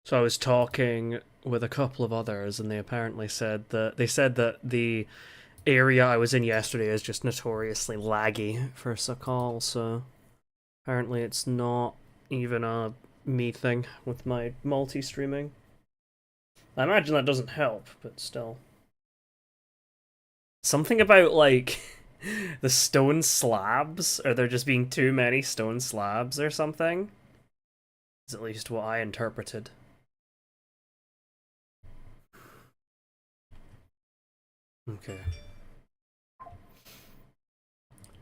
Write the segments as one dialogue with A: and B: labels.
A: So I was talking with a couple of others, and they apparently said that the area I was in yesterday is just notoriously laggy for Sakhal. So apparently it's not even a me thing with my multi-streaming. I imagine that doesn't help, but still. Something about like the stone slabs, or there just being too many stone slabs or something. Is at least what I interpreted. Okay.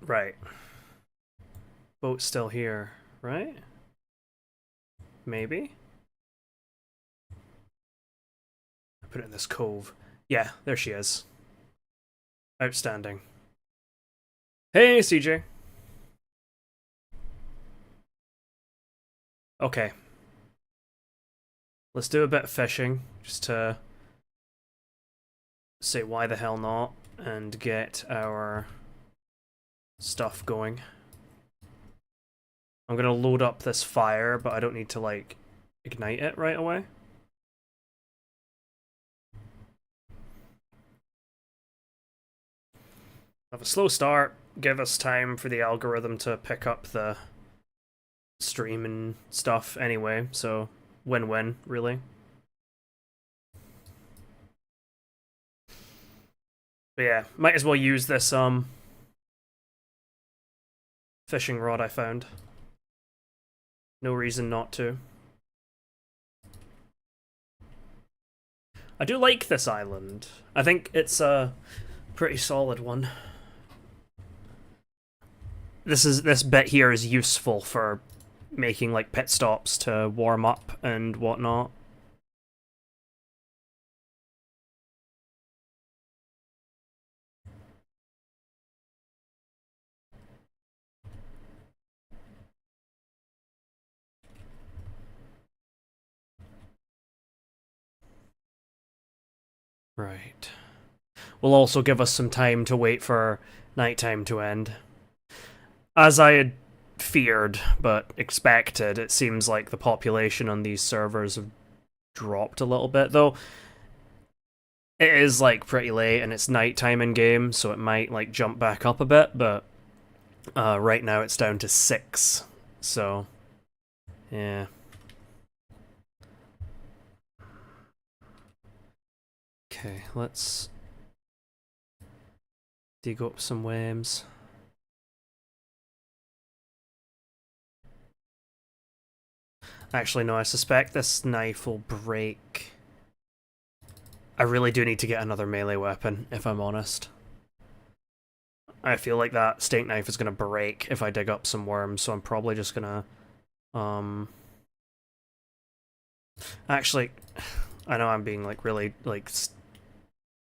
A: Right. Boat's still here, right? Maybe? I put it in this cove. Yeah, there she is. Outstanding. Hey, CJ. Okay. Let's do a bit of fishing, just to say why the hell not, and get our stuff going. I'm gonna load up this fire, but I don't need to, like, ignite it right away. Have a slow start, give us time for the algorithm to pick up the stream and stuff anyway, so win-win, really. But yeah, might as well use this fishing rod I found. No reason not to. I do like this island. I think it's a pretty solid one. This bit here is useful for making like pit stops to warm up and whatnot. Right. Will also give us some time to wait for nighttime to end. As I had feared but expected, it seems like the population on these servers have dropped a little bit, though it is like pretty late and it's nighttime in game, so it might like jump back up a bit, but right now it's down to 6, so yeah. Okay, let's dig up some worms. Actually, no, I suspect this knife will break. I really do need to get another melee weapon, if I'm honest. I feel like that steak knife is gonna break if I dig up some worms, so I'm probably just gonna, Actually, I know I'm being, like, really, like,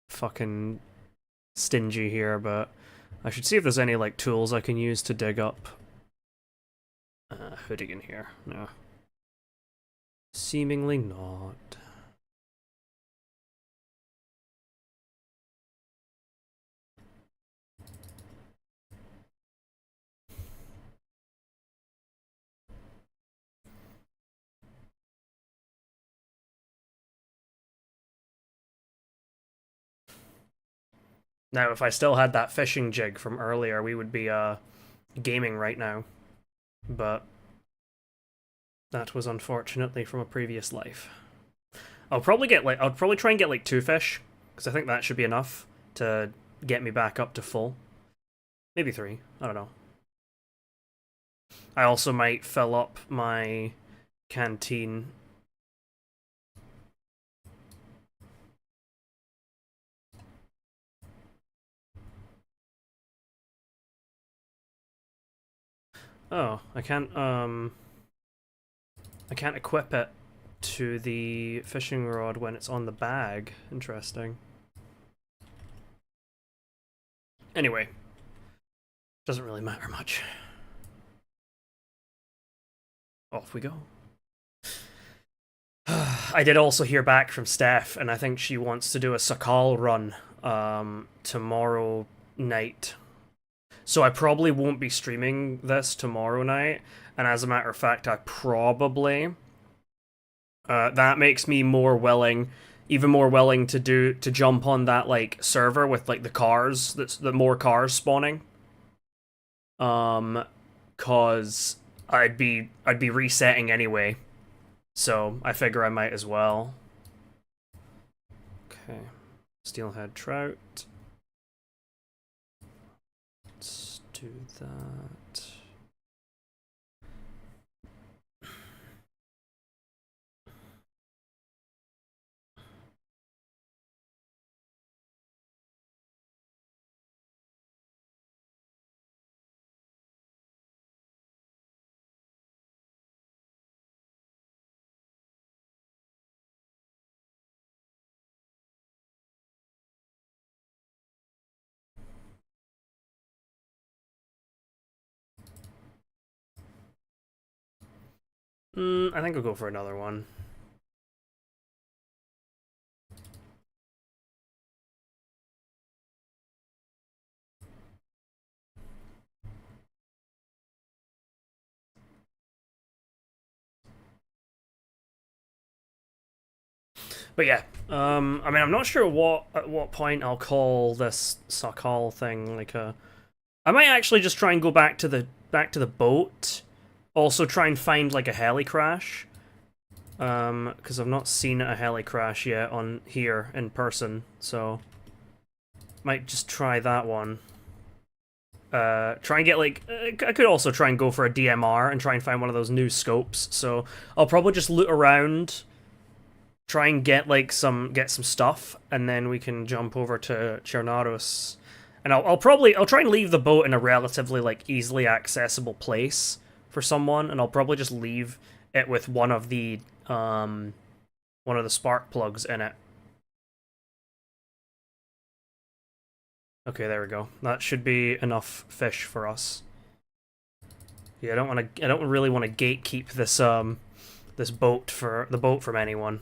A: fucking stingy here, but I should see if there's any, like, tools I can use to dig up hoodie in here. No. Seemingly not. Now, if I still had that fishing jig from earlier, we would be, gaming right now. But that was unfortunately from a previous life. I'll probably try and get, like, 2 fish, because I think that should be enough to get me back up to full. Maybe 3, I don't know. I also might fill up my canteen. Oh, I can't equip it to the fishing rod when it's on the bag. Interesting. Anyway, doesn't really matter much. Off we go. I did also hear back from Steph, and I think she wants to do a Sakhal run tomorrow night. So I probably won't be streaming this tomorrow night, and as a matter of fact, I probably That makes me more willing, even more willing to jump on that like server with like the cars, the more cars spawning. Cause I'd be resetting anyway, so I figure I might as well. Okay, steelhead trout. Let's do that. I think I'll go for another one. But yeah, I mean, I'm not sure at what point I'll call this Sakhal thing like a. I might actually just try and go back to the boat. Also, try and find like a heli crash. Because I've not seen a heli crash yet on here in person, so might just try that one. Try and get like I could also try and go for a DMR and try and find one of those new scopes. So I'll probably just loot around, try and get like some stuff, and then we can jump over to Chernaros. And I'll try and leave the boat in a relatively like easily accessible place for someone, and I'll probably just leave it with one of the spark plugs in it. Okay, there we go. That should be enough fish for us. Yeah, I don't really want to gatekeep this this boat from anyone.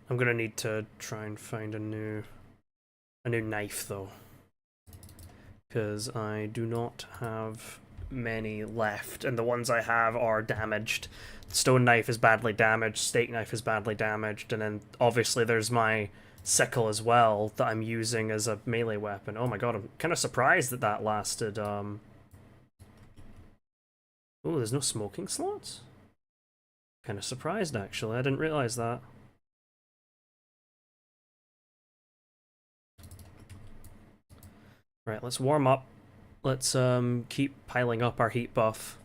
A: I'm gonna need to try and find a new knife though, because I do not have many left, and the ones I have are damaged. Stone knife is badly damaged, steak knife is badly damaged, and then obviously there's my sickle as well that I'm using as a melee weapon. Oh my god, I'm kind of surprised that that lasted. Oh, there's no smoking slots? Kind of surprised actually, I didn't realize that. Right, let's warm up. Let's keep piling up our heat buff.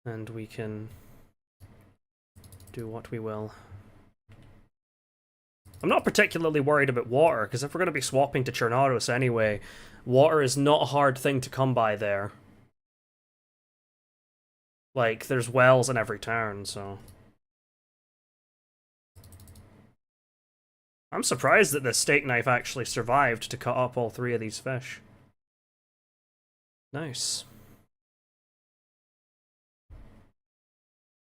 A: And we can do what we will. I'm not particularly worried about water, because if we're going to be swapping to Chernaros anyway, water is not a hard thing to come by there. Like, there's wells in every town, so... I'm surprised that the steak knife actually survived to cut up all three of these fish. Nice.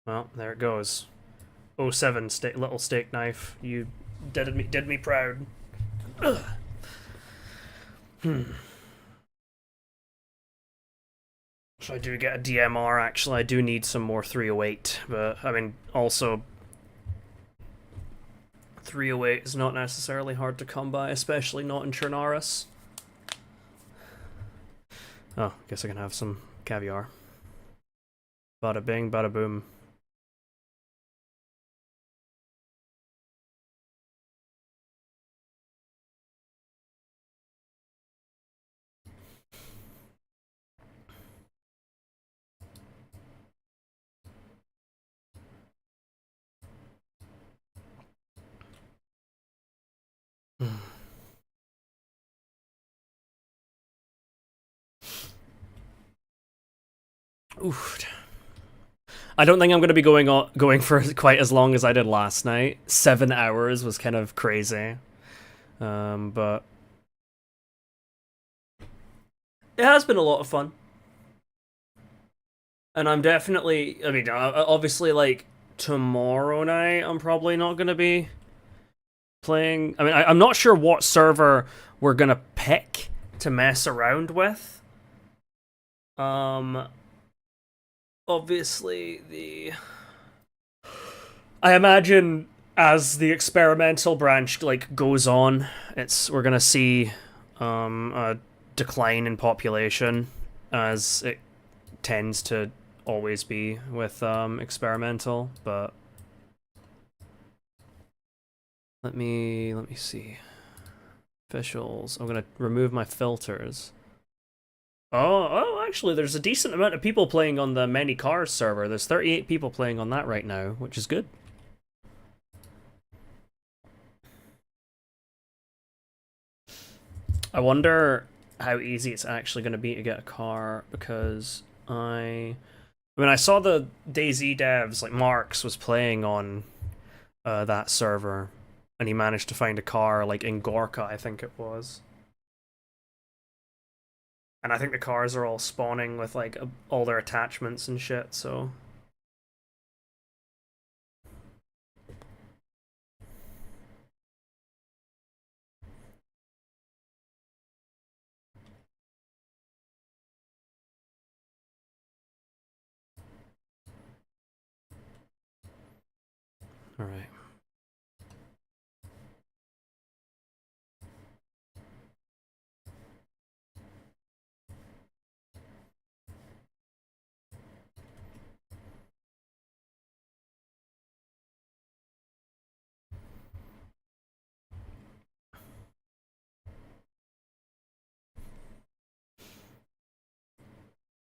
A: Well, there it goes. 07 little steak knife. You did me proud. Ugh. So I do get a DMR, actually. I do need some more 308, but, I mean, also... 308 is not necessarily hard to come by, especially not in Chernaris. Oh, I guess I can have some caviar. Bada bing, bada boom. Oof. I don't think I'm going to be going for quite as long as I did last night. 7 hours was kind of crazy. But it has been a lot of fun. And I'm definitely, I mean, obviously, like, tomorrow night, I'm probably not going to be playing. I mean, I'm not sure what server we're going to pick to mess around with. Um, obviously I imagine as the experimental branch like goes on, we're gonna see a decline in population as it tends to always be with experimental, but let me see. Officials. I'm gonna remove my filters. Oh, actually, there's a decent amount of people playing on the Many Cars server. There's 38 people playing on that right now, which is good. I wonder how easy it's actually going to be to get a car, because when I saw the DayZ devs, like Marks was playing on that server, and he managed to find a car like in Gorka, I think it was. And I think the cars are all spawning with like all their attachments and shit, so. Alright.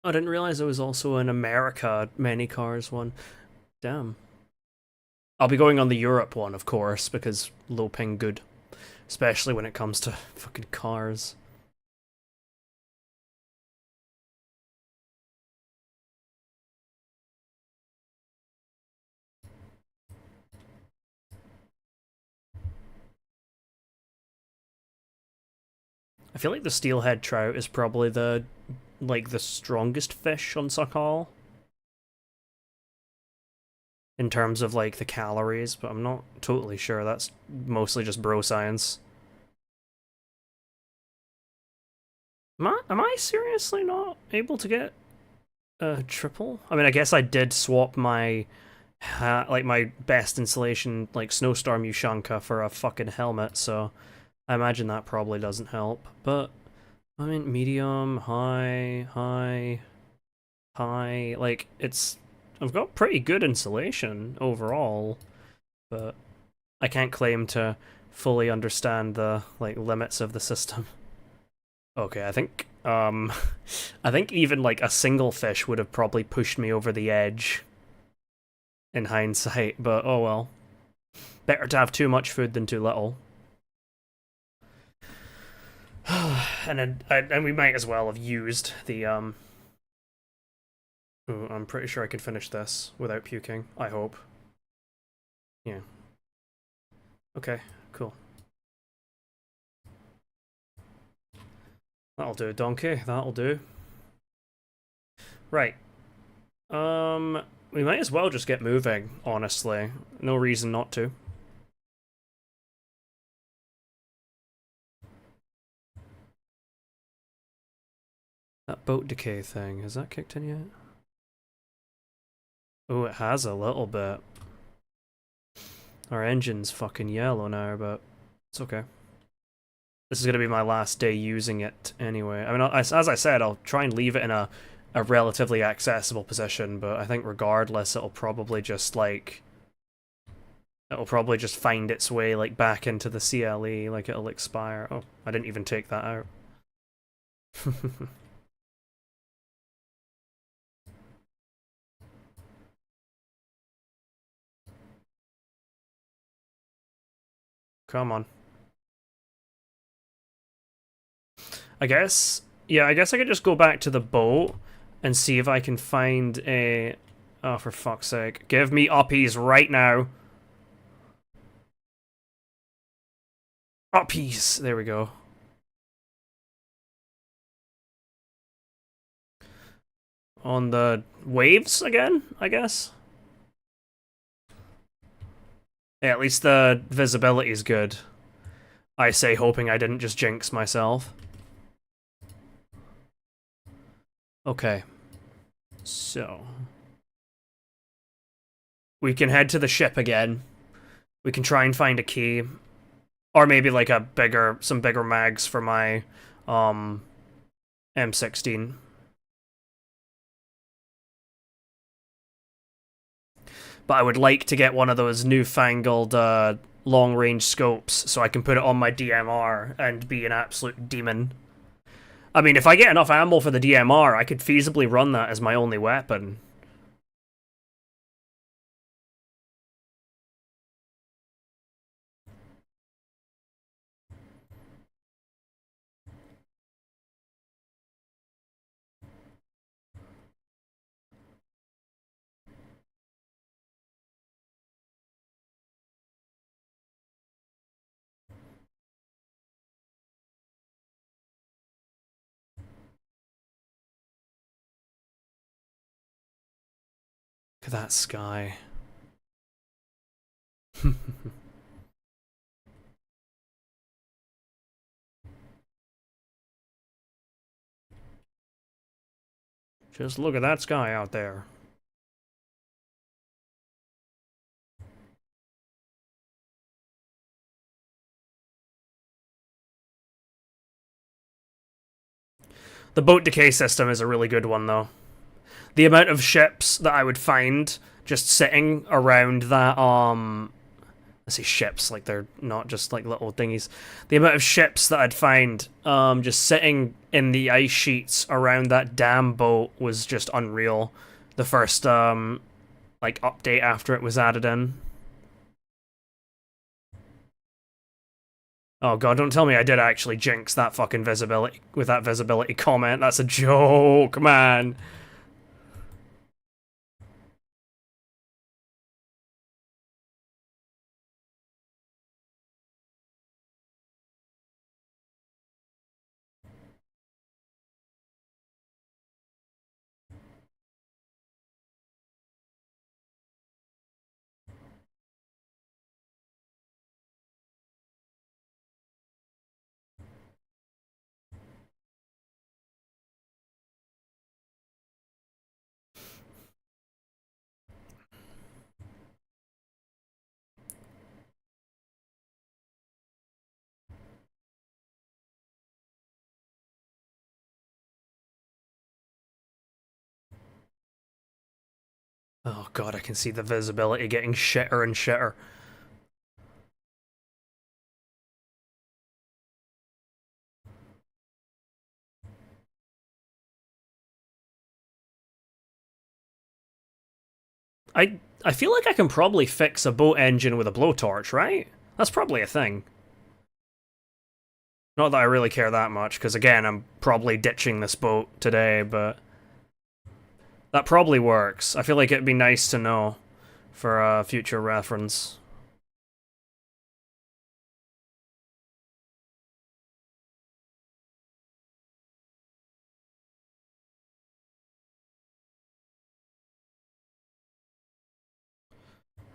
A: I didn't realize there was also an America Many Cars one. Damn. I'll be going on the Europe one, of course, because low ping good. Especially when it comes to fucking cars. I feel like the steelhead trout is probably the strongest fish on Sakhal in terms of like the calories, but I'm not totally sure. That's mostly just bro science. Am I seriously not able to get a triple? I mean, I guess I did swap my like my best insulation like snowstorm Ushanka for a fucking helmet, so I imagine that probably doesn't help. But I mean, medium, high, high, high. Like I've got pretty good insulation overall, but I can't claim to fully understand the like limits of the system. Okay, I think I think even like a single fish would have probably pushed me over the edge in hindsight, but oh well. Better to have too much food than too little. And we might as well have used the Ooh, I'm pretty sure I can finish this without puking. I hope. Yeah. Okay, cool. That'll do, donkey. That'll do. Right. We might as well just get moving, honestly. No reason not to. That boat decay thing, has that kicked in yet? Oh, it has a little bit. Our engine's fucking yellow now, but it's okay. This is going to be my last day using it anyway. I mean, as I said, I'll try and leave it in a relatively accessible position, but I think regardless, it'll probably just, like... It'll probably just find its way, like, back into the CLE, like, it'll expire. Oh, I didn't even take that out. Come on. I guess... Yeah, I guess I could just go back to the boat and see if I can find a... Oh, for fuck's sake. Give me uppies right now. Uppies! There we go. On the waves again, I guess? Yeah, at least the visibility is good. I say hoping I didn't just jinx myself. Okay. So we can head to the ship again. We can try and find a key. Or maybe like some bigger mags for my um M16. But I would like to get one of those newfangled long range scopes so I can put it on my DMR and be an absolute demon. I mean, if I get enough ammo for the DMR, I could feasibly run that as my only weapon. Look at that sky. Just look at that sky out there. The boat decay system is a really good one, though. The amount of ships that I would find just sitting around that, I say ships, like they're not just like little dinghies. The amount of ships that I'd find just sitting in the ice sheets around that damn boat was just unreal. The first like update after it was added in. Oh god, don't tell me I did actually jinx that fucking visibility with that visibility comment. That's a joke, man. Oh god, I can see the visibility getting shitter and shitter. I feel like I can probably fix a boat engine with a blowtorch, right? That's probably a thing. Not that I really care that much, because again, I'm probably ditching this boat today, but that probably works. I feel like it'd be nice to know for future reference.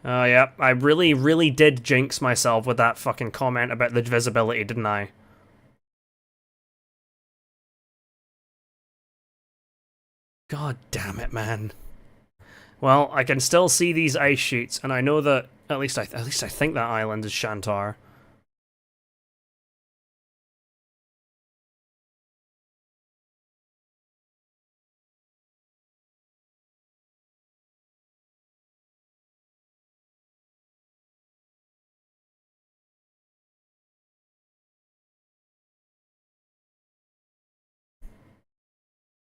A: Yeah, I really, really did jinx myself with that fucking comment about the visibility, didn't I? God damn it, man. Well, I can still see these ice sheets, and I know that at least I think that island is Shantar.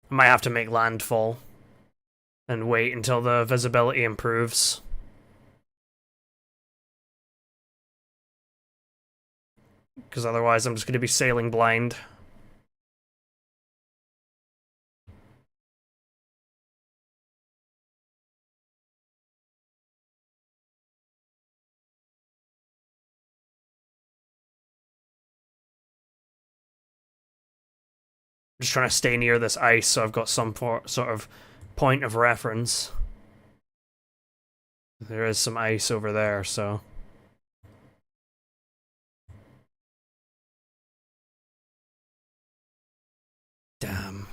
A: I might have to make landfall and wait until the visibility improves. Because otherwise I'm just going to be sailing blind. Just trying to stay near this ice so I've got some sort of point of reference. There is some ice over there, so... Damn.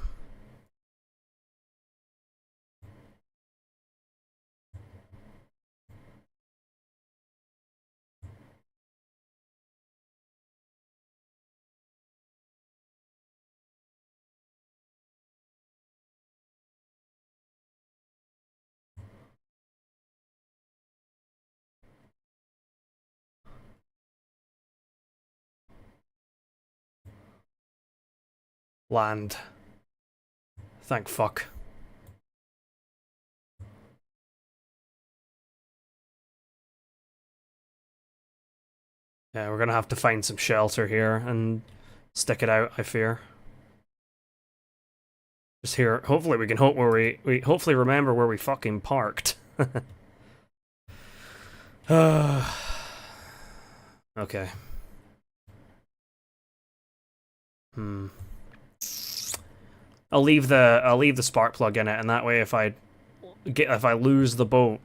A: Land. Thank fuck. Yeah, we're gonna have to find some shelter here and stick it out, I fear. Just here, hopefully we can hope where we hopefully remember where we fucking parked. Okay. I'll leave the spark plug in it, and that way if I lose the boat,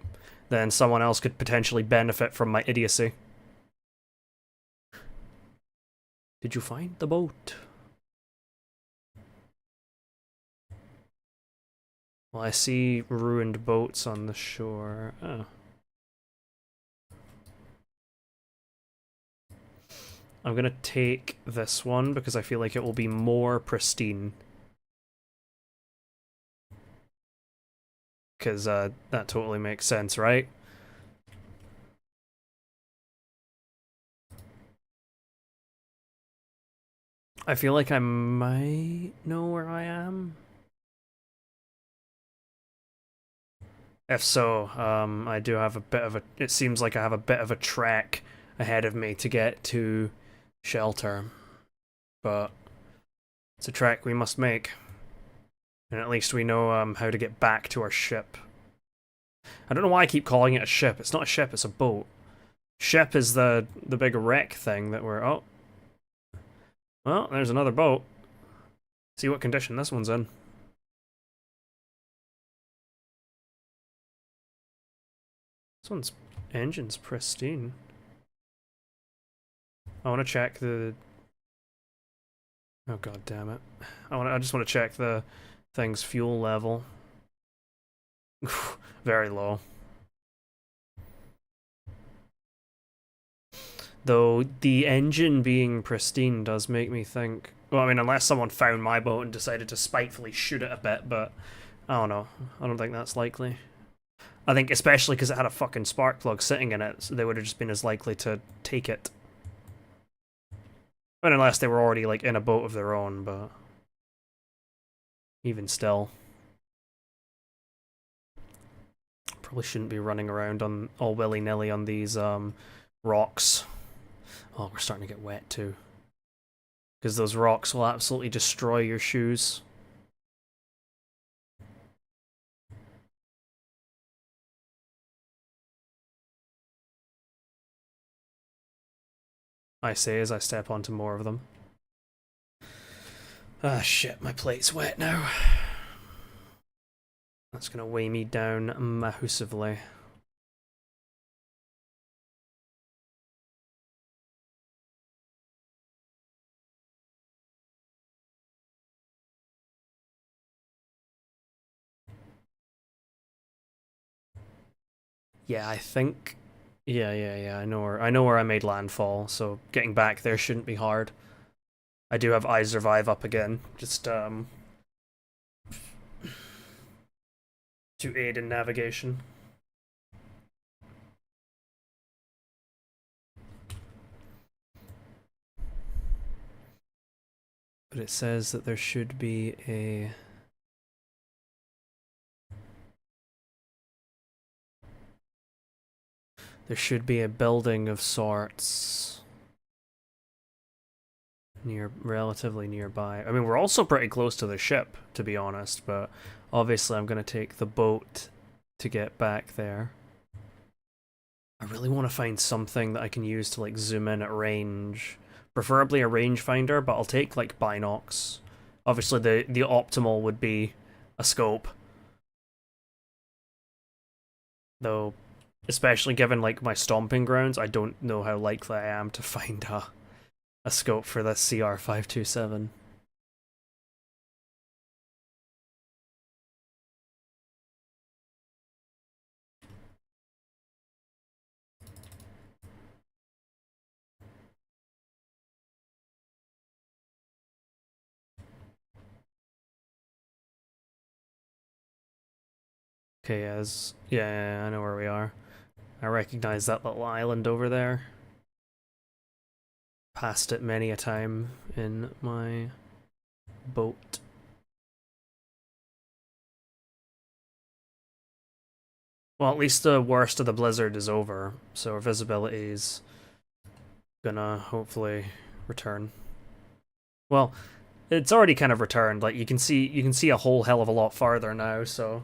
A: then someone else could potentially benefit from my idiocy. Did you find the boat? Well, I see ruined boats on the shore. Oh. I'm gonna take this one because I feel like it will be more pristine. Because that totally makes sense, right? I feel like I might know where I am. If so, I do have a bit of a... It seems like I have a bit of a trek ahead of me to get to shelter. But it's a trek we must make. And at least we know how to get back to our ship. I don't know why I keep calling it a ship. It's not a ship, it's a boat. Ship is the big wreck thing that we're... Oh. Well, there's another boat. See what condition this one's in. This one's engine's pristine. I want to check the... Oh god damn it. I just want to check the thing's fuel level. Very low. Though the engine being pristine does make me think... Well, I mean, unless someone found my boat and decided to spitefully shoot it a bit, but I don't know. I don't think that's likely. I think especially because it had a fucking spark plug sitting in it, so they would have just been as likely to take it. But unless they were already, like, in a boat of their own, but... Even still. Probably shouldn't be running around on all willy-nilly on these, rocks. Oh, we're starting to get wet, too. Because those rocks will absolutely destroy your shoes. I say as I step onto more of them. Ah, shit, my plate's wet now. That's gonna weigh me down massively. Yeah, I think... Yeah, I know where I made landfall, so getting back there shouldn't be hard. I do have I Survive up again, just, to aid in navigation. But it says that there should be a... There should be a building of sorts relatively nearby. I mean, we're also pretty close to the ship, to be honest, but obviously I'm going to take the boat to get back there. I really want to find something that I can use to, like, zoom in at range. Preferably a rangefinder, but I'll take, like, binocs. Obviously, the optimal would be a scope. Though, especially given, like, my stomping grounds, I don't know how likely I am to find a scope for this CR527. Okay, yeah, I know where we are. I recognize that little island over there. Passed it many a time in my boat. Well, at least the worst of the blizzard is over, so our visibility is gonna hopefully return. Well, it's already kind of returned. Like you can see a whole hell of a lot farther now. So,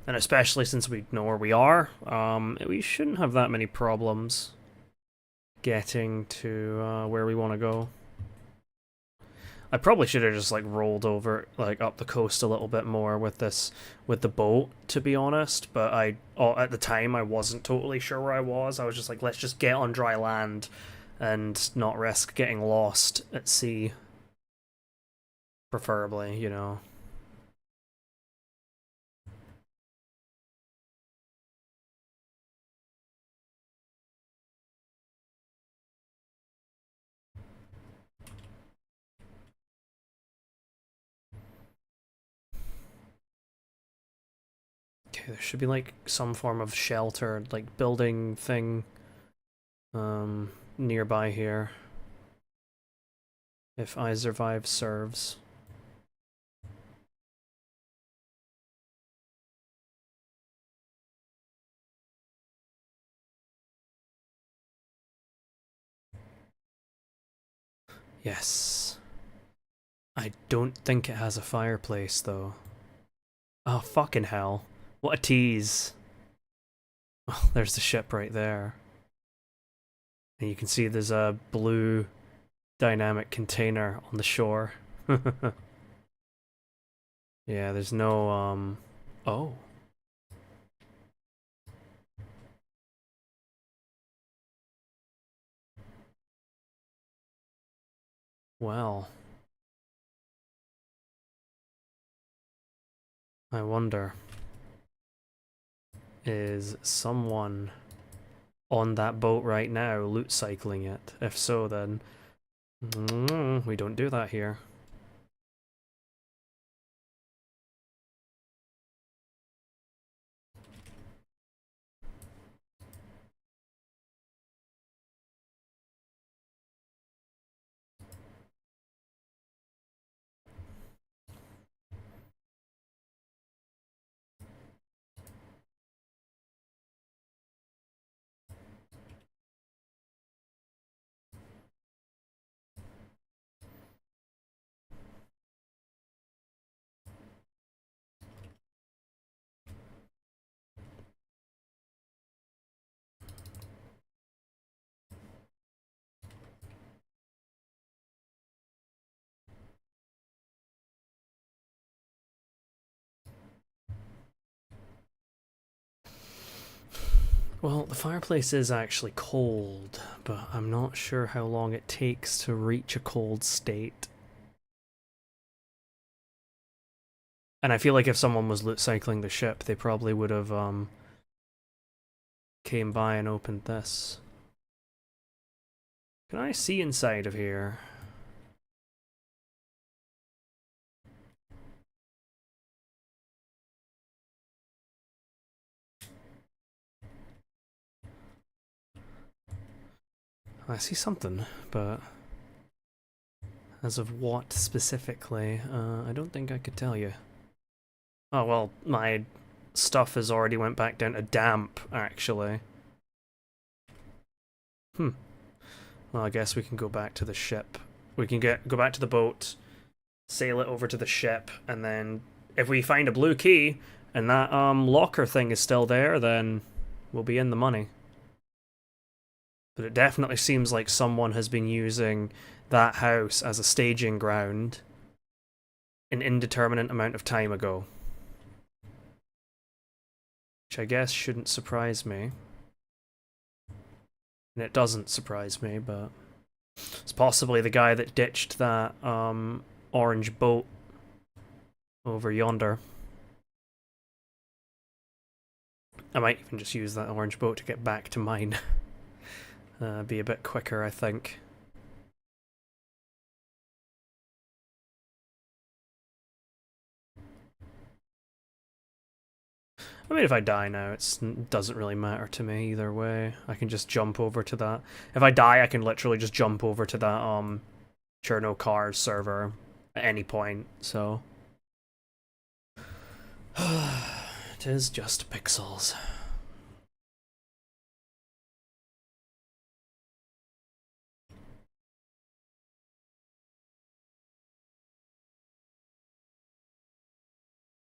A: and especially since we know where we are, we shouldn't have that many problems getting to where we want to go. I probably should have just like rolled over like up the coast a little bit more with the boat, to be honest, but at the time I wasn't totally sure where I was. I was just like, let's just get on dry land and not risk getting lost at sea, preferably, you know. Okay, there should be like some form of shelter, like building thing nearby here. If I survive serves. Yes. I don't think it has a fireplace though. Oh, fucking hell. What a tease. Oh, there's the ship right there. And you can see there's a blue dynamic container on the shore. Yeah, there's no, oh. Well. I wonder. Is someone on that boat right now loot cycling it? If so, then we don't do that here. Well, the fireplace is actually cold, but I'm not sure how long it takes to reach a cold state. And I feel like if someone was loot cycling the ship, they probably would have came by and opened this. Can I see inside of here? I see something, but as of what specifically, I don't think I could tell you. Oh well, my stuff has already went back down to damp, actually. Well, I guess we can go back to the ship. We can go back to the boat, sail it over to the ship, and then if we find a blue key and that locker thing is still there, then we'll be in the money. But it definitely seems like someone has been using that house as a staging ground an indeterminate amount of time ago. Which I guess shouldn't surprise me. And it doesn't surprise me, but it's possibly the guy that ditched that orange boat over yonder. I might even just use that orange boat to get back to mine. Be a bit quicker, I think. I mean, if I die now, it doesn't really matter to me either way. I can just jump over to that. If I die, I can literally just jump over to that Cherno Cars server at any point, so it is just pixels.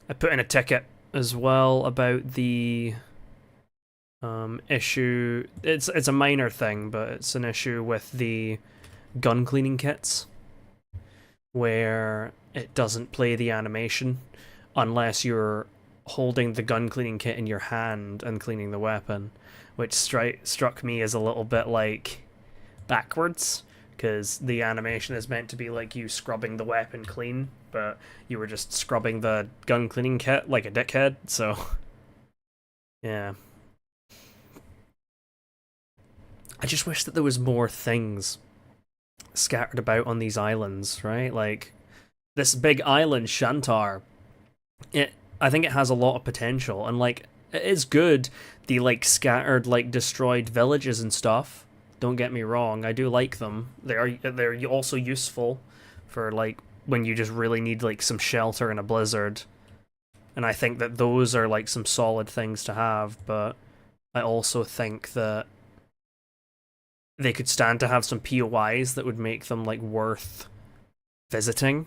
A: I put in a ticket as well about the issue. It's a minor thing, but it's an issue with the gun cleaning kits where it doesn't play the animation unless you're holding the gun cleaning kit in your hand and cleaning the weapon, which struck me as a little bit like backwards, because the animation is meant to be like you scrubbing the weapon clean, but you were just scrubbing the gun cleaning kit like a dickhead, so yeah. I just wish that there was more things scattered about on these islands, right? Like this big island, Shantar. I think it has a lot of potential, and like it is good. The like scattered, like destroyed villages and stuff. Don't get me wrong, I do like them. They're also useful for like when you just really need like some shelter in a blizzard. And I think that those are like some solid things to have, but I also think that they could stand to have some POIs that would make them like worth visiting.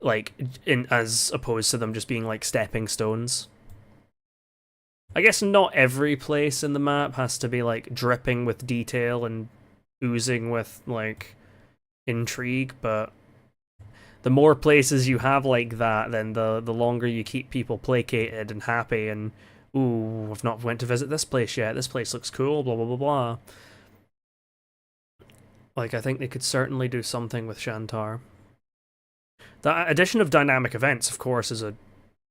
A: Like in as opposed to them just being like stepping stones. I guess not every place in the map has to be like dripping with detail and oozing with like intrigue, but the more places you have like that, then the longer you keep people placated and happy and ooh, I've not went to visit this place yet. This place looks cool, blah blah blah blah. Like I think they could certainly do something with Shantar. The addition of dynamic events, of course, is a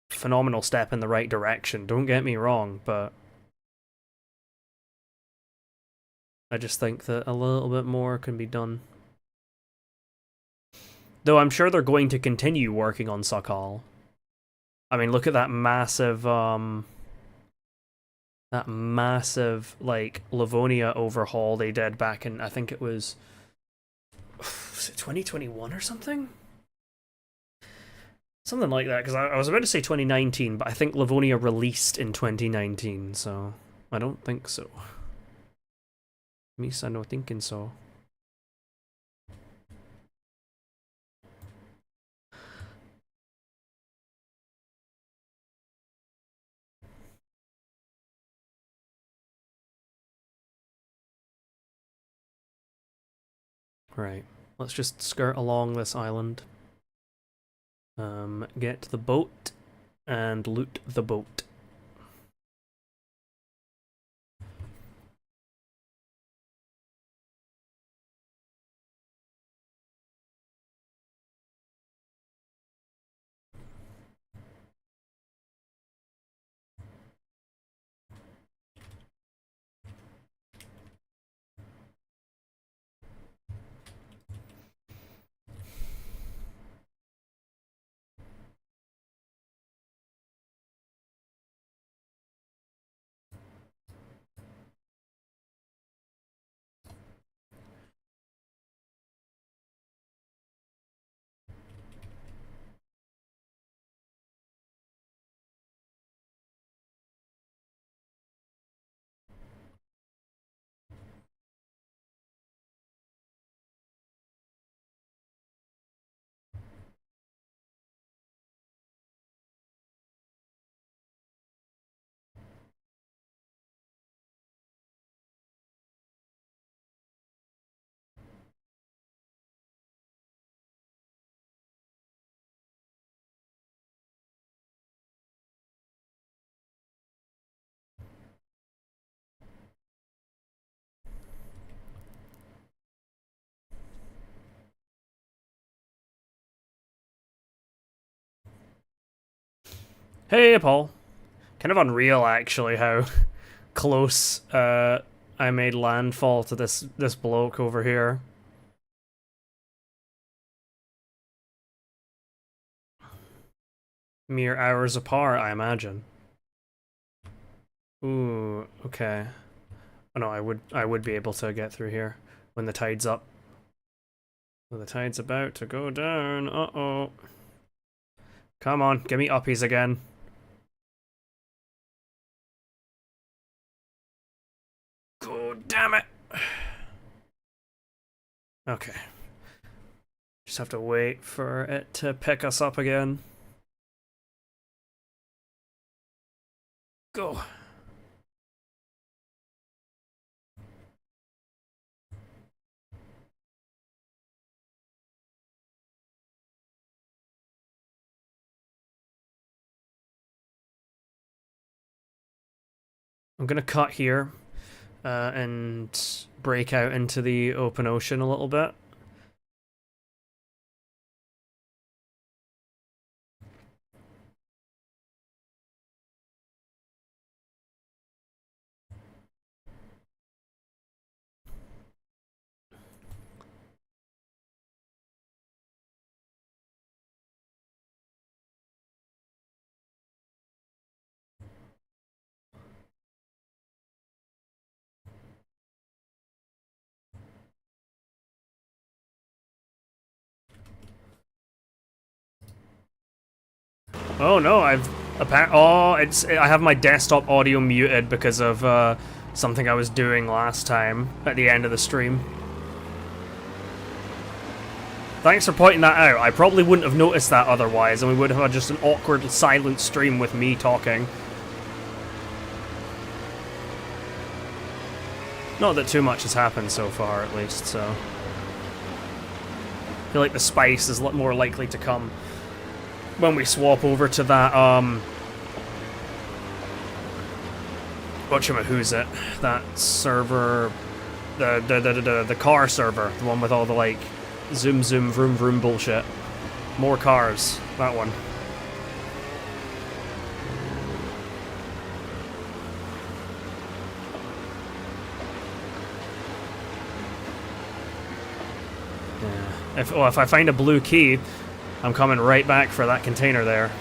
A: phenomenal step in the right direction, don't get me wrong, but I just think that a little bit more can be done. Though I'm sure they're going to continue working on Sakhal. I mean, look at that massive, like, Livonia overhaul they did back in, I think it was 2021 or something? Something like that, because I was about to say 2019, but I think Livonia released in 2019, so I don't think so. Misa no thinking so. Right, let's just skirt along this island. Get the boat and loot the boat. Hey, Paul. Kind of unreal, actually, how close I made landfall to this bloke over here. Mere hours apart, I imagine. Ooh, okay. Oh no, I would be able to get through here when the tide's up. Well, the tide's about to go down. Uh-oh. Come on, give me uppies again. God damn it. Okay. Just have to wait for it to pick us up again. Go. I'm gonna cut here and break out into the open ocean a little bit. Oh no, I have my desktop audio muted because of something I was doing last time at the end of the stream. Thanks for pointing that out. I probably wouldn't have noticed that otherwise, and we would have had just an awkward, silent stream with me talking. Not that too much has happened so far, at least, so... I feel like the spice is a lot more likely to come when we swap over to that, whatchamahoosit, that server, the car server, the one with all the, like, zoom zoom vroom vroom bullshit. More cars, that one. Yeah. If I find a blue key, I'm coming right back for that container there.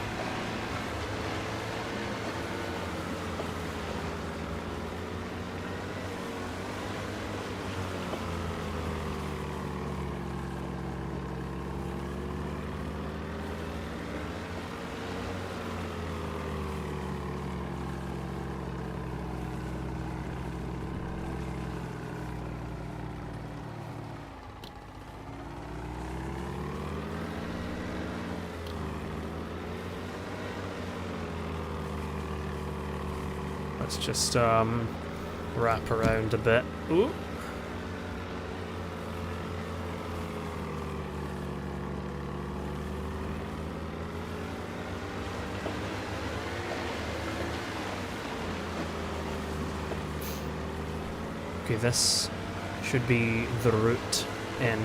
A: Let's just wrap around a bit. Ooh. Okay, this should be the route in.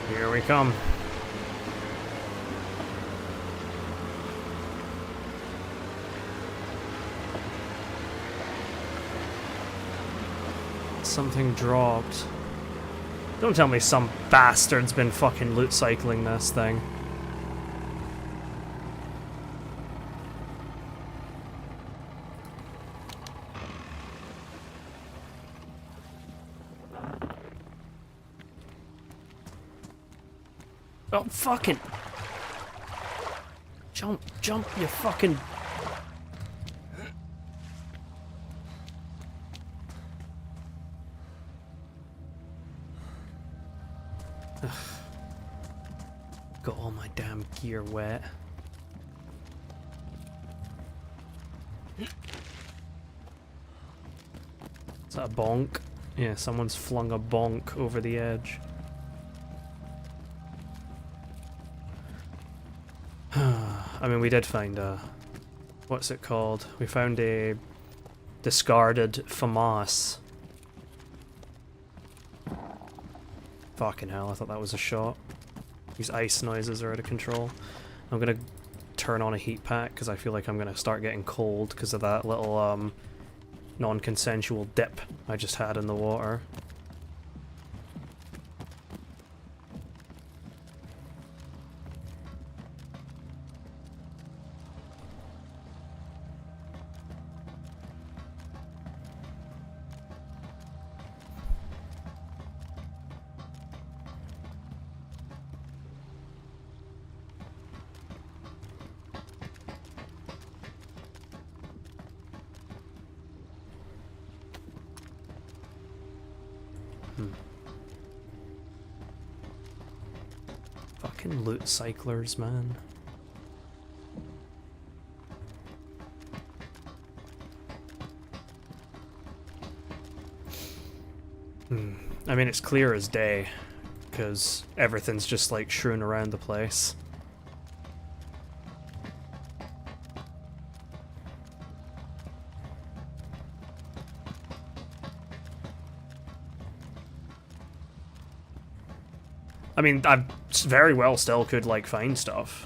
A: Here we come. Something dropped. Don't tell me some bastard's been fucking loot cycling this thing. Oh, fucking... Jump, jump, you fucking... Got all my damn gear wet. Is that a bonk? Yeah, someone's flung a bonk over the edge. I mean, we did find a... What's it called? We found a discarded FAMAS. Fucking hell, I thought that was a shot. These ice noises are out of control. I'm gonna turn on a heat pack because I feel like I'm gonna start getting cold because of that little non-consensual dip I just had in the water. Fucking loot cyclers, man. I mean, it's clear as day, because everything's just like strewn around the place. I mean, I very well still could, like, find stuff.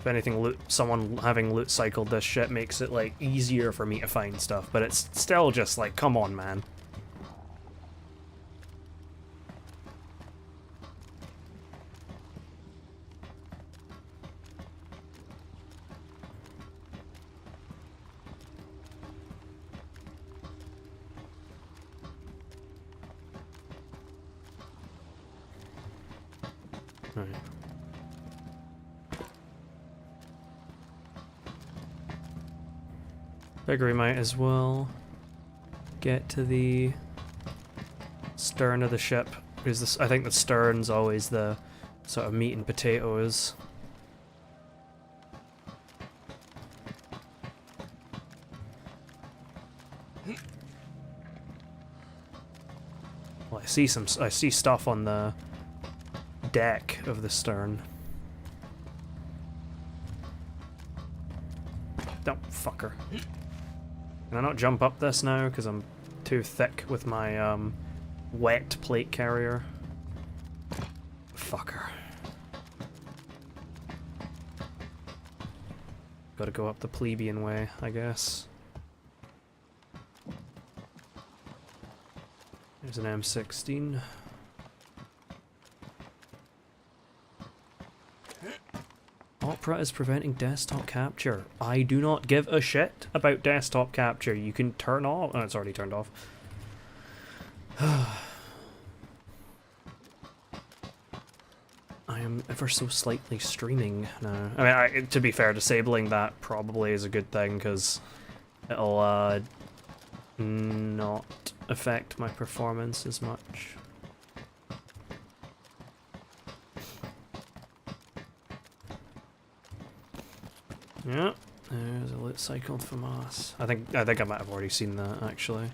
A: If anything, someone having loot cycled this shit makes it, like, easier for me to find stuff, but it's still just like, come on, man. Right. Figure we might as well get to the stern of the ship, because this, I think the stern's always the sort of meat and potatoes. Well, I see stuff on the deck of the stern. Don't fucker. Can I not jump up this now because I'm too thick with my wet plate carrier? Fucker. Gotta go up the plebeian way, I guess. There's an M16. Opera is preventing desktop capture. I do not give a shit about desktop capture. You can turn off... Oh, it's already turned off. I am ever so slightly streaming now. I mean, to be fair, disabling that probably is a good thing, because it'll not affect my performance as much. Yeah, there's a loot cycle from us. I think I might have already seen that, actually.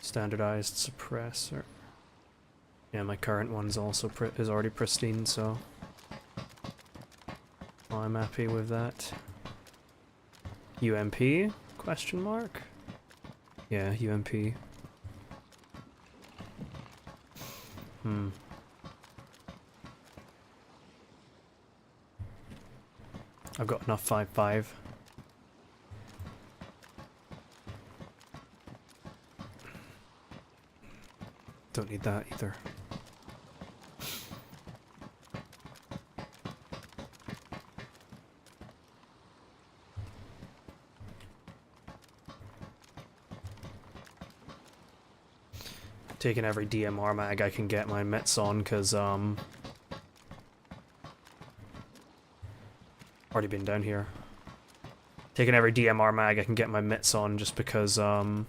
A: Standardized suppressor. Yeah, my current one's also is already pristine, so I'm happy with that. UMP? Question mark? Yeah, UMP. I've got enough 5.5. Don't need that either. Taking every DMR mag I can get my mitts on, because already been down here. Taking every DMR mag I can get my mitts on just because all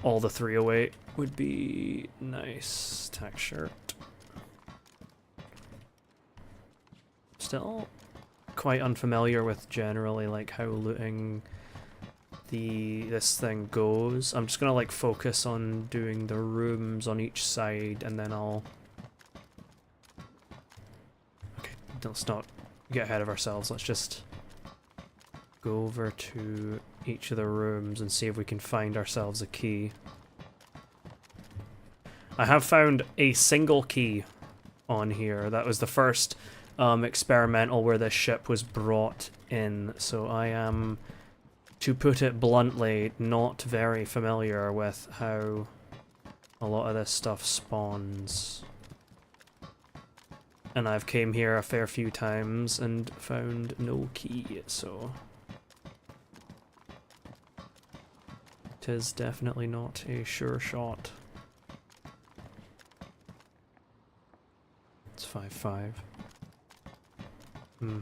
A: the 308 would be nice. Tack shirt. Still quite unfamiliar with generally like how looting this thing goes. I'm just gonna like focus on doing the rooms on each side and then I'll... Okay, let's not get ahead of ourselves. Let's just go over to each of the rooms and see if we can find ourselves a key. I have found a single key on here. That was the first experimental where this ship was brought in, so I am, to put it bluntly, not very familiar with how a lot of this stuff spawns. And I've came here a fair few times and found no key, so... Tis definitely not a sure shot. It's 5-5. Hmm.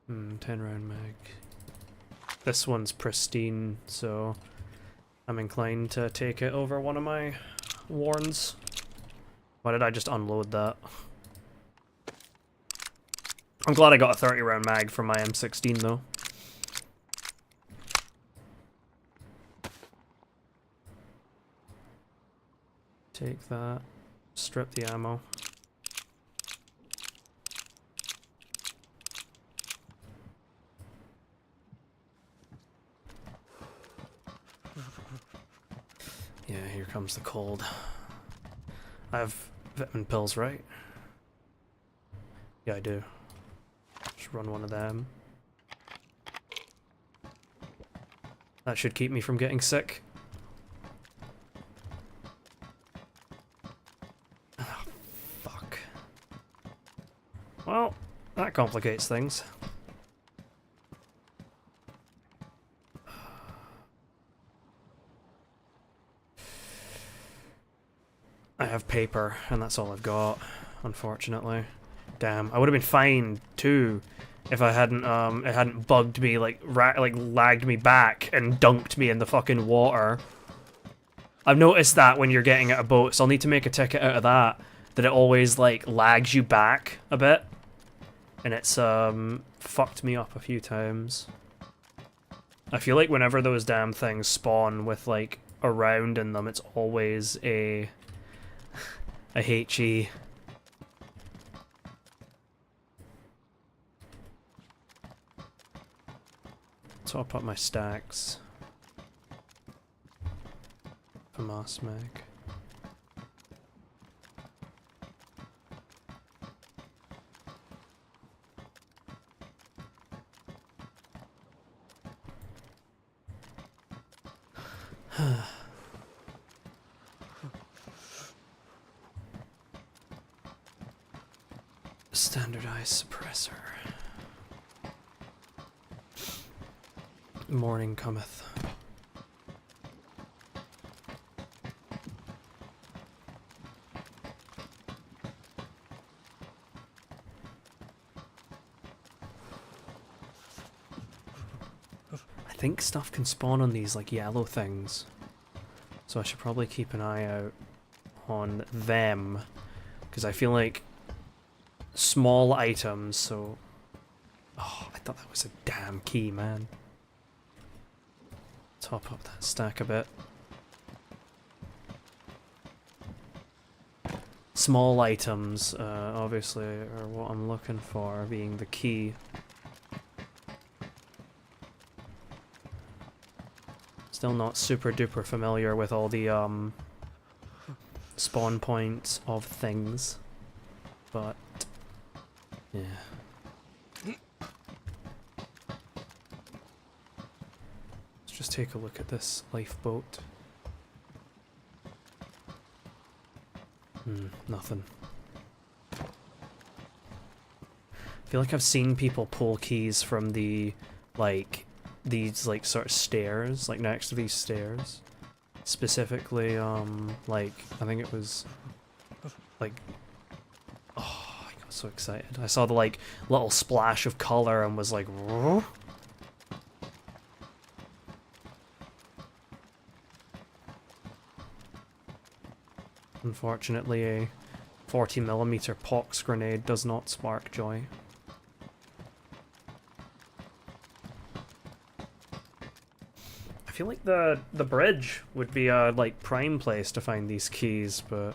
A: Hmm, 10 round mag. This one's pristine, so I'm inclined to take it over one of my warns. Why did I just unload that? I'm glad I got a 30 round mag from my M16 though. Take that. Strip the ammo. Yeah, here comes the cold. I have vitamin pills, right? Yeah, I do. Just run one of them. That should keep me from getting sick. Oh, fuck. Well, that complicates things. I have paper, and that's all I've got, unfortunately. Damn, I would have been fine too if I hadn't it hadn't bugged me, like lagged me back and dunked me in the fucking water. I've noticed that when you're getting out of boats, so I'll need to make a ticket out of that it always like lags you back a bit, and it's fucked me up a few times. I feel like whenever those damn things spawn with like a round in them, it's always a HE. Top up my stacks for mass mag. Standardized suppressor. Morning cometh. I think stuff can spawn on these like yellow things, so I should probably keep an eye out on them, because I feel like small items, so... Oh, I thought that was a damn key, man. Top up that stack a bit. Small items, obviously, are what I'm looking for, being the key. Still not super duper familiar with all the spawn points of things, but yeah. Let's just take a look at this lifeboat. Nothing. I feel like I've seen people pull keys from the, like, these, like, sort of stairs, like, next to these stairs. Specifically, like, I think it was, like, oh, I got so excited. I saw the, like, little splash of color and was like, whoa. Unfortunately, a 40mm pox grenade does not spark joy. I feel like the bridge would be a like prime place to find these keys, but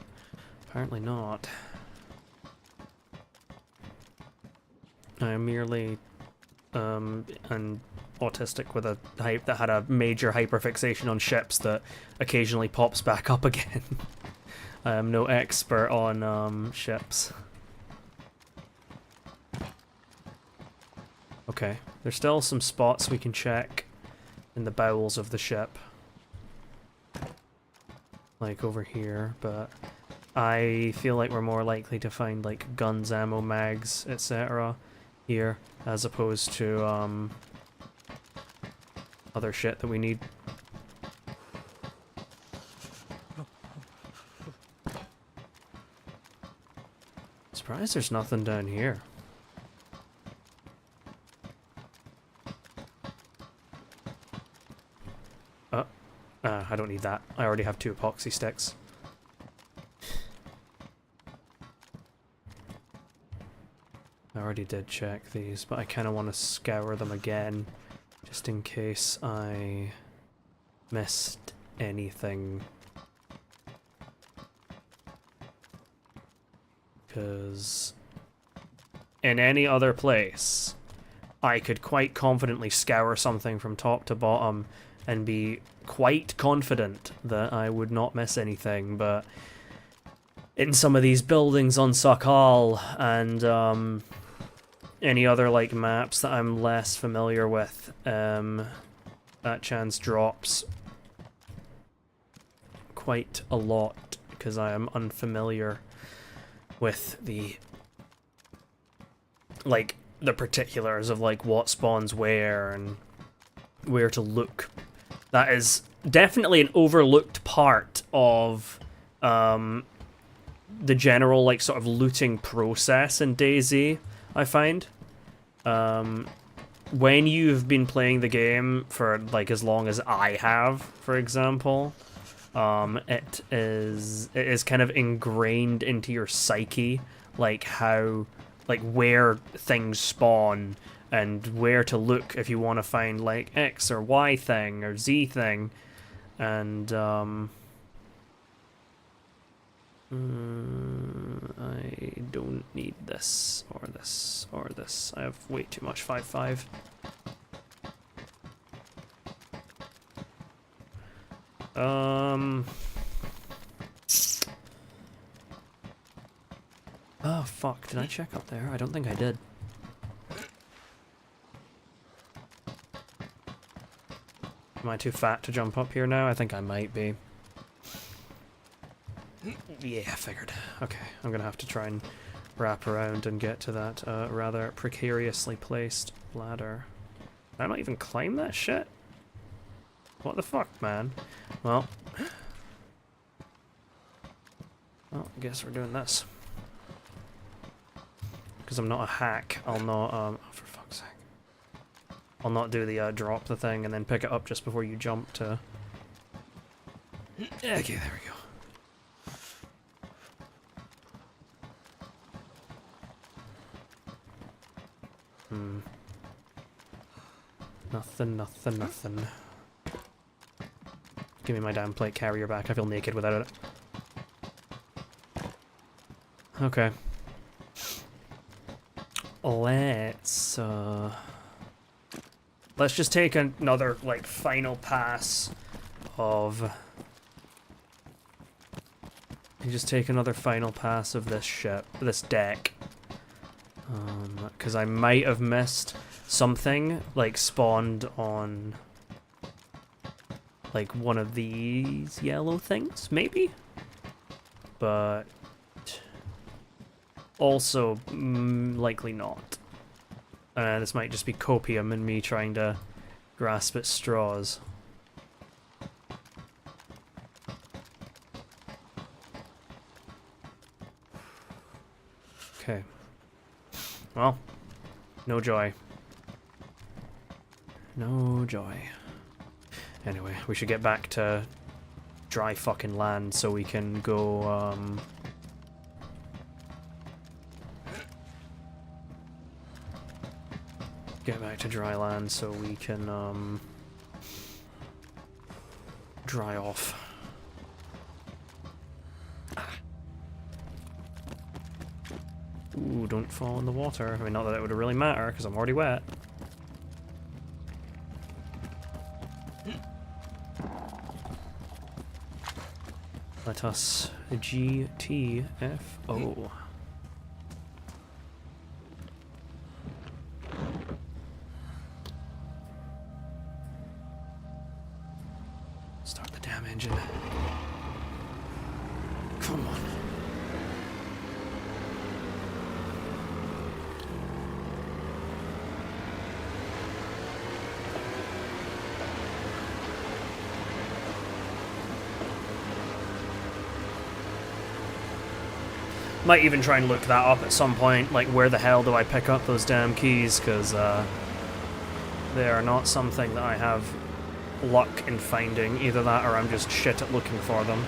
A: apparently not. I am merely an autistic with a hype that had a major hyperfixation on ships that occasionally pops back up again. I am no expert on ships. Okay, there's still some spots we can check in the bowels of the ship. Like over here, but I feel like we're more likely to find like guns, ammo, mags, etc. here, as opposed to other shit that we need. Surprised there's nothing down here. I don't need that. I already have 2 epoxy sticks. I already did check these, but I kind of want to scour them again, just in case I missed anything. Because in any other place, I could quite confidently scour something from top to bottom and be quite confident that I would not miss anything, but in some of these buildings on Sakhal and any other like maps that I'm less familiar with, that chance drops quite a lot because I am unfamiliar with the like the particulars of like what spawns where and where to look. That is definitely an overlooked part of the general like sort of looting process in DayZ, I find. When you've been playing the game for like as long as I have, for example, it is kind of ingrained into your psyche, like how, like where things spawn and where to look if you want to find like X or Y thing or Z thing, and I don't need this or this or this. I have way too much 5.5. Oh fuck, did I check up there? I don't think I did. Am I too fat to jump up here now? I think I might be. Yeah, I figured. Okay, I'm gonna have to try and wrap around and get to that rather precariously placed ladder. Did I not even climb that shit? What the fuck, man? Well, I guess we're doing this. Because I'm not a hack, I'll not, oh, for fuck's sake. I'll not do the drop the thing and then pick it up just before you jump to... Okay, there we go. Nothing, nothing, nothing. Give me my damn plate carrier back. I feel naked without it. Okay. Let's just take another, like, final pass of... Just take another final pass of this ship, this deck. Because I might have missed something, like, spawned on... like, one of these yellow things, maybe? But... also, likely not. This might just be copium and me trying to grasp at straws. Okay. Well, no joy. No joy. Anyway, we should get back to dry fucking land so we can go, get back to dry land so we can, dry off. Ooh, don't fall in the water. I mean, not that it would really matter, because I'm already wet. Let us GTFO. Start the damn engine. Come on. Might even try and look that up at some point, like where the hell do I pick up those damn keys, because they are not something that I have luck in finding. Either that or I'm just shit at looking for them.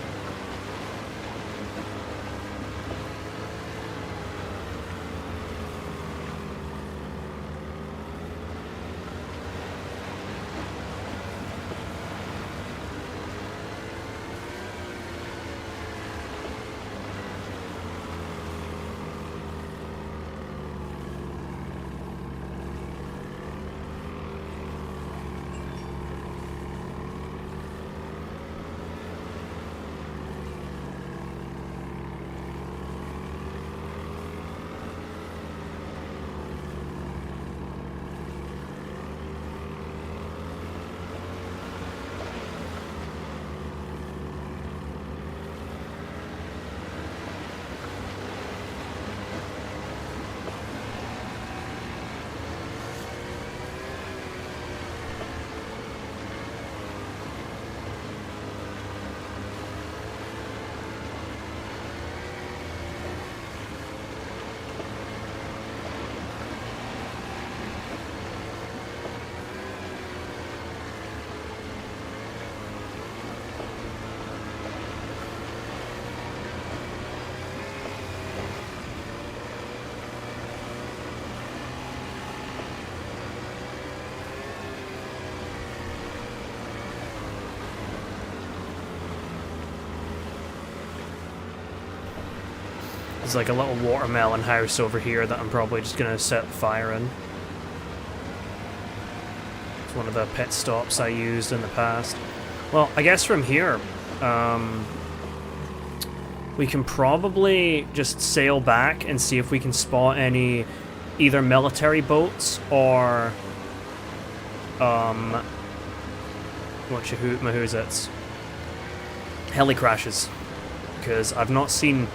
A: There's like a little watermelon house over here that I'm probably just gonna set fire in. It's one of the pit stops I used in the past. Well, I guess from here, we can probably just sail back and see if we can spot any either military boats or whatchahoot-mahoozits, heli crashes, because I've not seen,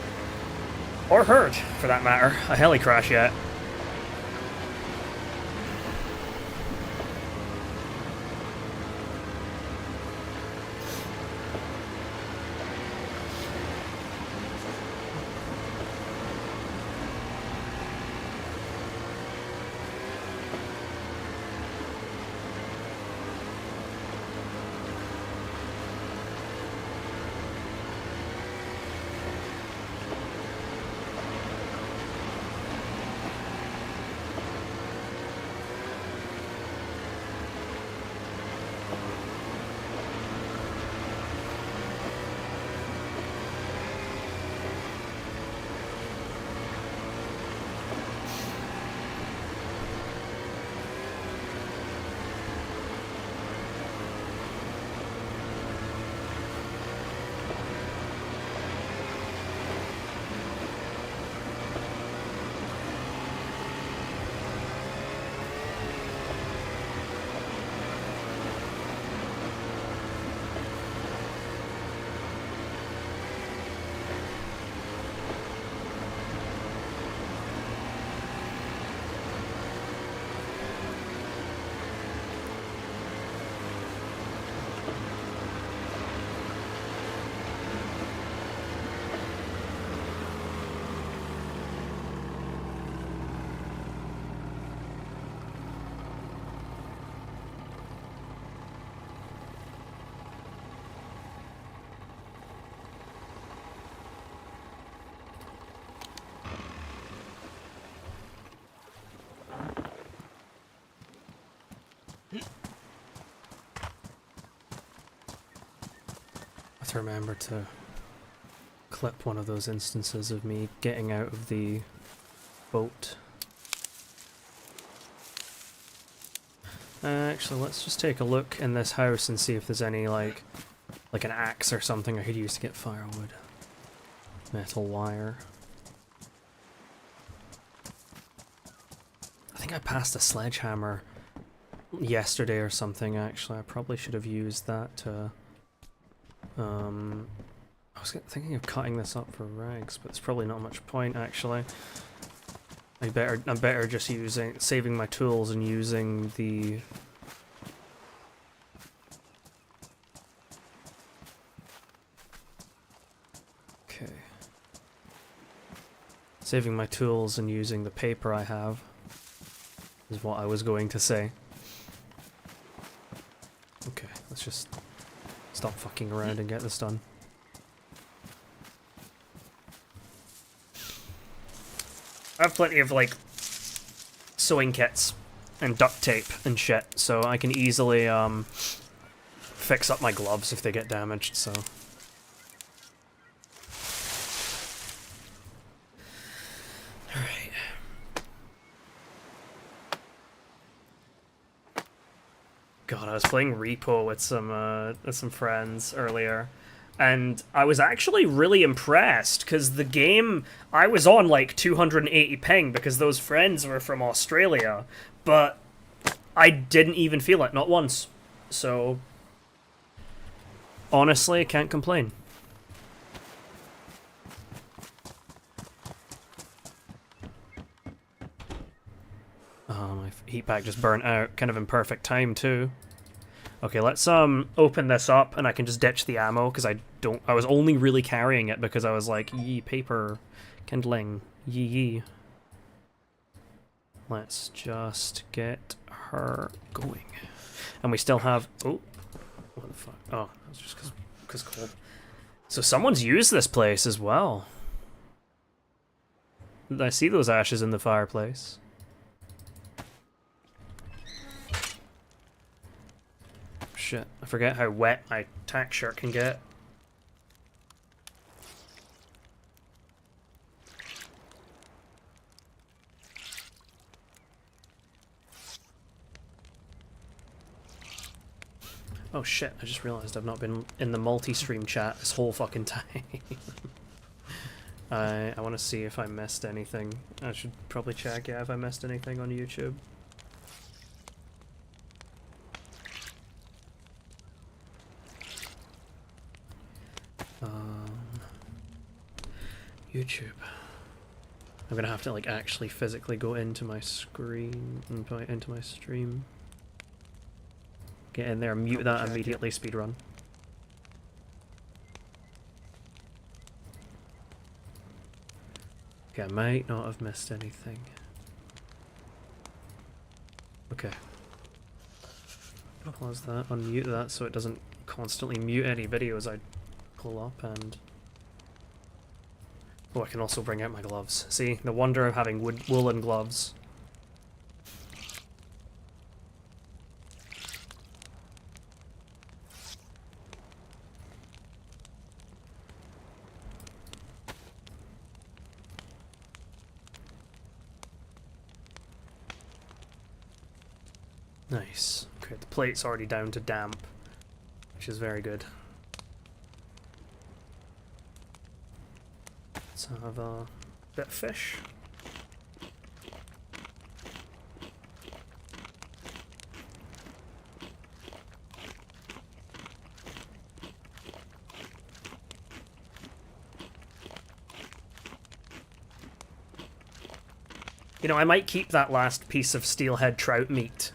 A: or heard for that matter, a heli crash yet. to remember to clip one of those instances of me getting out of the boat. Actually, let's just take a look in this house and see if there's any, like an axe or something I could use to get firewood. Metal wire. I think I passed a sledgehammer yesterday or something, actually. I probably should have used that to... I was thinking of cutting this up for rags, but there's probably not much point, actually. I'm better just saving my tools and using the... Okay. Saving my tools and using the paper I have is what I was going to say. Okay, let's just stop fucking around and get this done. I have plenty of, like, sewing kits and duct tape and shit, so I can easily, fix up my gloves if they get damaged, so... Alright. God, I was playing Repo with some friends earlier. And I was actually really impressed, because the game... I was on, like, 280 ping, because those friends were from Australia, but I didn't even feel it, not once. So, honestly, I can't complain. My heat pack just burnt out, kind of in perfect time, too. Okay, let's open this up and I can just ditch the ammo because I was only really carrying it because I was like, yee, paper, kindling, yee. Let's just get her going. And we still have, oh, what the fuck? Oh, that's just because cold. So someone's used this place as well. I see those ashes in the fireplace. Shit, I forget how wet my tack shirt can get. Oh shit, I just realized I've not been in the multi-stream chat this whole fucking time. I want to see if I missed anything. I should probably check, yeah, if I missed anything on YouTube. YouTube. I'm gonna have to like actually physically go into my screen and into my stream. Get in there, mute that immediately, speedrun. Okay, I might not have missed anything. Okay. Pause that, unmute that so it doesn't constantly mute any videos I pull up and... Oh, I can also bring out my gloves. See, the wonder of having woolen gloves. Nice. Okay, the plate's already down to damp, which is very good. Let's have a bit of fish. You know, I might keep that last piece of steelhead trout meat,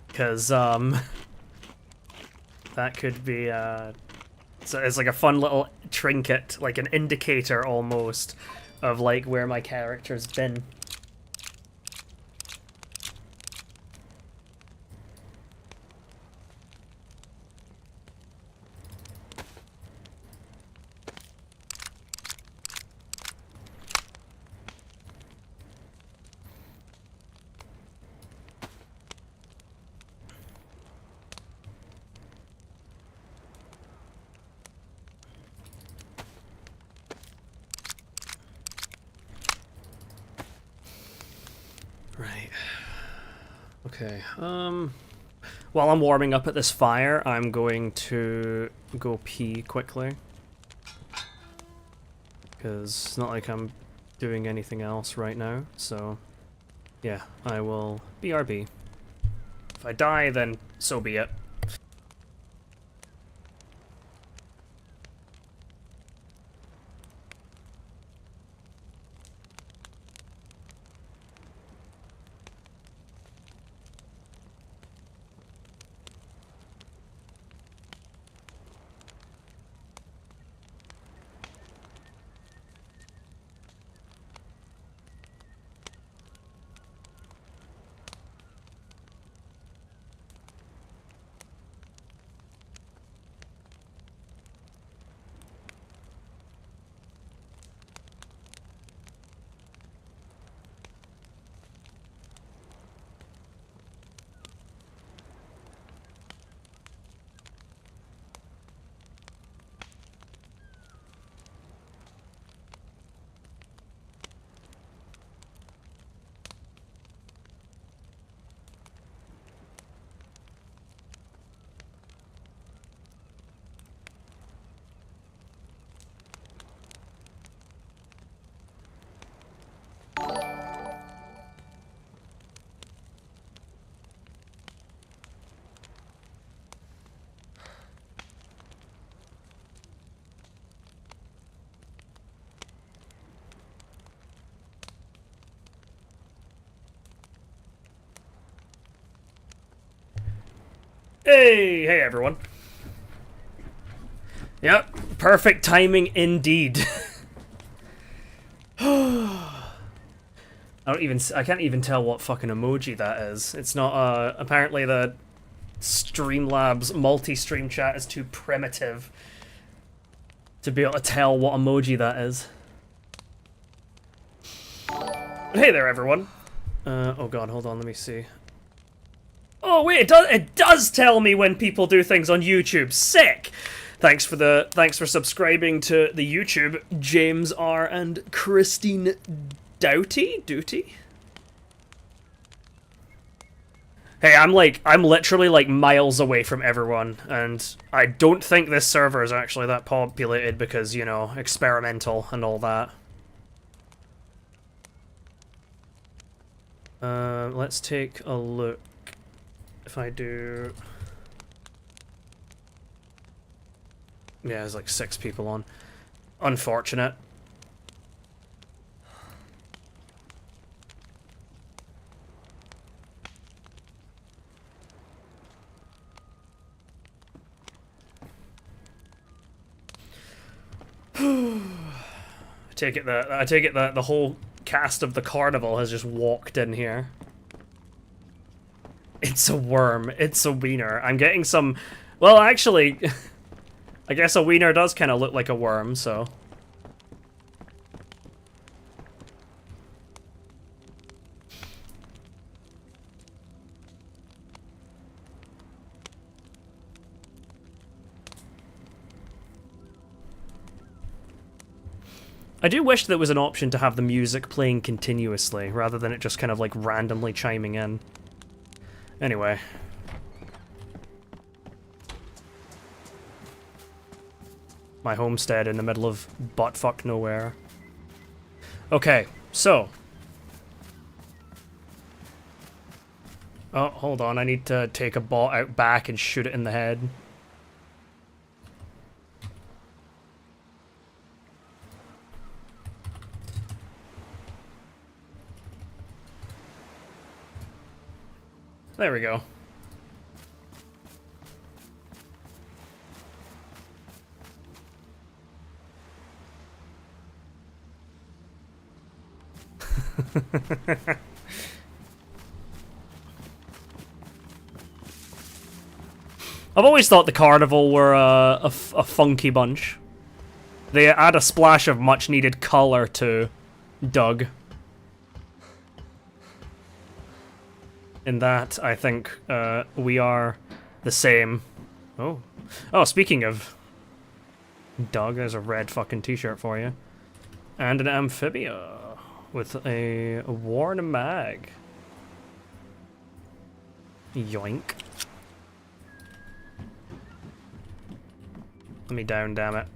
A: because, that could be, so it's like a fun little trinket, like an indicator almost, of like where my character's been. Right. Okay, while I'm warming up at this fire, I'm going to go pee quickly. Because it's not like I'm doing anything else right now, so... yeah, I will BRB. If I die, then so be it. Hey everyone. Yep, perfect timing indeed. I can't even tell what fucking emoji that is. It's not, apparently the Streamlabs multi-stream chat is too primitive to be able to tell what emoji that is. Hey there, everyone. Oh god, hold on, let me see. Oh wait, it does tell me when people do things on YouTube. Sick. Thanks for subscribing to the YouTube, James R and Christine Doughty. Hey, I'm literally like miles away from everyone, and I don't think this server is actually that populated because, you know, experimental and all that. Let's take a look. If I do... yeah, there's like 6 people on. Unfortunate. I take it that the whole cast of the carnival has just walked in here. It's a worm. It's a wiener. I'm getting some... well, actually, I guess a wiener does kind of look like a worm, so... I do wish there was an option to have the music playing continuously, rather than it just kind of like randomly chiming in. Anyway. My homestead in the middle of buttfuck nowhere. Okay, so. Oh, hold on, I need to take a ball out back and shoot it in the head. There we go. I've always thought the Carnival were a funky bunch. They add a splash of much-needed color to Doug. In that, I think we are the same. Oh. Oh, speaking of Doug, there's a red fucking t-shirt for you. And an amphibia with a worn mag. Yoink. Let me down, damn it.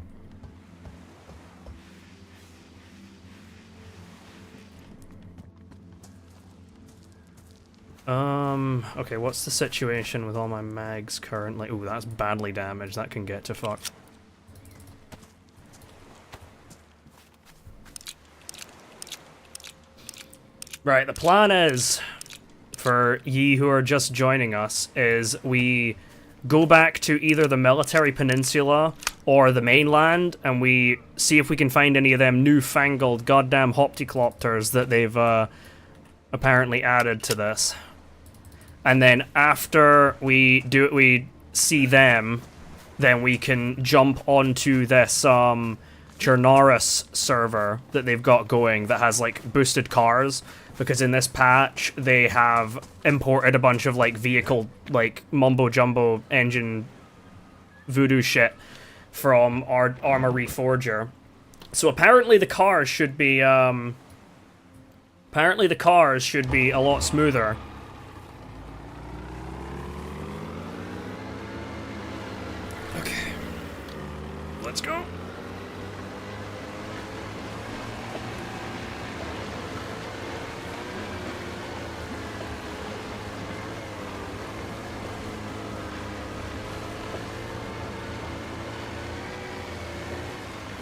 A: Okay, what's the situation with all my mags currently? Ooh, that's badly damaged. That can get to fuck. Right, the plan is, for ye who are just joining us, is we go back to either the military peninsula or the mainland, and we see if we can find any of them newfangled goddamn hopticlopters that they've apparently added to this. And then after we see them, then we can jump onto this Chernarus server that they've got going that has like boosted cars, because in this patch they have imported a bunch of like vehicle like mumbo jumbo engine voodoo shit from our Armor Reforger. So apparently the cars should be a lot smoother. Okay. Let's go.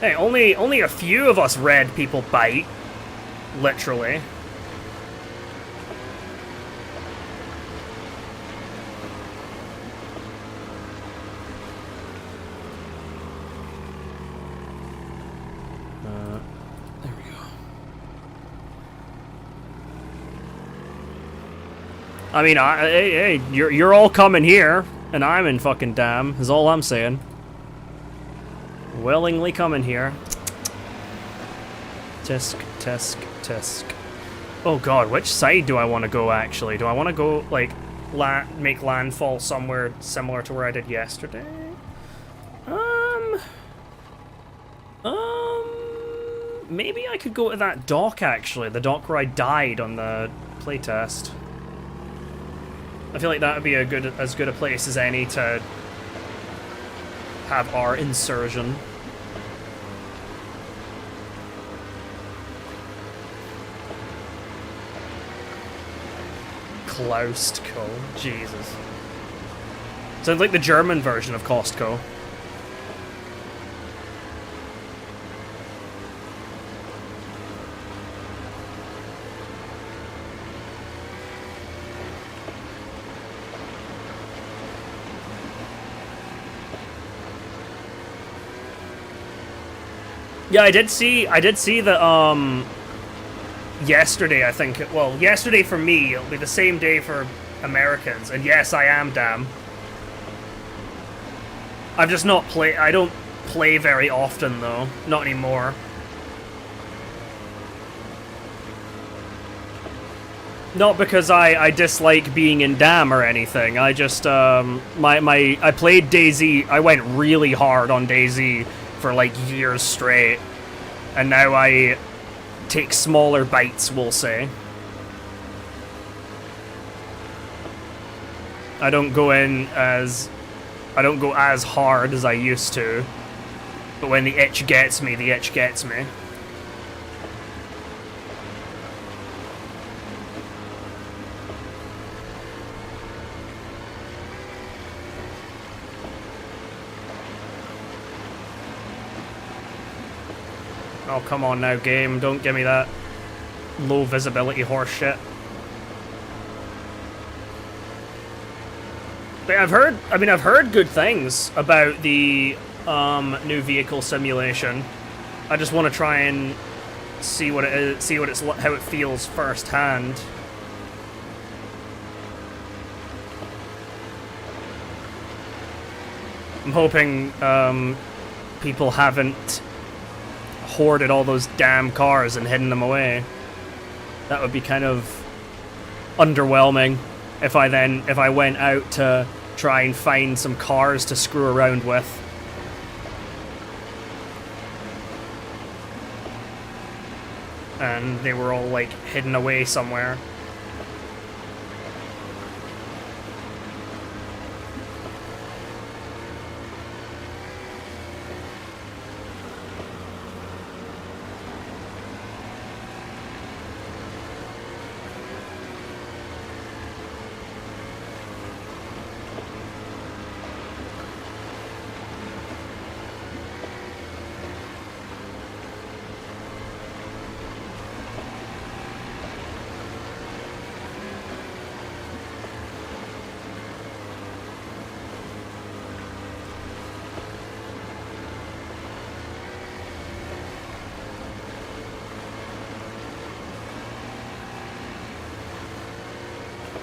A: Hey, only a few of us red people bite. Literally. There we go. I mean, hey, you're all coming here, and I'm in fucking Dam, is all I'm saying. Willingly coming here. Tisk, tisk, tisk. Oh god, which side do I want to go, actually? Do I want to go, like, make landfall somewhere similar to where I did yesterday? Maybe I could go to that dock, actually. The dock where I died on the playtest. I feel like that would be as good a place as any to have our insurgent. Klaustko. Jesus. Sounds like the German version of Costco. Yeah, I did see that, yesterday, I think, well, yesterday for me, it'll be the same day for Americans, and yes, I am damn. I've just not I don't play very often, though. Not anymore. Not because I dislike being in Dam or anything, I just, I played DayZ, I went really hard on DayZ for like years straight, and now I take smaller bites, we'll say. I don't go as hard as I used to, but when the itch gets me, the itch gets me. Oh, come on now, game. Don't give me that low visibility horse shit. But I've heard good things about the new vehicle simulation. I just want to try and see what it is, how it feels firsthand. I'm hoping people haven't hoarded all those damn cars and hidden them away. That would be kind of underwhelming if I went out to try and find some cars to screw around with. And they were all like hidden away somewhere.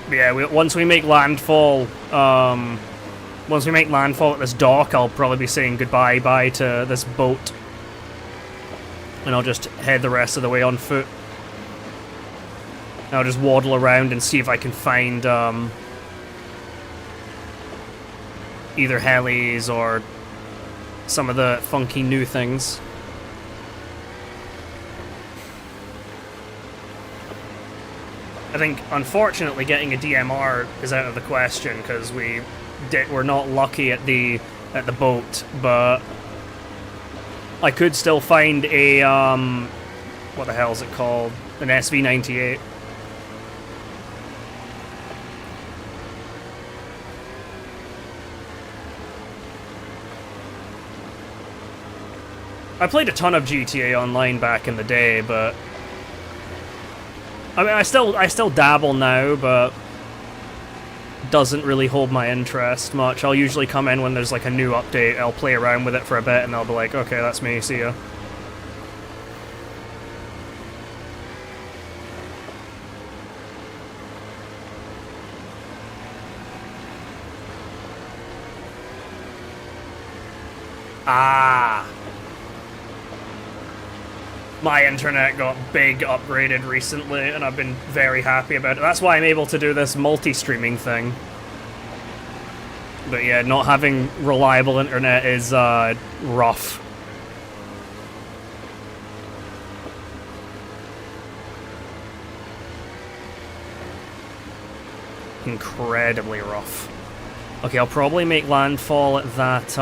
A: But yeah, once we make landfall, once we make landfall at this dock, I'll probably be saying goodbye to this boat. And I'll just head the rest of the way on foot. And I'll just waddle around and see if I can find either helis or some of the funky new things. I think, unfortunately, getting a DMR is out of the question because we're not lucky at the boat, but I could still find a what the hell is it called? An SV98. I played a ton of GTA Online back in the day, but I mean, I still dabble now, but doesn't really hold my interest much. I'll usually come in when there's like a new update, I'll play around with it for a bit, and I'll be like, okay, that's me, see ya. Ah! My internet got big upgraded recently, and I've been very happy about it. That's why I'm able to do this multi-streaming thing. But yeah, not having reliable internet is rough. Incredibly rough. Okay, I'll probably make landfall at that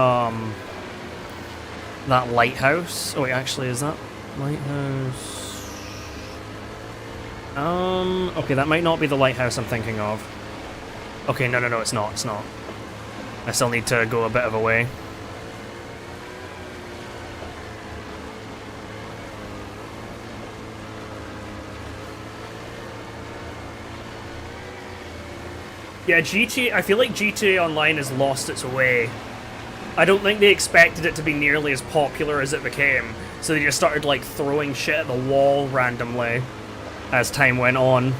A: lighthouse. Oh wait, actually, is that lighthouse? Okay, that might not be the lighthouse I'm thinking of. Okay, no, it's not, it's not. I still need to go a bit of a way. Yeah, GTA, I feel like GTA Online has lost its way. I don't think they expected it to be nearly as popular as it became, so they just started like throwing shit at the wall randomly as time went on,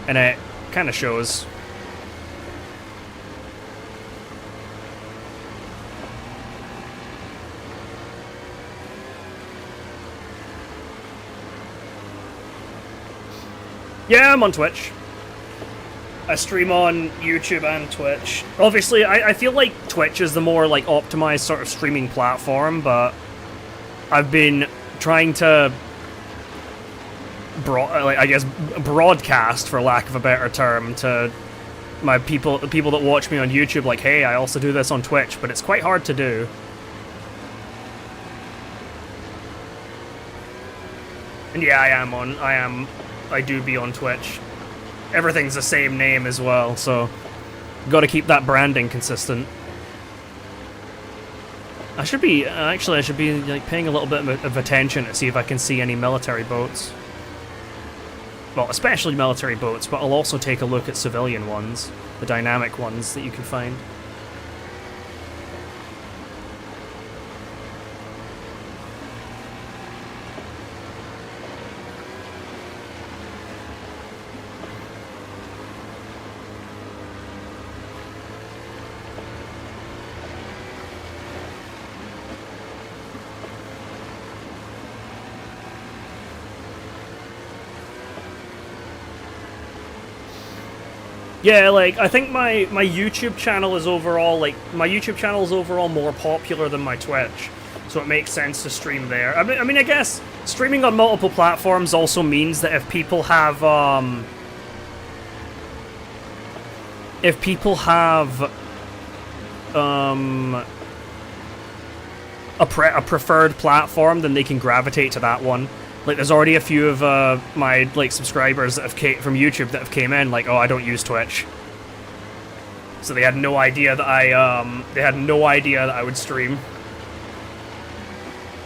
A: and it kind of shows. Yeah, I'm on Twitch. I stream on YouTube and Twitch. Obviously, I feel like Twitch is the more like optimized sort of streaming platform, but I've been trying to broadcast, for lack of a better term, to the people that watch me on YouTube, like, hey, I also do this on Twitch, but it's quite hard to do. And yeah, I do be on Twitch. Everything's the same name as well, so gotta keep that branding consistent. I should be like paying a little bit of attention to see if I can see any military boats. Well, especially military boats, but I'll also take a look at civilian ones, the dynamic ones that you can find. Yeah, like, I think my YouTube channel is overall, more popular than my Twitch, so it makes sense to stream there. I mean, I guess streaming on multiple platforms also means that if people have, a preferred platform, then they can gravitate to that one. Like, there's already a few of my like subscribers that have from YouTube that have came in like, oh, I don't use Twitch, so they had no idea that I would stream.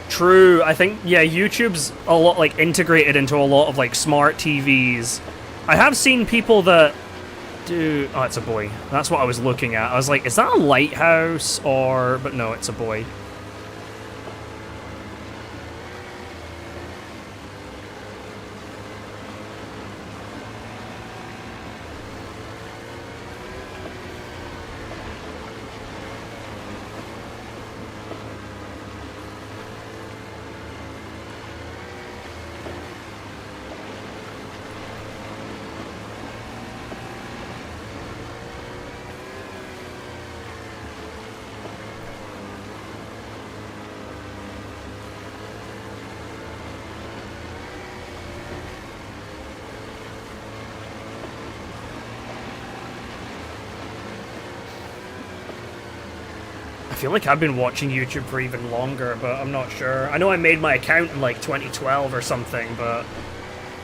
A: True, I think, yeah, YouTube's a lot like integrated into a lot of like smart TVs. I have seen people that do. Oh, it's a buoy. That's what I was looking at. I was like, is that a lighthouse or? But no, it's a buoy. feel like I've been watching YouTube for even longer, but I'm not sure. I know I made my account in like 2012 or something, but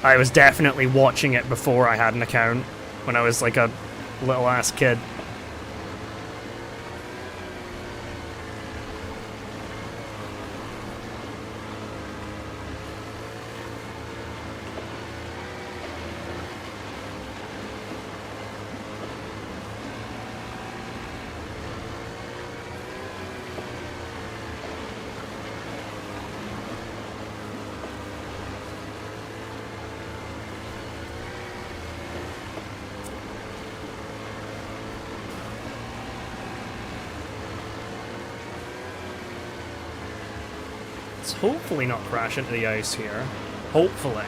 A: I was definitely watching it before I had an account, when I was like a little ass kid. Hopefully not crash into the ice here. Hopefully.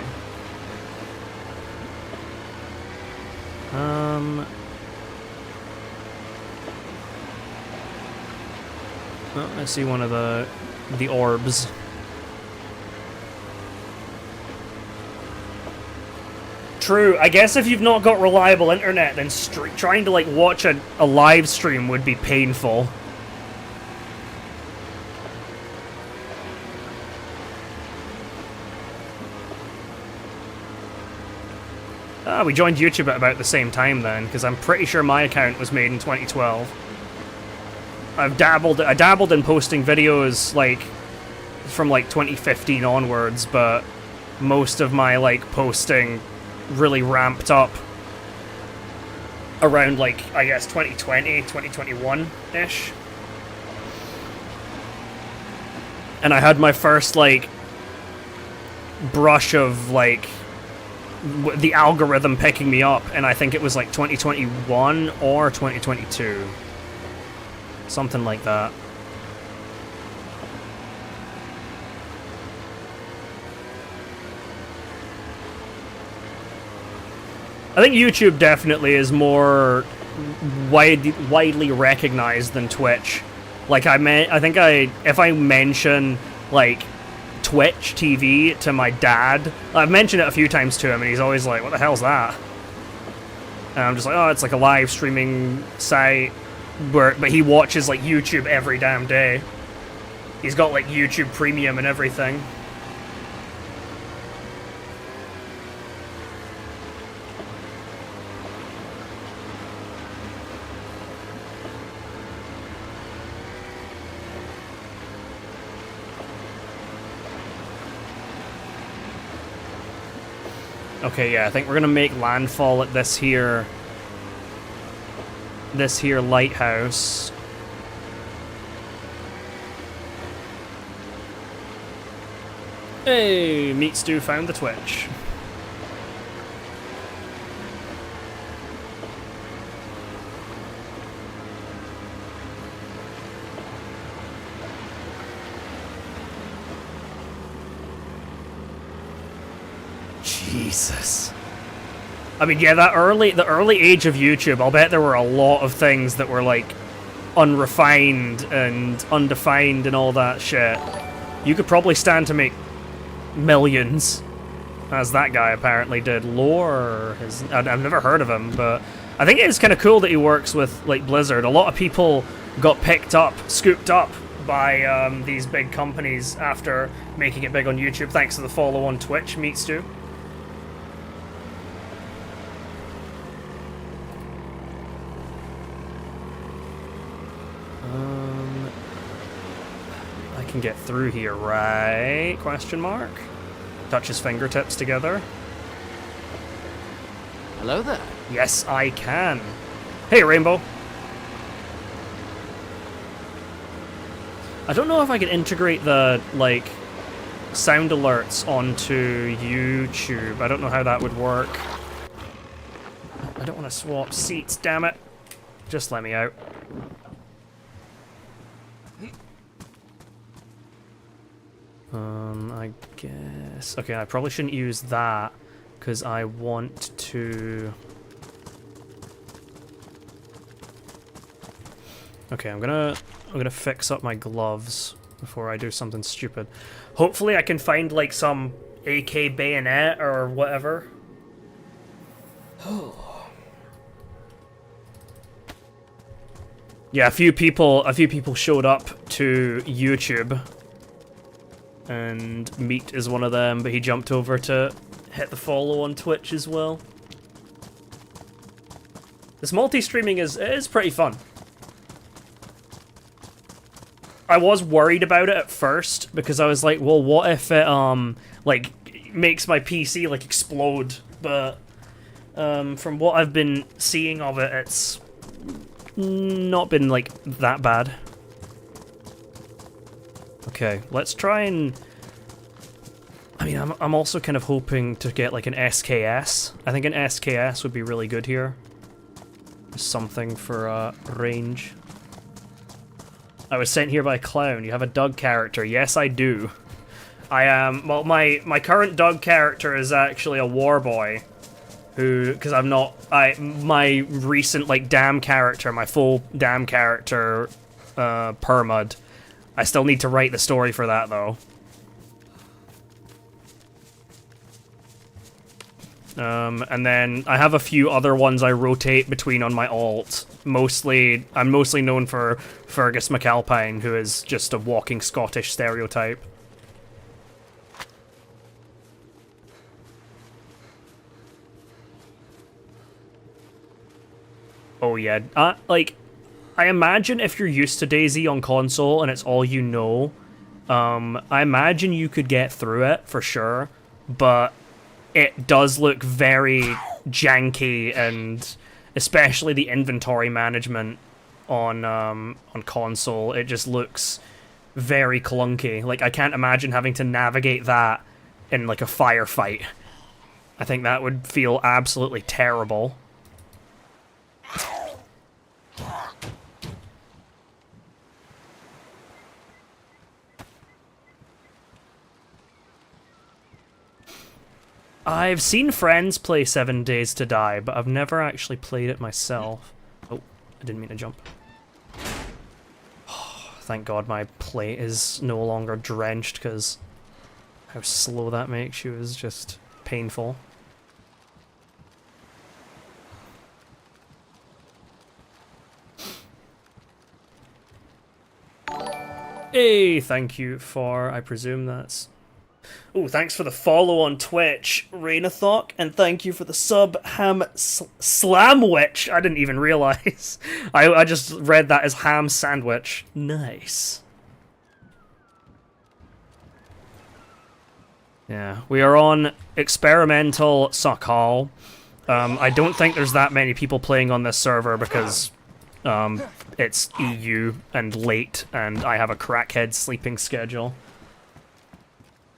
A: Oh, I see one of the orbs. True. I guess if you've not got reliable internet, then trying to like watch a live stream would be painful. Ah, we joined YouTube at about the same time then, because I'm pretty sure my account was made in 2012. I dabbled in posting videos like from like 2015 onwards, but most of my like posting really ramped up around like I guess 2020, 2021-ish. And I had my first like brush of like the algorithm picking me up, and I think it was like 2021 or 2022. Something like that. I think YouTube definitely is more widely recognized than Twitch. Like if I mention like Twitch TV to my dad, I've mentioned it a few times to him, and he's always like, "What the hell's that?" And I'm just like, "Oh, it's like a live streaming site." But he watches like YouTube every damn day. He's got like YouTube Premium and everything. Okay, yeah, I think we're gonna make landfall at this here lighthouse. Hey, Meat Stew found the Twitch. Jesus. I mean, yeah, the early age of YouTube, I'll bet there were a lot of things that were, like, unrefined and undefined and all that shit. You could probably stand to make millions, as that guy apparently did. Lore, I've never heard of him, but I think it's kind of cool that he works with, like, Blizzard. A lot of people got scooped up by these big companies after making it big on YouTube, thanks to the follow on Twitch, Meat Stew. I can get through here, right? Question mark. Touch his fingertips together.
B: Hello there.
A: Yes, I can. Hey, Rainbow. I don't know if I can integrate the, like, sound alerts onto YouTube. I don't know how that would work. I don't want to swap seats, damn it. Just let me out. I guess... Okay, I probably shouldn't use that, because I want to... Okay, I'm gonna fix up my gloves before I do something stupid. Hopefully I can find, like, some AK bayonet or whatever. Yeah, a few people showed up to YouTube, and Meat is one of them, but he jumped over to hit the follow on Twitch as well. This multi-streaming is pretty fun. I was worried about it at first because I was like, well, what if it like makes my PC like explode? But from what I've been seeing of it, it's not been like that bad. Okay, let's try and... I mean, I'm also kind of hoping to get like an SKS. I think an SKS would be really good here. Something for range. I was sent here by a clown. You have a dog character. Yes, I do. I am... well, my current dog character is actually a war boy. Who... because I'm not... my recent, like, dam character, my full dam character, Permud. I still need to write the story for that, though. And then I have a few other ones I rotate between on my alt. I'm mostly known for Fergus McAlpine, who is just a walking Scottish stereotype. Oh yeah, like, I imagine if you're used to DayZ on console and it's all you know, I imagine you could get through it for sure, but it does look very janky, and especially the inventory management on console, it just looks very clunky. Like, I can't imagine having to navigate that in like a firefight. I think that would feel absolutely terrible. I've seen friends play 7 Days to Die, but I've never actually played it myself. Oh, I didn't mean to jump. Oh, thank God my plate is no longer drenched, because how slow that makes you is just painful. Hey, thank you for, I presume that's... Oh, thanks for the follow on Twitch, Rainathok, and thank you for the sub, Ham Slamwich. I didn't even realize. I just read that as ham sandwich. Nice. Yeah, we are on experimental Sakhal. I don't think there's that many people playing on this server because it's EU and late, and I have a crackhead sleeping schedule.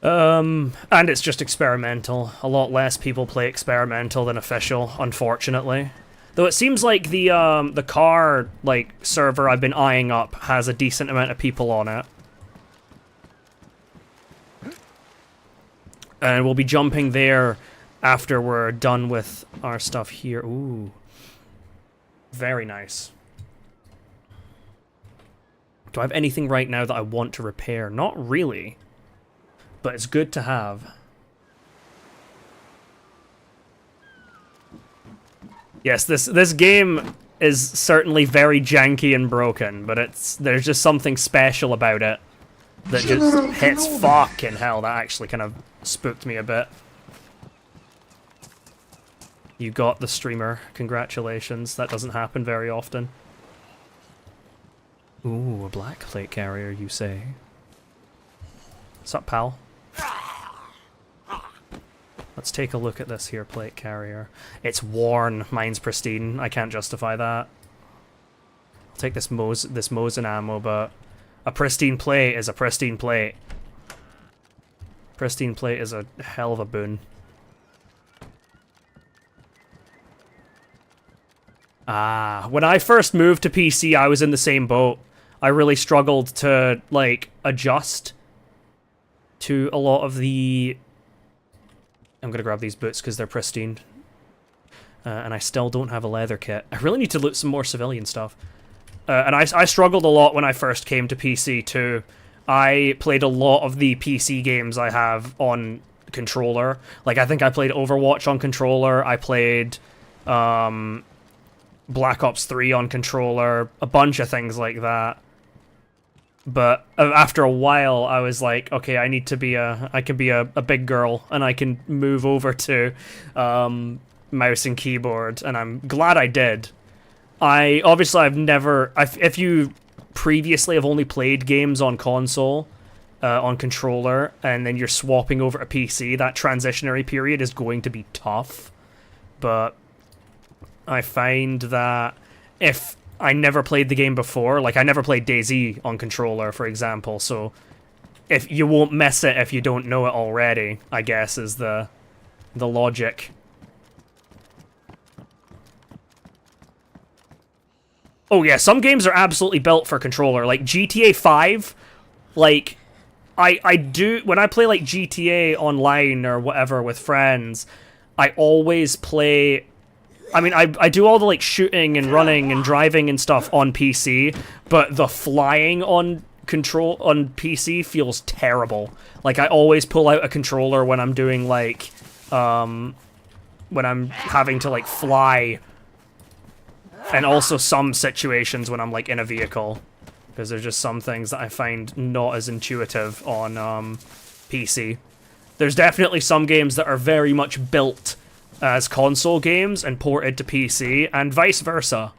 A: And it's just experimental. A lot less people play experimental than official, unfortunately. Though it seems like the car like server I've been eyeing up has a decent amount of people on it. And we'll be jumping there after we're done with our stuff here. Ooh. Very nice. Do I have anything right now that I want to repair? Not really. But it's good to have. Yes, this game is certainly very janky and broken, but there's just something special about it that just hits fucking hell. That actually kind of spooked me a bit. You got the streamer. Congratulations. That doesn't happen very often. Ooh, a black plate carrier, you say? Sup, pal? Let's take a look at this here plate carrier. It's worn. Mine's pristine. I can't justify that. I'll take this Mosin ammo, but a pristine plate is a pristine plate. Pristine plate is a hell of a boon. Ah, when I first moved to PC, I was in the same boat. I really struggled to, like, adjust to a lot of the... I'm gonna grab these boots because they're pristine. And I still don't have a leather kit. I really need to loot some more civilian stuff. And I struggled a lot when I first came to PC too. I played a lot of the PC games I have on controller. Like, I think I played Overwatch on controller. I played Black Ops 3 on controller, a bunch of things like that. But after a while, I was like, okay, I can be a big girl, and I can move over to mouse and keyboard, and I'm glad I did. If you previously have only played games on console, on controller, and then you're swapping over to PC, that transitionary period is going to be tough. But I find that if I never played the game before, like I never played DayZ on controller, for example, so if you won't miss it if you don't know it already, I guess is the logic. Oh yeah, some games are absolutely built for controller, like GTA 5, like I do when I play like GTA Online or whatever with friends, I always play. I mean, I do all the like shooting and running and driving and stuff on PC, but the flying on PC feels terrible. Like I always pull out a controller when I'm doing like when I'm having to like fly, and also some situations when I'm like in a vehicle, because there's just some things that I find not as intuitive on PC. There's definitely some games that are very much built as console games and ported to PC, and vice versa.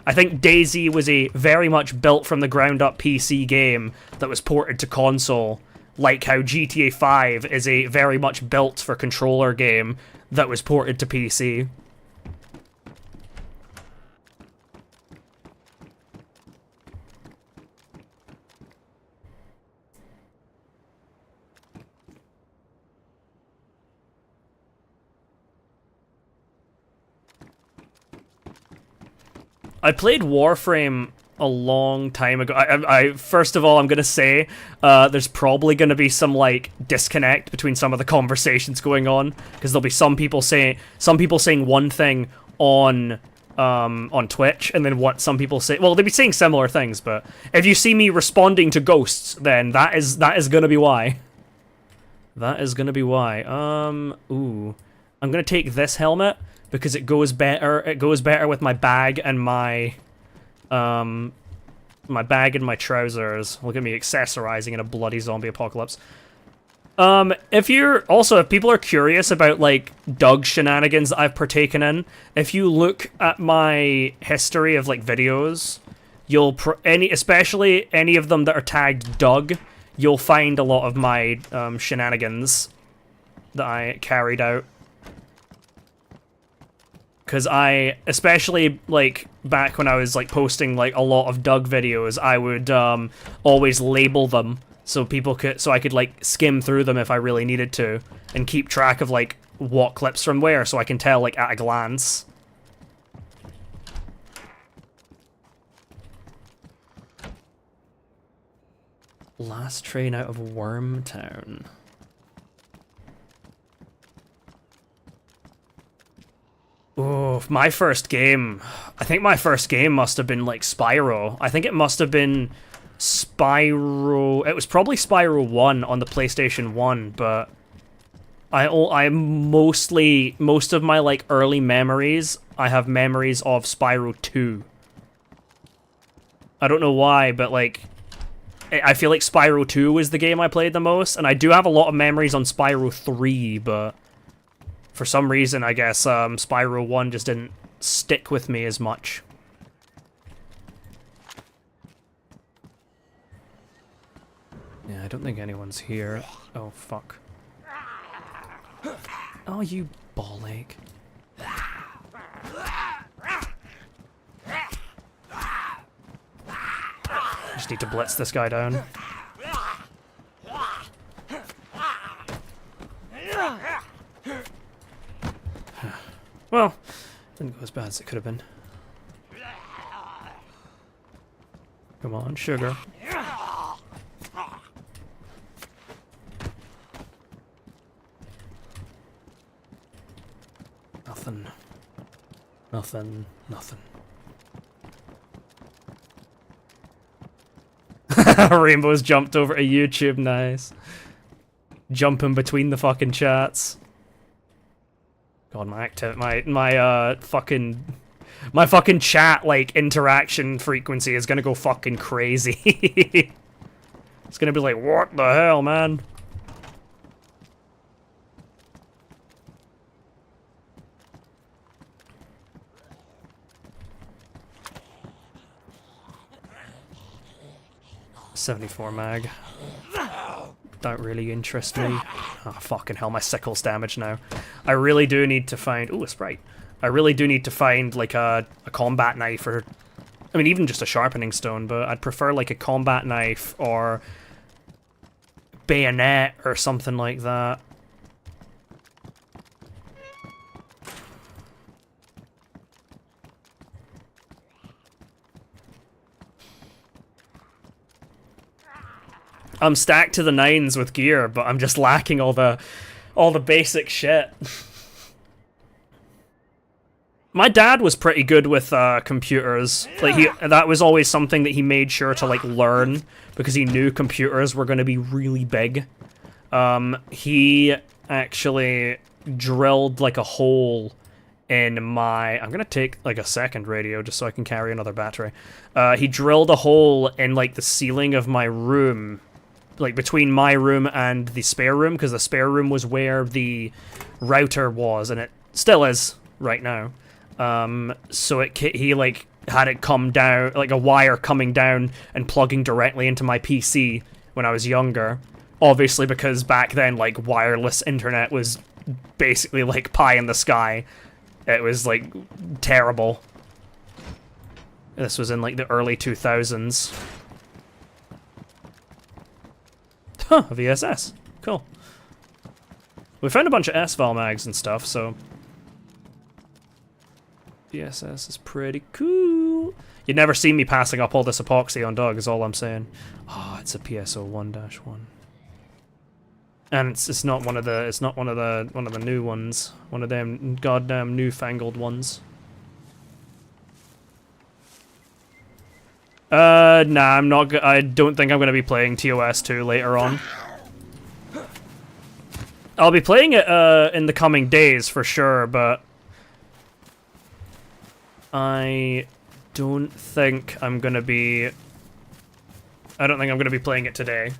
A: I think DayZ was a very much built from the ground up PC game that was ported to console, like how GTA 5 is a very much built for controller game that was ported to PC. I played Warframe a long time ago. I first of all, I'm gonna say there's probably gonna be some like disconnect between some of the conversations going on, because there'll be some people saying one thing on Twitch, and then what some people say. Well, they'll be saying similar things, but if you see me responding to ghosts, then that is gonna be why. That is gonna be why. Ooh, I'm gonna take this helmet, because it goes better with my bag and my my trousers. Look at me accessorizing in a bloody zombie apocalypse. If people are curious about like Doug shenanigans that I've partaken in, if you look at my history of like videos, especially any of them that are tagged Doug, you'll find a lot of my shenanigans that I carried out. Because especially, like, back when I was, like, posting, like, a lot of Doug videos, I would, always label them so I could, like, skim through them if I really needed to, and keep track of, like, what clips from where, so I can tell, like, at a glance. Last train out of Wormtown. Oh, my first game. I think my first game must have been like Spyro. I think it must have been Spyro. It was probably Spyro 1 on the PlayStation 1, but most of my like early memories, I have memories of Spyro 2. I don't know why, but like I feel like Spyro 2 was the game I played the most, and I do have a lot of memories on Spyro 3, but for some reason, I guess, Spyro 1 just didn't stick with me as much. Yeah, I don't think anyone's here. Oh, fuck. Oh, you ball ache. Just need to blitz this guy down. Well, didn't go as bad as it could have been. Come on, sugar. Nothing. Nothing. Nothing. Rainbow's jumped over to YouTube, nice. Jumping between the fucking chats. God, my fucking My fucking chat, like, interaction frequency is gonna go fucking crazy. It's gonna be like, what the hell, man? .74 mag. Don't really interest me. Oh, fucking hell, my sickle's damaged now. I really do need to find... Ooh, a Sprite. I really do need to find, like, a combat knife, or... I mean, even just a sharpening stone, but I'd prefer, like, a combat knife or bayonet or something like that. I'm stacked to the nines with gear, but I'm just lacking all the basic shit. My dad was pretty good with computers. Like that was always something that he made sure to like learn because he knew computers were going to be really big. He actually drilled like a hole in my... I'm gonna take like a second radio just so I can carry another battery. He drilled a hole in like the ceiling of my room, like between my room and the spare room, because the spare room was where the router was, and it still is right now. So he like had it come down, like a wire coming down and plugging directly into my PC when I was younger. Obviously, because back then, like, wireless internet was basically like pie in the sky. It was like terrible. This was in like the early 2000s. Huh, a VSS. Cool. We found a bunch of S-Val mags and stuff, so... VSS is pretty cool. You'd never see me passing up all this epoxy on Doug, is all I'm saying. Oh, it's a PSO1-1. And it's not one of the new ones. One of them goddamn newfangled ones. Nah, I'm not. I don't think I'm gonna be playing TOS 2 later on. I'll be playing it in the coming days for sure, but I don't think I'm gonna be. I don't think I'm gonna be playing it today.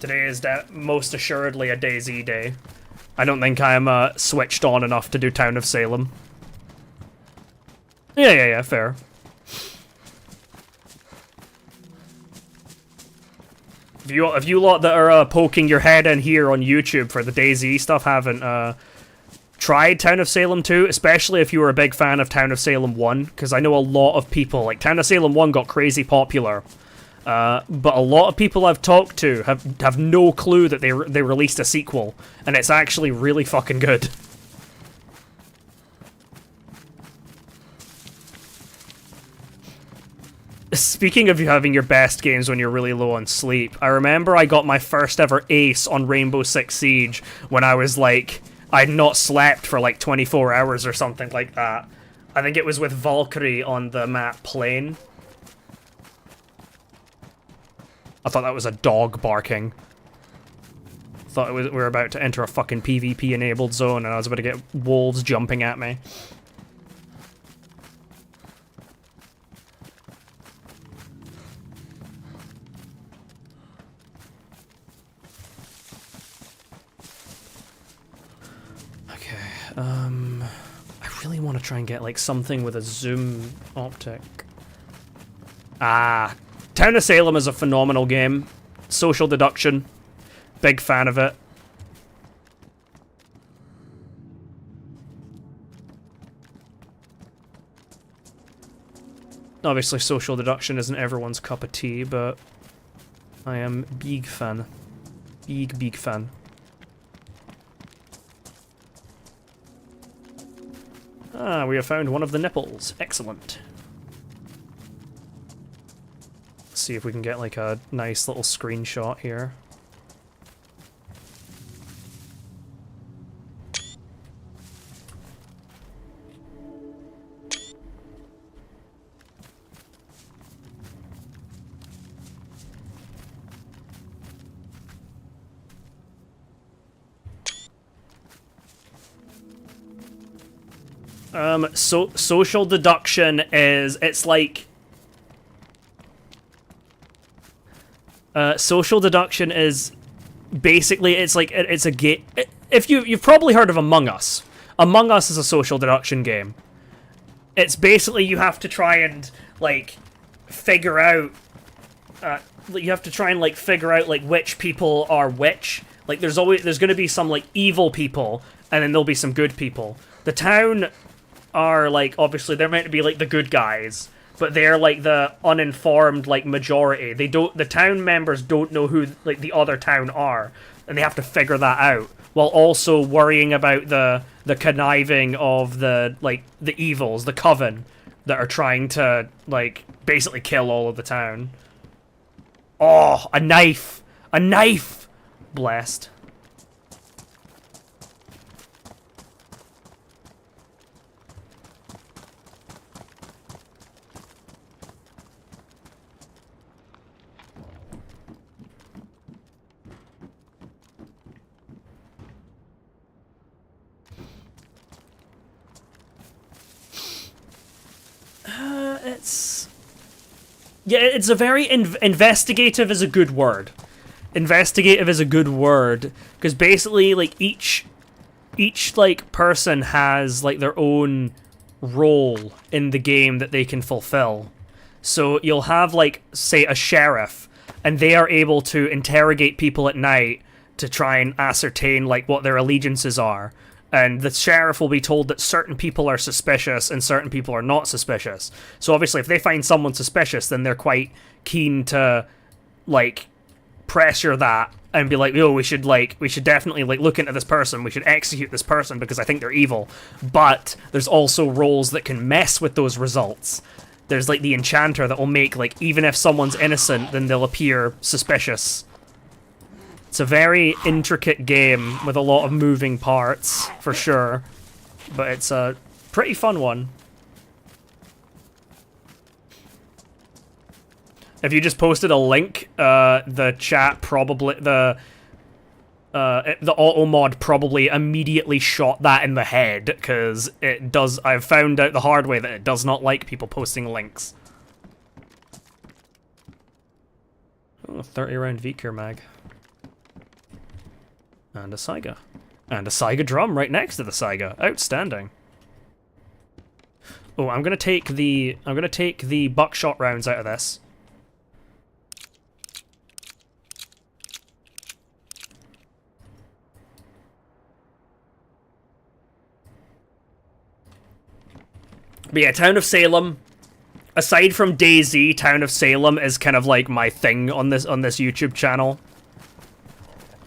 A: Today is most assuredly a DayZ day. I don't think I'm switched on enough to do Town of Salem. Yeah, fair. If you lot that are poking your head in here on YouTube for the DayZ stuff haven't tried Town of Salem 2, especially if you were a big fan of Town of Salem 1, because I know a lot of people, like, Town of Salem 1 got crazy popular, but a lot of people I've talked to have no clue that they released a sequel, and it's actually really fucking good. Speaking of you having your best games when you're really low on sleep, I remember I got my first ever ace on Rainbow Six Siege when I was like, I'd not slept for like 24 hours or something like that. I think it was with Valkyrie on the map Plain. I thought that was a dog barking. Thought we were about to enter a fucking PvP enabled zone and I was about to get wolves jumping at me. I really want to try and get, like, something with a zoom optic. Ah, Town of Salem is a phenomenal game. Social Deduction. Big fan of it. Obviously, Social Deduction isn't everyone's cup of tea, but I am big fan. Big fan. Ah, we have found one of the nipples. Excellent. Let's see if we can get like a nice little screenshot here. So social deduction is it's like social deduction is basically it's like it's a game. If you've probably heard of Among Us. Among Us is a social deduction game. It's basically you have to try and like figure out. You have to try and like figure out like which people are which. Like there's going to be some like evil people, and then there'll be some good people. The town are like obviously they're meant to be like the good guys, but they're like the uninformed like majority. The town members don't know who like the other town are, and they have to figure that out while also worrying about the conniving of the evils, the coven that are trying to like basically kill all of the town. Oh, a knife! A knife! Blessed. It's a very investigative is a good word. Investigative is a good word because basically like each like person has like their own role in the game that they can fulfill. So you'll have like say a sheriff, and they are able to interrogate people at night to try and ascertain like what their allegiances are. And the sheriff will be told that certain people are suspicious and certain people are not suspicious. So obviously if they find someone suspicious, then they're quite keen to like pressure that and be like, yo, we should definitely like look into this person, we should execute this person because I think they're evil. But there's also roles that can mess with those results. There's like the enchanter that will make like even if someone's innocent, then they'll appear suspicious. It's a very intricate game with a lot of moving parts, for sure. But it's a pretty fun one. If you just posted a link, the chat probably... The auto mod probably immediately shot that in the head, because it does... I've found out the hard way that it does not like people posting links. Oh, 30-round V-Cure mag. And a Saiga. And a Saiga drum right next to the Saiga. Outstanding. Oh, I'm gonna take the buckshot rounds out of this. But yeah, Town of Salem. Aside from DayZ, Town of Salem is kind of like my thing on this YouTube channel.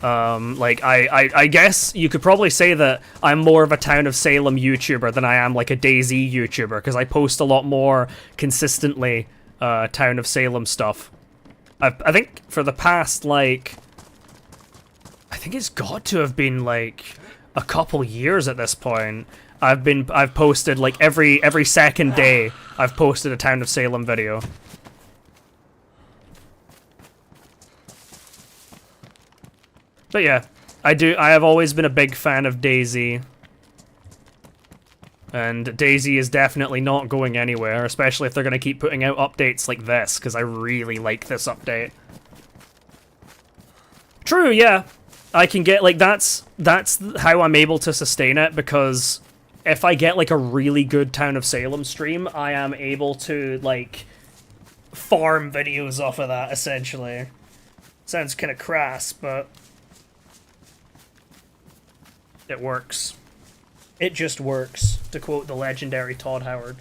A: Like, I guess you could probably say that I'm more of a Town of Salem YouTuber than I am, like, a DayZ YouTuber, because I post a lot more consistently, Town of Salem stuff. I think for the past, like... I think it's got to have been, like, a couple years at this point. I've posted, like, every second day, I've posted a Town of Salem video. But yeah, I have always been a big fan of DayZ. And DayZ is definitely not going anywhere, especially if they're going to keep putting out updates like this, because I really like this update. True, yeah. I can get, like, that's how I'm able to sustain it, because if I get, like, a really good Town of Salem stream, I am able to, like, farm videos off of that, essentially. Sounds kind of crass, but... it works. It just works, to quote the legendary Todd Howard.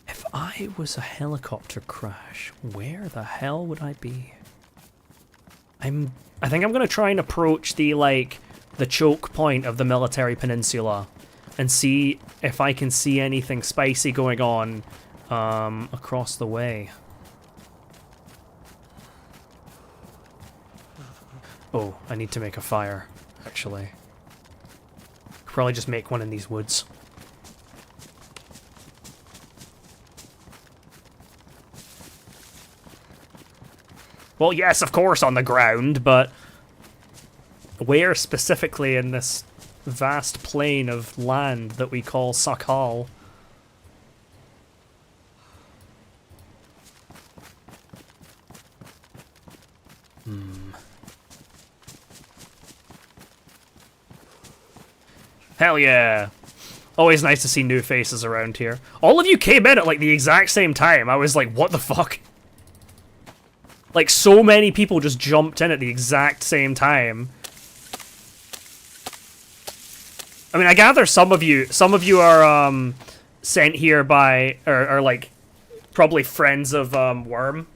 A: If I was a helicopter crash, where the hell would I be? I think I'm gonna try and approach the choke point of the military peninsula and see if I can see anything spicy going on across the way. Oh, I need to make a fire, actually. Could probably just make one in these woods. Well, yes, of course, on the ground, but where specifically in this vast plain of land that we call Sakhal? Hell yeah. Always nice to see new faces around here. All of you came in at, like, the exact same time. I was like, what the fuck? Like, so many people just jumped in at the exact same time. I mean, I gather some of you are, sent here by, or like, probably friends of, Worm.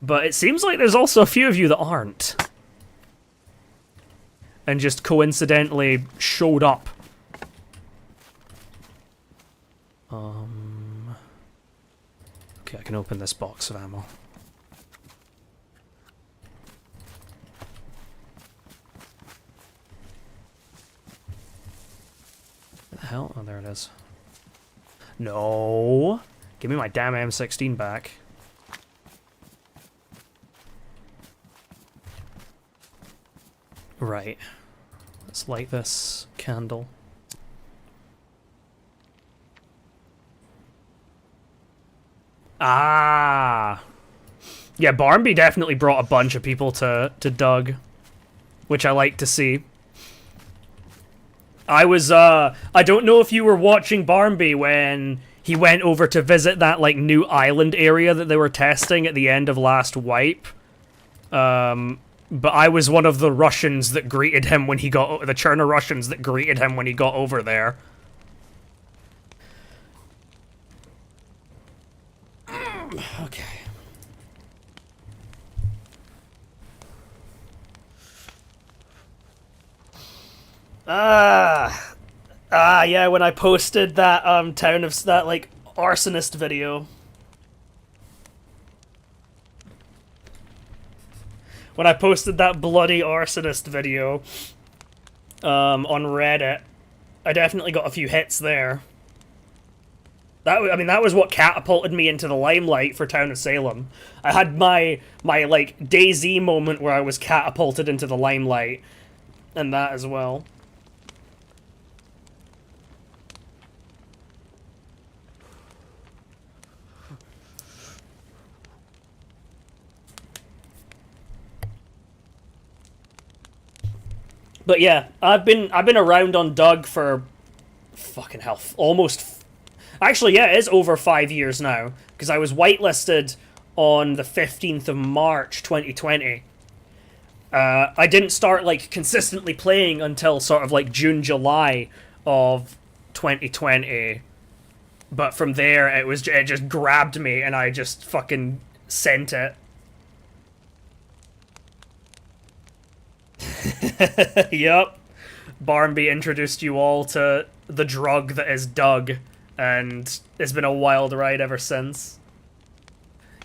A: But it seems like there's also a few of you that aren't. And just coincidentally showed up. Okay, I can open this box of ammo. What the hell? Oh, there it is. No! Give me my damn M16 back. Right. Let's light this candle. Ah! Yeah, Barnby definitely brought a bunch of people to Doug, which I like to see. I don't know if you were watching Barnby when he went over to visit that, like, new island area that they were testing at the end of last wipe. But I was one of the Russians that greeted him when he got... the Cherno Russians that greeted him when he got over there. Okay. Yeah, when I posted that, that, like, arsonist video. When I posted that bloody arsonist video, on Reddit, I definitely got a few hits there. That was what catapulted me into the limelight for Town of Salem. I had my like, DayZ moment where I was catapulted into the limelight, and that as well. But yeah, I've been around on Doug for fucking hell, almost. Actually, yeah, it is over 5 years now, because I was whitelisted on the 15th of March 2020. I didn't start, like, consistently playing until sort of like June, July of 2020. But from there, it just grabbed me and I just fucking sent it. Yup. Barnby introduced you all to the drug that is Doug, and it's been a wild ride ever since.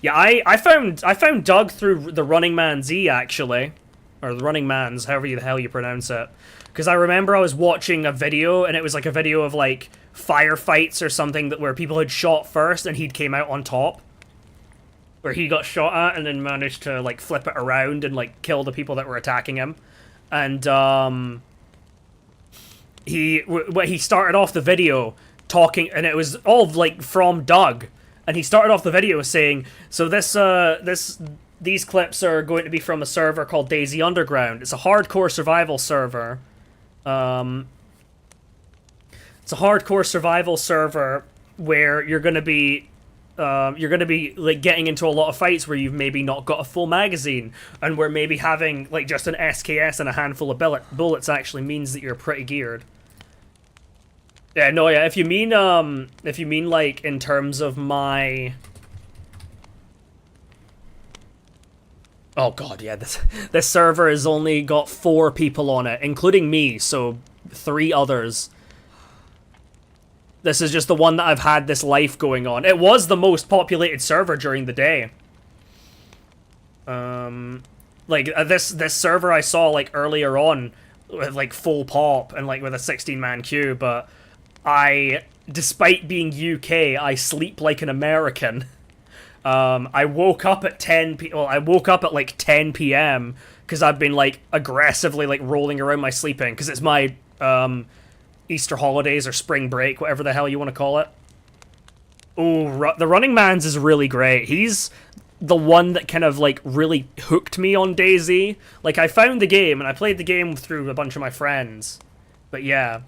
A: Yeah, I found Doug through the Running Man Z, actually. Or the Running Man's, however the hell you pronounce it. Because I remember I was watching a video, and it was like a video of, like, firefights or something where people had shot first, and he came out on top. Where he got shot at, and then managed to, like, flip it around and, like, kill the people that were attacking him. And, he started off the video talking, and it was all, like, from Doug. And he started off the video saying, so these clips are going to be from a server called DayZ Underground. It's a hardcore survival server. It's a hardcore survival server where you're gonna be like getting into a lot of fights where you've maybe not got a full magazine, and where maybe having like just an SKS and a handful of bullets actually means that you're pretty geared. Yeah, no, yeah. If you mean like in terms of my... Oh god, yeah, this server has only got 4 people on it, including me, so 3 others. This is just the one that I've had this life going on. It was the most populated server during the day. Like, this server I saw, like, earlier on, with, like, full pop, and, like, with a 16-man queue, but despite being UK, I sleep like an American. I woke up at I woke up at like 10 p.m. because I've been like aggressively like rolling around my sleeping because it's my Easter holidays or spring break, whatever the hell you want to call it. Oh, the Running Man's is really great. He's the one that kind of like really hooked me on DayZ. Like I found the game and I played the game through a bunch of my friends. But yeah,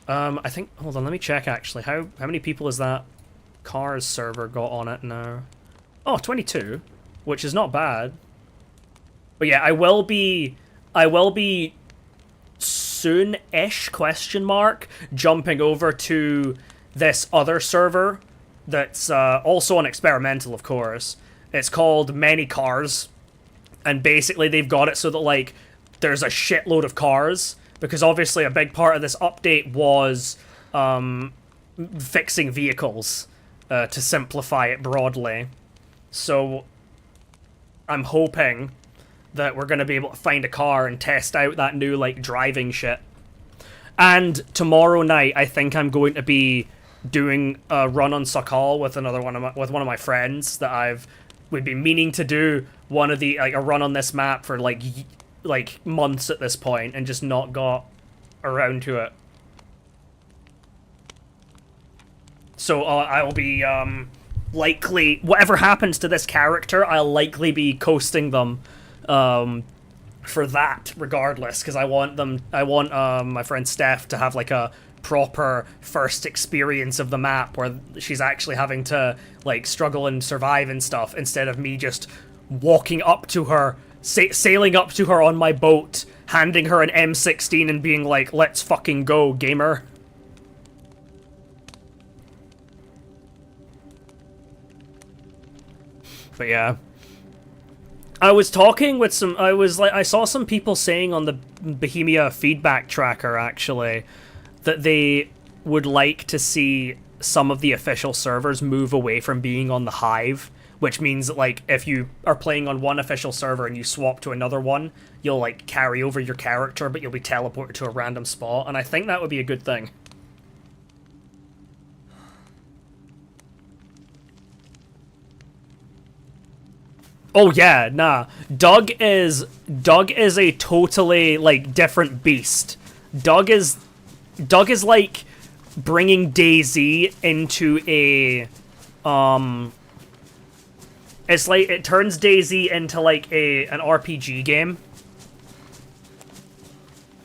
A: I think hold on, let me check actually. How many people is that Cars server got on it now? Oh, 22, which is not bad. But yeah, I will be soon-ish question mark jumping over to this other server that's also on experimental, of course. It's called Many Cars, and basically they've got it so that like there's a shitload of cars because obviously a big part of this update was fixing vehicles to simplify it broadly. So I'm hoping that we're going to be able to find a car and test out that new like driving shit. And tomorrow night I think I'm going to be doing a run on Sakhal with one of my friends that we've been meaning to do a run on this map for like months at this point and just not got around to it. So I will be likely, whatever happens to this character, I'll likely be coasting them for that regardless, because I want my friend Steph to have like a proper first experience of the map where she's actually having to like struggle and survive and stuff instead of me just walking up to her, sailing up to her on my boat, handing her an M16 and being like, let's fucking go, gamer. But yeah, I was talking with I saw some people saying on the Bohemia feedback tracker actually that they would like to see some of the official servers move away from being on the Hive, which means that like if you are playing on one official server and you swap to another one, you'll like carry over your character, but you'll be teleported to a random spot, and I think that would be a good thing. Oh yeah, nah. Doug is a totally like different beast. Doug is like bringing DayZ into a it's like it turns DayZ into like an RPG game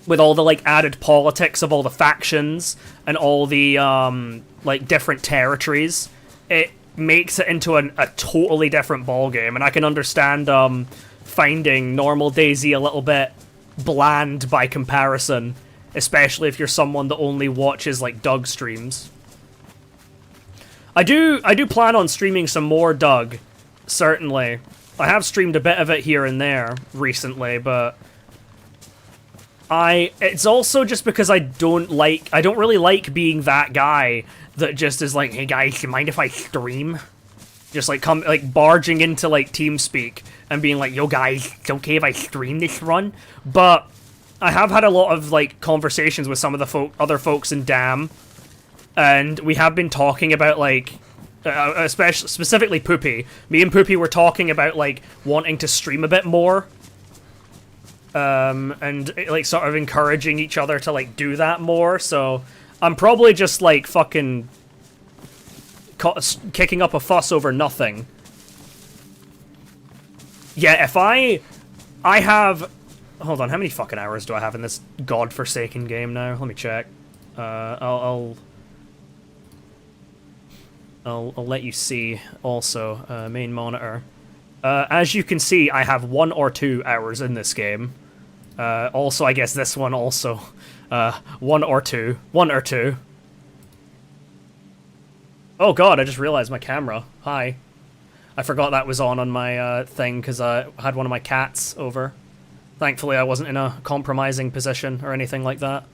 A: with all the like added politics of all the factions and all the like different territories. It makes it into a totally different ballgame, and I can understand finding normal DayZ a little bit bland by comparison, especially if you're someone that only watches like Doug streams. I do plan on streaming some more Doug, certainly. I have streamed a bit of it here and there recently, but it's also just because I don't really like being that guy that just is like, hey guys, you mind if I stream? Just like barging into like TeamSpeak and being like, yo guys, it's okay if I stream this run? But I have had a lot of like conversations with some of the other folks in DAM, and we have been talking about like, especially specifically Poopy. Me and Poopy were talking about like wanting to stream a bit more, and like sort of encouraging each other to like do that more. So I'm probably just like fucking kicking up a fuss over nothing. Yeah, if I have, hold on, how many fucking hours do I have in this godforsaken game now? Let me check. I'll let you see also, main monitor. As you can see, I have 1 or 2 hours in this game. Also, I guess this one also. 1 or 2. 1 or 2. Oh god, I just realized my camera. Hi. I forgot that was on my thing because I had one of my cats over. Thankfully, I wasn't in a compromising position or anything like that.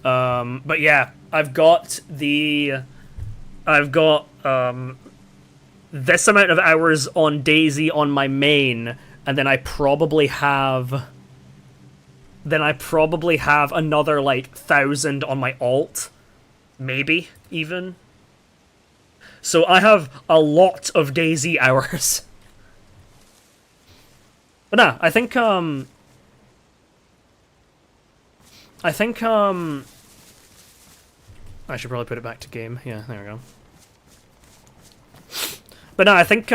A: But yeah, I've got this amount of hours on DayZ on my main, and then I probably have another like 1,000 on my alt, maybe even. So I have a lot of DayZ hours. But nah, I think I should probably put it back to game. Yeah, there we go. But no, I think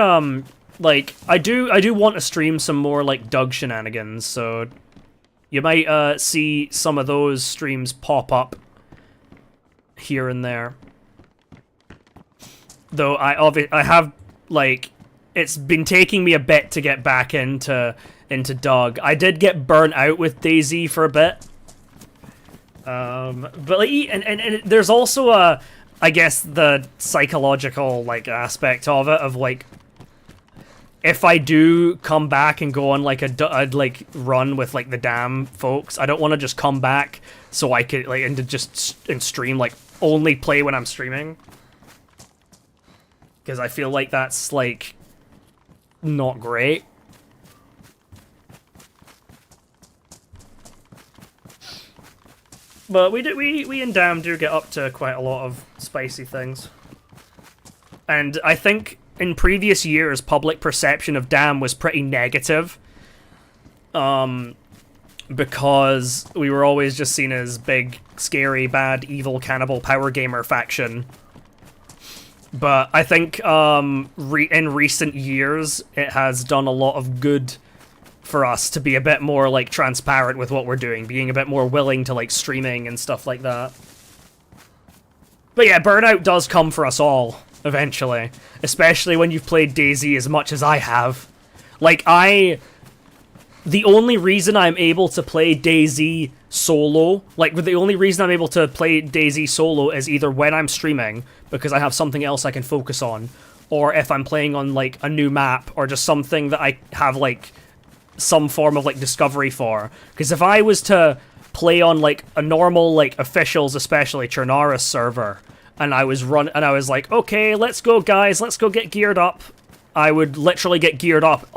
A: like I do want to stream some more like Doug shenanigans, so you might see some of those streams pop up here and there. Though I have like it's been taking me a bit to get back into Doug. I did get burnt out with DayZ for a bit. But like, and there's also I guess the psychological like aspect of it of like if I do come back and go on like a like run with like the damn folks, I don't want to just come back so I could like and stream like only play when I'm streaming, because I feel like that's like not great. But we and Dam do get up to quite a lot of spicy things. And I think in previous years, public perception of Dam was pretty negative. Because we were always just seen as big, scary, bad, evil, cannibal power gamer faction. But I think in recent years, it has done a lot of good for us to be a bit more like transparent with what we're doing, being a bit more willing to like streaming and stuff like that. But yeah, burnout does come for us all eventually, especially when you've played DayZ as much as I have. Like the only reason I'm able to play DayZ solo, like the only reason I'm able to play DayZ solo is either when I'm streaming because I have something else I can focus on, or if I'm playing on like a new map or just something that I have like some form of like discovery for. Because if I was to play on like a normal like officials, especially Chernarus server, and I was like, okay, let's go guys, let's go get geared up, I would literally get geared up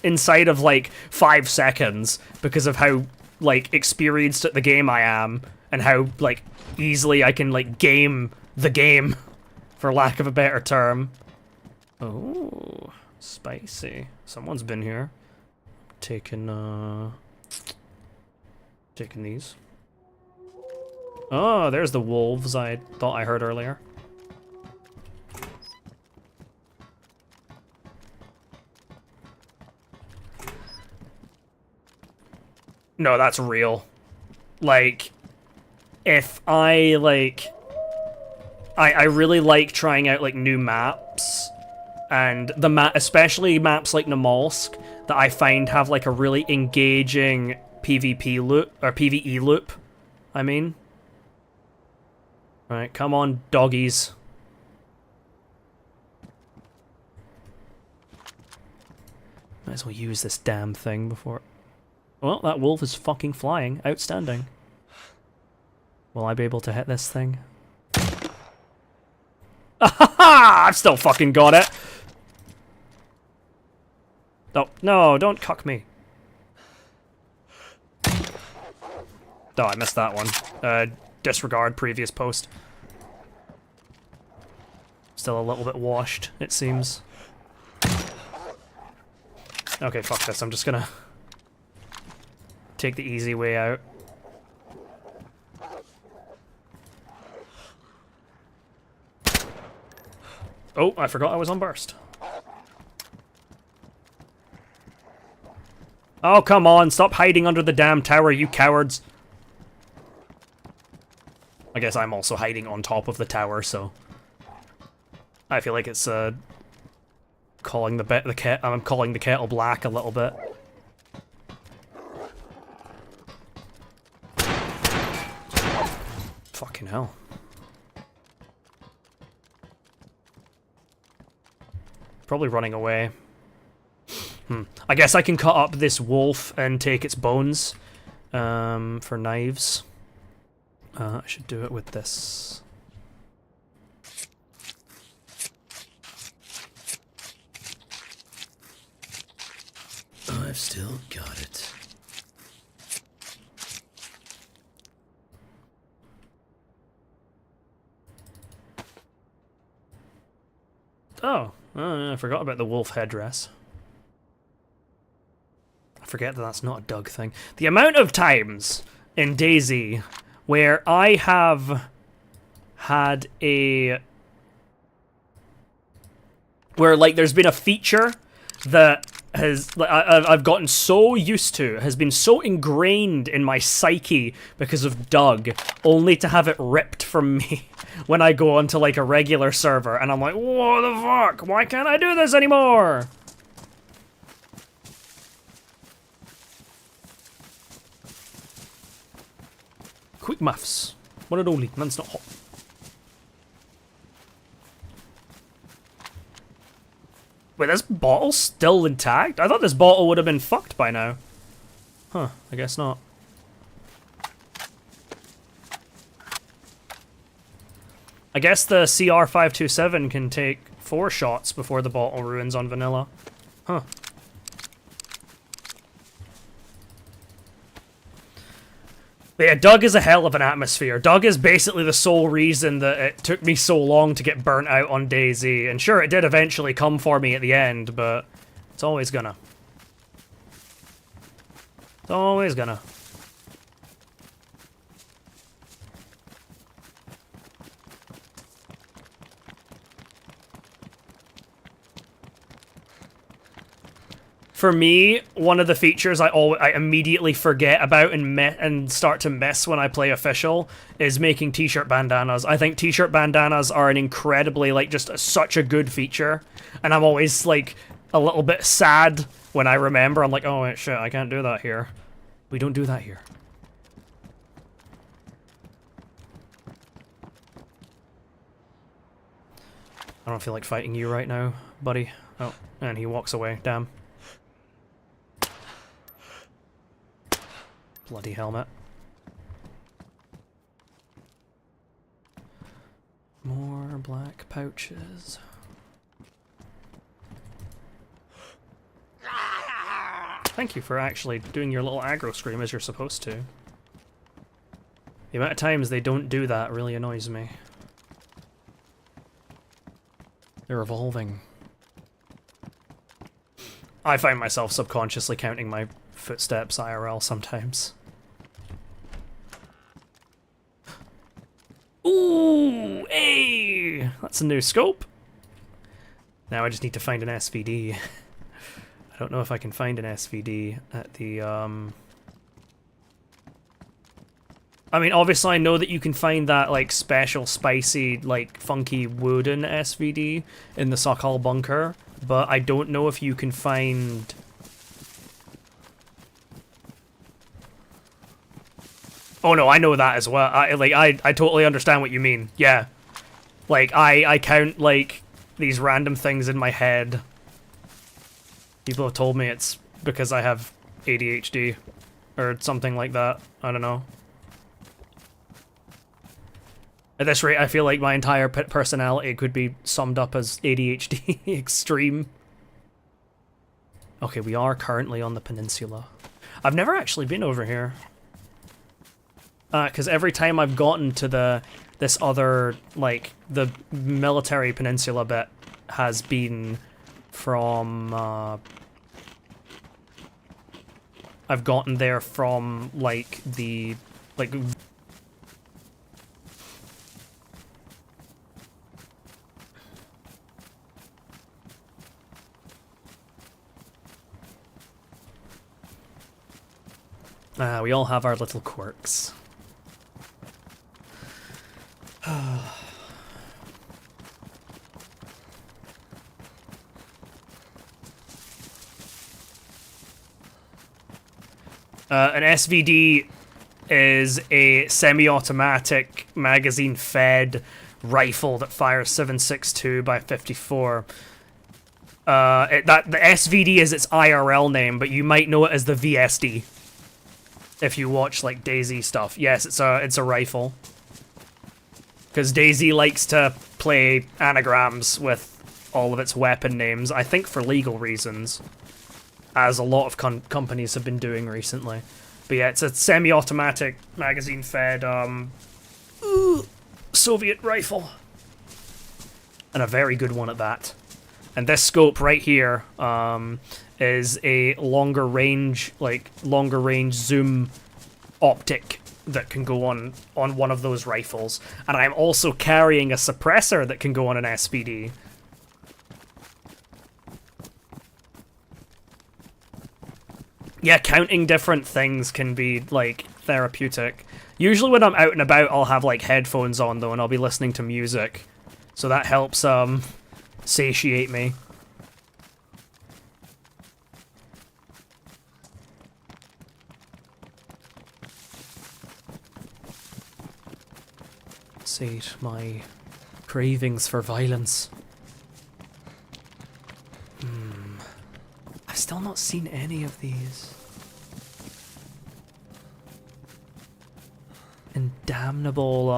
A: inside of like 5 seconds because of how like experienced at the game I am and how like easily I can like game the game, for lack of a better term. Oh, spicy. Someone's been here. Taking these. Oh, there's the wolves I thought I heard earlier. No, that's real. Like, if I, like... I really like trying out, like, new maps. And especially maps like Namalsk, that I find have, like, a really engaging PvP loop, or PvE loop, I mean. Right, come on, doggies. Might as well use this damn thing before... Well, that wolf is fucking flying. Outstanding. Will I be able to hit this thing? Ahaha! I've still fucking got it! Oh, no, don't cuck me. Oh, I missed that one. Disregard previous post. Still a little bit washed, it seems. Okay, fuck this. I'm just gonna take the easy way out. Oh, I forgot I was on burst. Oh, come on, stop hiding under the damn tower, you cowards. I guess I'm also hiding on top of the tower, so I feel like it's calling I'm calling the kettle black a little bit. Fucking hell. Probably running away. I guess I can cut up this wolf and take its bones for knives. I should do it with this. I've still got it. Oh, I forgot about the wolf headdress. I forget that that's not a Doug thing. The amount of times in DayZ where I have had a... where, like, there's been a feature that has, like, I've gotten so used to, has been so ingrained in my psyche because of Doug, only to have it ripped from me when I go onto, like, a regular server, and I'm like, what the fuck? Why can't I do this anymore? Quick muffs. One and only. Man's not hot. Wait, this bottle's still intact? I thought this bottle would have been fucked by now. Huh, I guess not. I guess the CR527 can take 4 shots before the bottle ruins on vanilla. Huh. But yeah, Doug is a hell of an atmosphere. Doug is basically the sole reason that it took me so long to get burnt out on DayZ. And sure, it did eventually come for me at the end, but it's always gonna. It's always gonna. For me, one of the features I immediately forget about and start to miss when I play official is making t-shirt bandanas. I think t-shirt bandanas are an incredibly, like, just such a good feature, and I'm always, like, a little bit sad when I remember. I'm like, oh wait, shit, I can't do that here. We don't do that here. I don't feel like fighting you right now, buddy. Oh, and he walks away, damn. Bloody helmet. More black pouches. Thank you for actually doing your little aggro scream as you're supposed to. The amount of times they don't do that really annoys me. They're evolving. I find myself subconsciously counting my footsteps IRL sometimes. Ooh, hey! That's a new scope. Now I just need to find an SVD. I don't know if I can find an SVD at the, I mean, obviously I know that you can find that, like, special, spicy, like, funky wooden SVD in the Sakhal bunker, but I don't know if you can find... Oh no, I know that as well. I totally understand what you mean. Yeah. Like, I count, like, these random things in my head. People have told me it's because I have ADHD. Or something like that. I don't know. At this rate, I feel like my entire personality could be summed up as ADHD extreme. Okay, we are currently on the peninsula. I've never actually been over here. Because every time I've gotten to this other, like, the military peninsula bit has been from, I've gotten there from, like, the, like... we all have our little quirks. An SVD is a semi-automatic, magazine-fed rifle that fires 7.62 by 54. The SVD is its IRL name, but you might know it as the VSD if you watch, like, DayZ stuff. Yes, it's a rifle. Because DayZ likes to play anagrams with all of its weapon names, I think for legal reasons, as a lot of companies have been doing recently. But yeah, it's a semi-automatic, magazine-fed, Soviet rifle. And a very good one at that. And this scope right here is a longer range zoom optic that can go on one of those rifles. And I'm also carrying a suppressor that can go on an SPD. Yeah, counting different things can be, like, therapeutic. Usually when I'm out and about, I'll have, like, headphones on, though, and I'll be listening to music. So that helps, satiate me. Sate my cravings for violence. I've still not seen any of these. And damnable,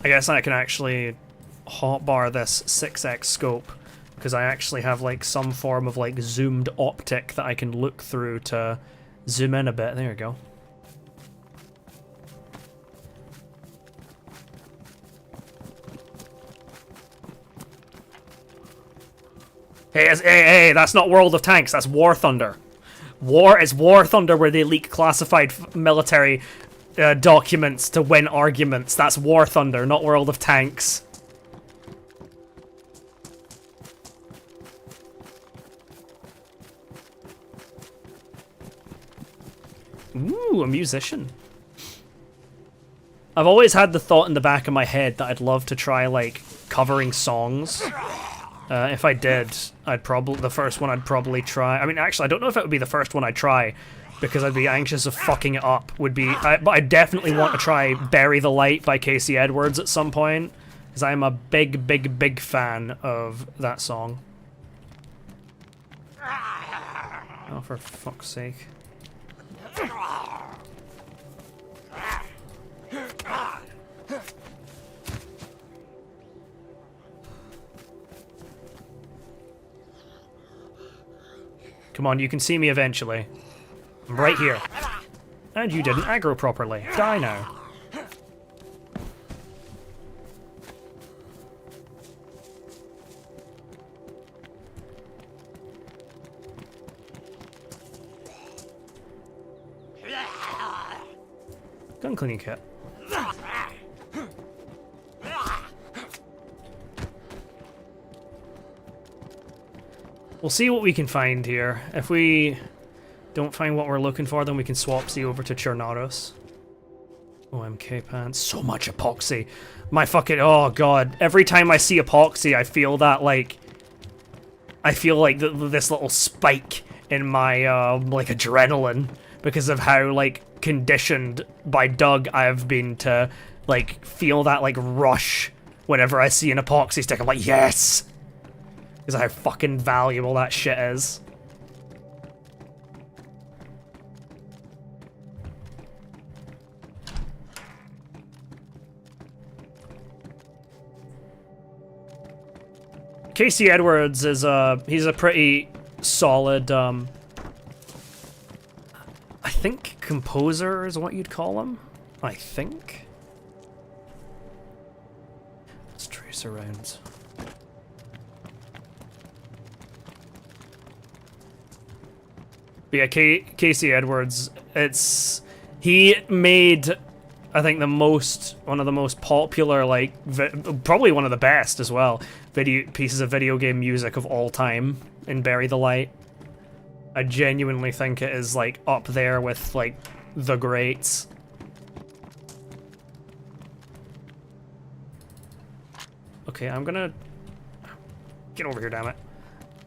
A: I guess I can actually hotbar this 6x scope, because I actually have, like, some form of, like, zoomed optic that I can look through to zoom in a bit. There you go. Hey, that's not World of Tanks, that's War Thunder. It's War Thunder where they leak classified military documents to win arguments. That's War Thunder, not World of Tanks. Ooh, a musician. I've always had the thought in the back of my head that I'd love to try, like, covering songs. If I did, the first one I'd probably try. I mean, actually, I don't know if it would be the first one I'd try, because I'd be anxious of fucking it up. But I definitely want to try Bury the Light by Casey Edwards at some point, because I'm a big fan of that song. Oh, for fuck's sake. Come on, you can see me eventually. I'm right here. And you didn't aggro properly. Die now. Gun cleaning kit. We'll see what we can find here. If we don't find what we're looking for, then we can swapsy over to Chernados. OMK pants. So much epoxy. My fucking... Oh, God. Every time I see epoxy, I feel that, like... I feel like this little spike in my, like, adrenaline. Because of how, like, conditioned by Doug I've been to, like, feel that, like, rush whenever I see an epoxy stick. I'm like, yes! Because of how fucking valuable that shit is. Casey Edwards is he's a pretty solid, I think composer is what you'd call him. I think. Let's trace around. But yeah, Casey Edwards, he made, I think, one of the most popular, like, probably one of the best as well, pieces of video game music of all time in Bury the Light. I genuinely think it is, like, up there with, like, the greats. Okay, I'm gonna... Get over here, damn it.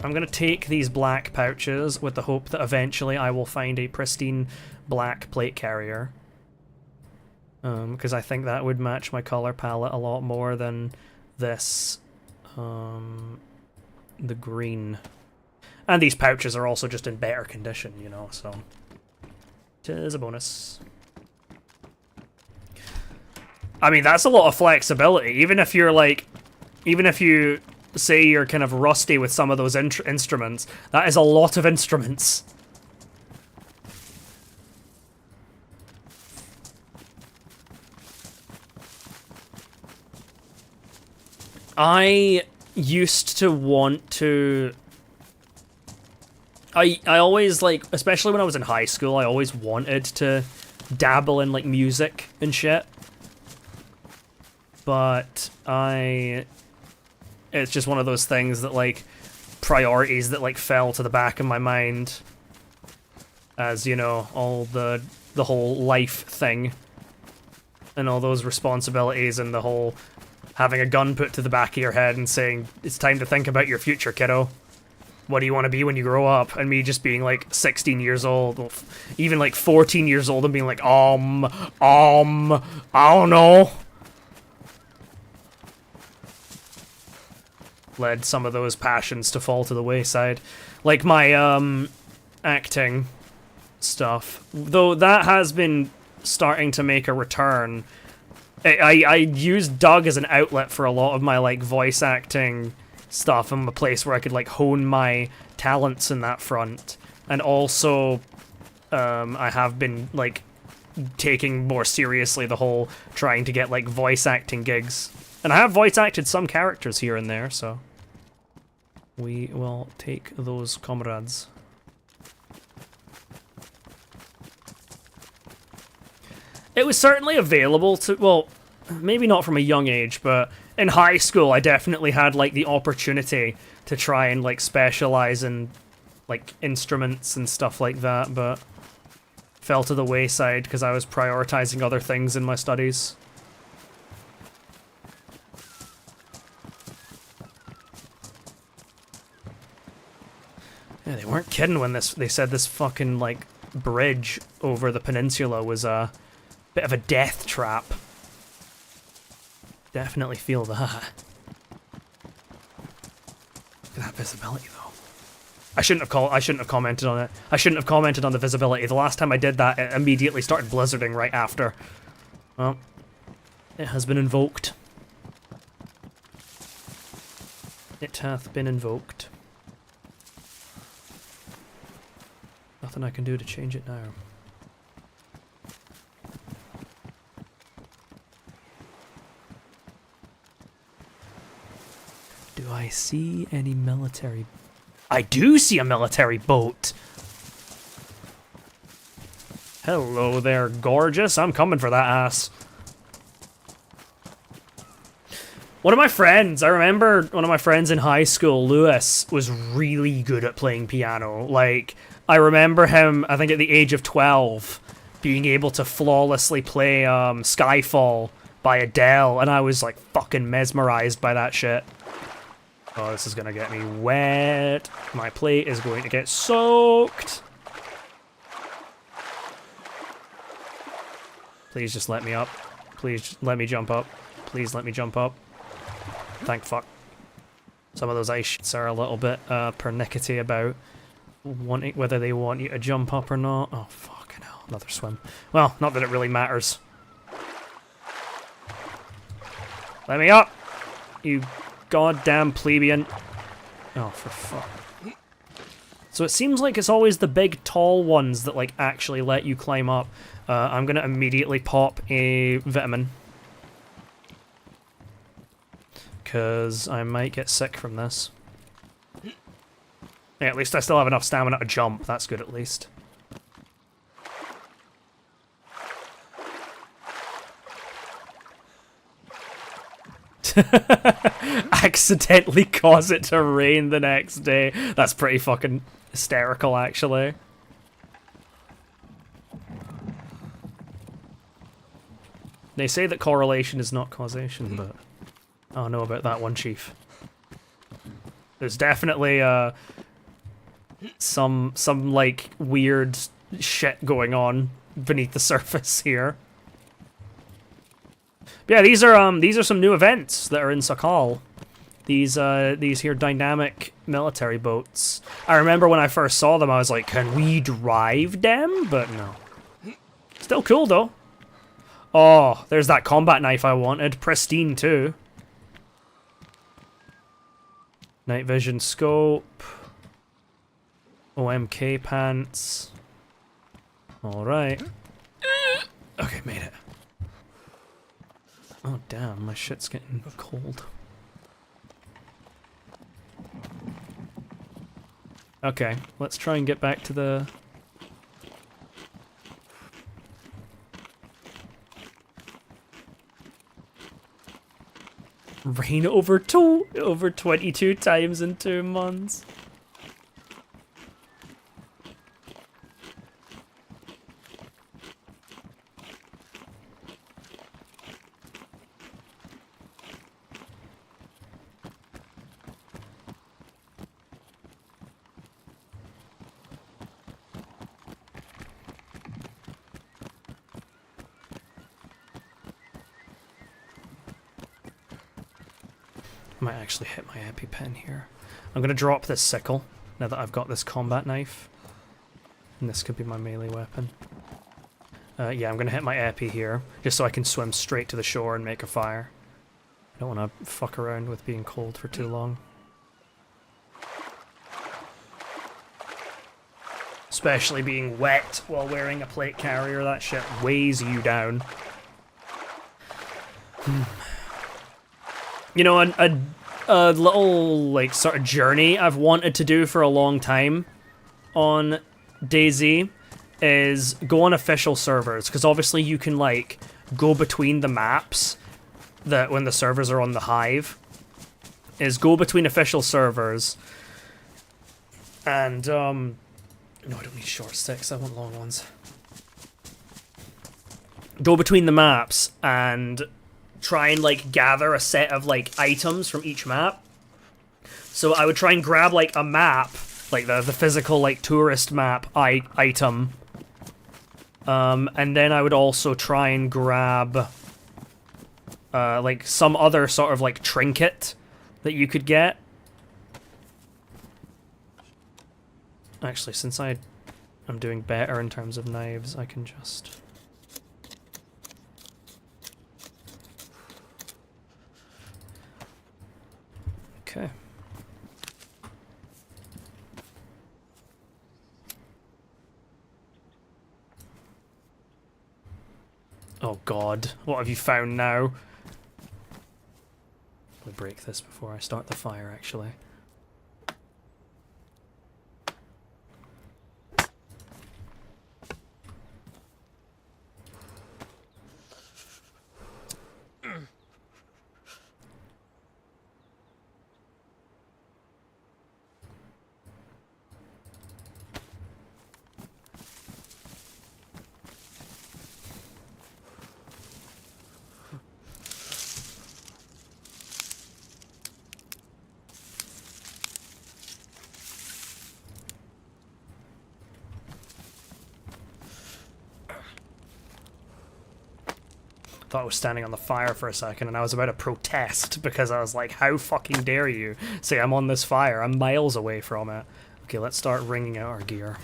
A: I'm gonna take these black pouches with the hope that eventually I will find a pristine black plate carrier. Because I think that would match my color palette a lot more than this, the green. And these pouches are also just in better condition, you know, so... Tis a bonus. I mean, that's a lot of flexibility, even if you're like... Even if you say you're kind of rusty with some of those instruments, that is a lot of instruments. I used to want to... I always, like, especially when I was in high school, I always wanted to dabble in, like, music and shit. But it's just one of those things that, like, priorities that, like, fell to the back of my mind. As, you know, all the whole life thing. And all those responsibilities and the whole having a gun put to the back of your head and saying, it's time to think about your future, kiddo. What do you want to be when you grow up? And me just being like 16 years old, even like 14 years old and being like, I don't know. Led some of those passions to fall to the wayside. Like my, acting stuff. Though that has been starting to make a return. I used Doug as an outlet for a lot of my, like, voice acting stuff and a place where I could, like, hone my talents in that front. And also, I have been, like, taking more seriously the whole trying to get, like, voice acting gigs. And I have voice acted some characters here and there, so we will take those comrades. It was certainly available to, well, maybe not from a young age, but in high school I definitely had, like, the opportunity to try and, like, specialize in, like, instruments and stuff like that, but fell to the wayside because I was prioritizing other things in my studies. Yeah, they weren't kidding when they said this fucking, like, bridge over the peninsula was a bit of a death trap. Definitely feel that. Look at that visibility, though. I shouldn't have commented on it. I shouldn't have commented on the visibility. The last time I did that, it immediately started blizzarding right after. Well, it has been invoked. It hath been invoked. Nothing I can do to change it now. Do I see any military... I do see a military boat! Hello there, gorgeous. I'm coming for that ass. One of my friends, I remember one of my friends in high school, Lewis, was really good at playing piano. Like, I remember him, I think at the age of 12, being able to flawlessly play Skyfall by Adele, and I was like fucking mesmerized by that shit. Oh, this is gonna get me wet. My plate is going to get soaked. Please just let me up. Please just let me jump up. Please let me jump up. Thank fuck. Some of those ice sheets are a little bit pernickety about wanting whether they want you to jump up or not. Oh, fucking hell. Another swim. Well, not that it really matters. Let me up! You goddamn plebeian. Oh, for fuck. So it seems like it's always the big, tall ones that, like, actually let you climb up. I'm gonna immediately pop a vitamin. Because I might get sick from this. Yeah, at least I still have enough stamina to jump. That's good, at least. Accidentally cause it to rain the next day. That's pretty fucking hysterical, actually. They say that correlation is not causation, but I don't know about that one, Chief. There's definitely some like weird shit going on beneath the surface here. But yeah, these are some new events that are in Sakhal. These here dynamic military boats. I remember when I first saw them, I was like, can we drive them? But no. Still cool though. Oh, there's that combat knife I wanted. Pristine too. Night vision scope. OMK pants. Alright. Okay, made it. Oh damn, my shit's getting cold. Okay, let's try and get back to the... Rain over 22 times in 2 months. Might actually hit my EpiPen here. I'm gonna drop this sickle now that I've got this combat knife. And this could be my melee weapon. Yeah, I'm gonna hit my epi here, just so I can swim straight to the shore and make a fire. I don't want to fuck around with being cold for too long. Especially being wet while wearing a plate carrier, that shit weighs you down. You know, a little, like, sort of journey I've wanted to do for a long time on DayZ is go on official servers, because obviously you can, like, go between the maps that when the servers are on the Hive, is go between official servers and, no, I don't need short sticks, I want long ones. Go between the maps and try and, like, gather a set of, like, items from each map. So I would try and grab, like, a map, like the physical, like, tourist map item. And then I would also try and grab, like, some other sort of, like, trinket that you could get. Actually, since I'm doing better in terms of knives, I can just... Okay. Oh god, what have you found now? I'll break this before I start the fire, actually. Thought I was standing on the fire for a second and I was about to protest because I was like, how fucking dare you say I'm on this fire? I'm miles away from it. Okay, let's start wringing out our gear.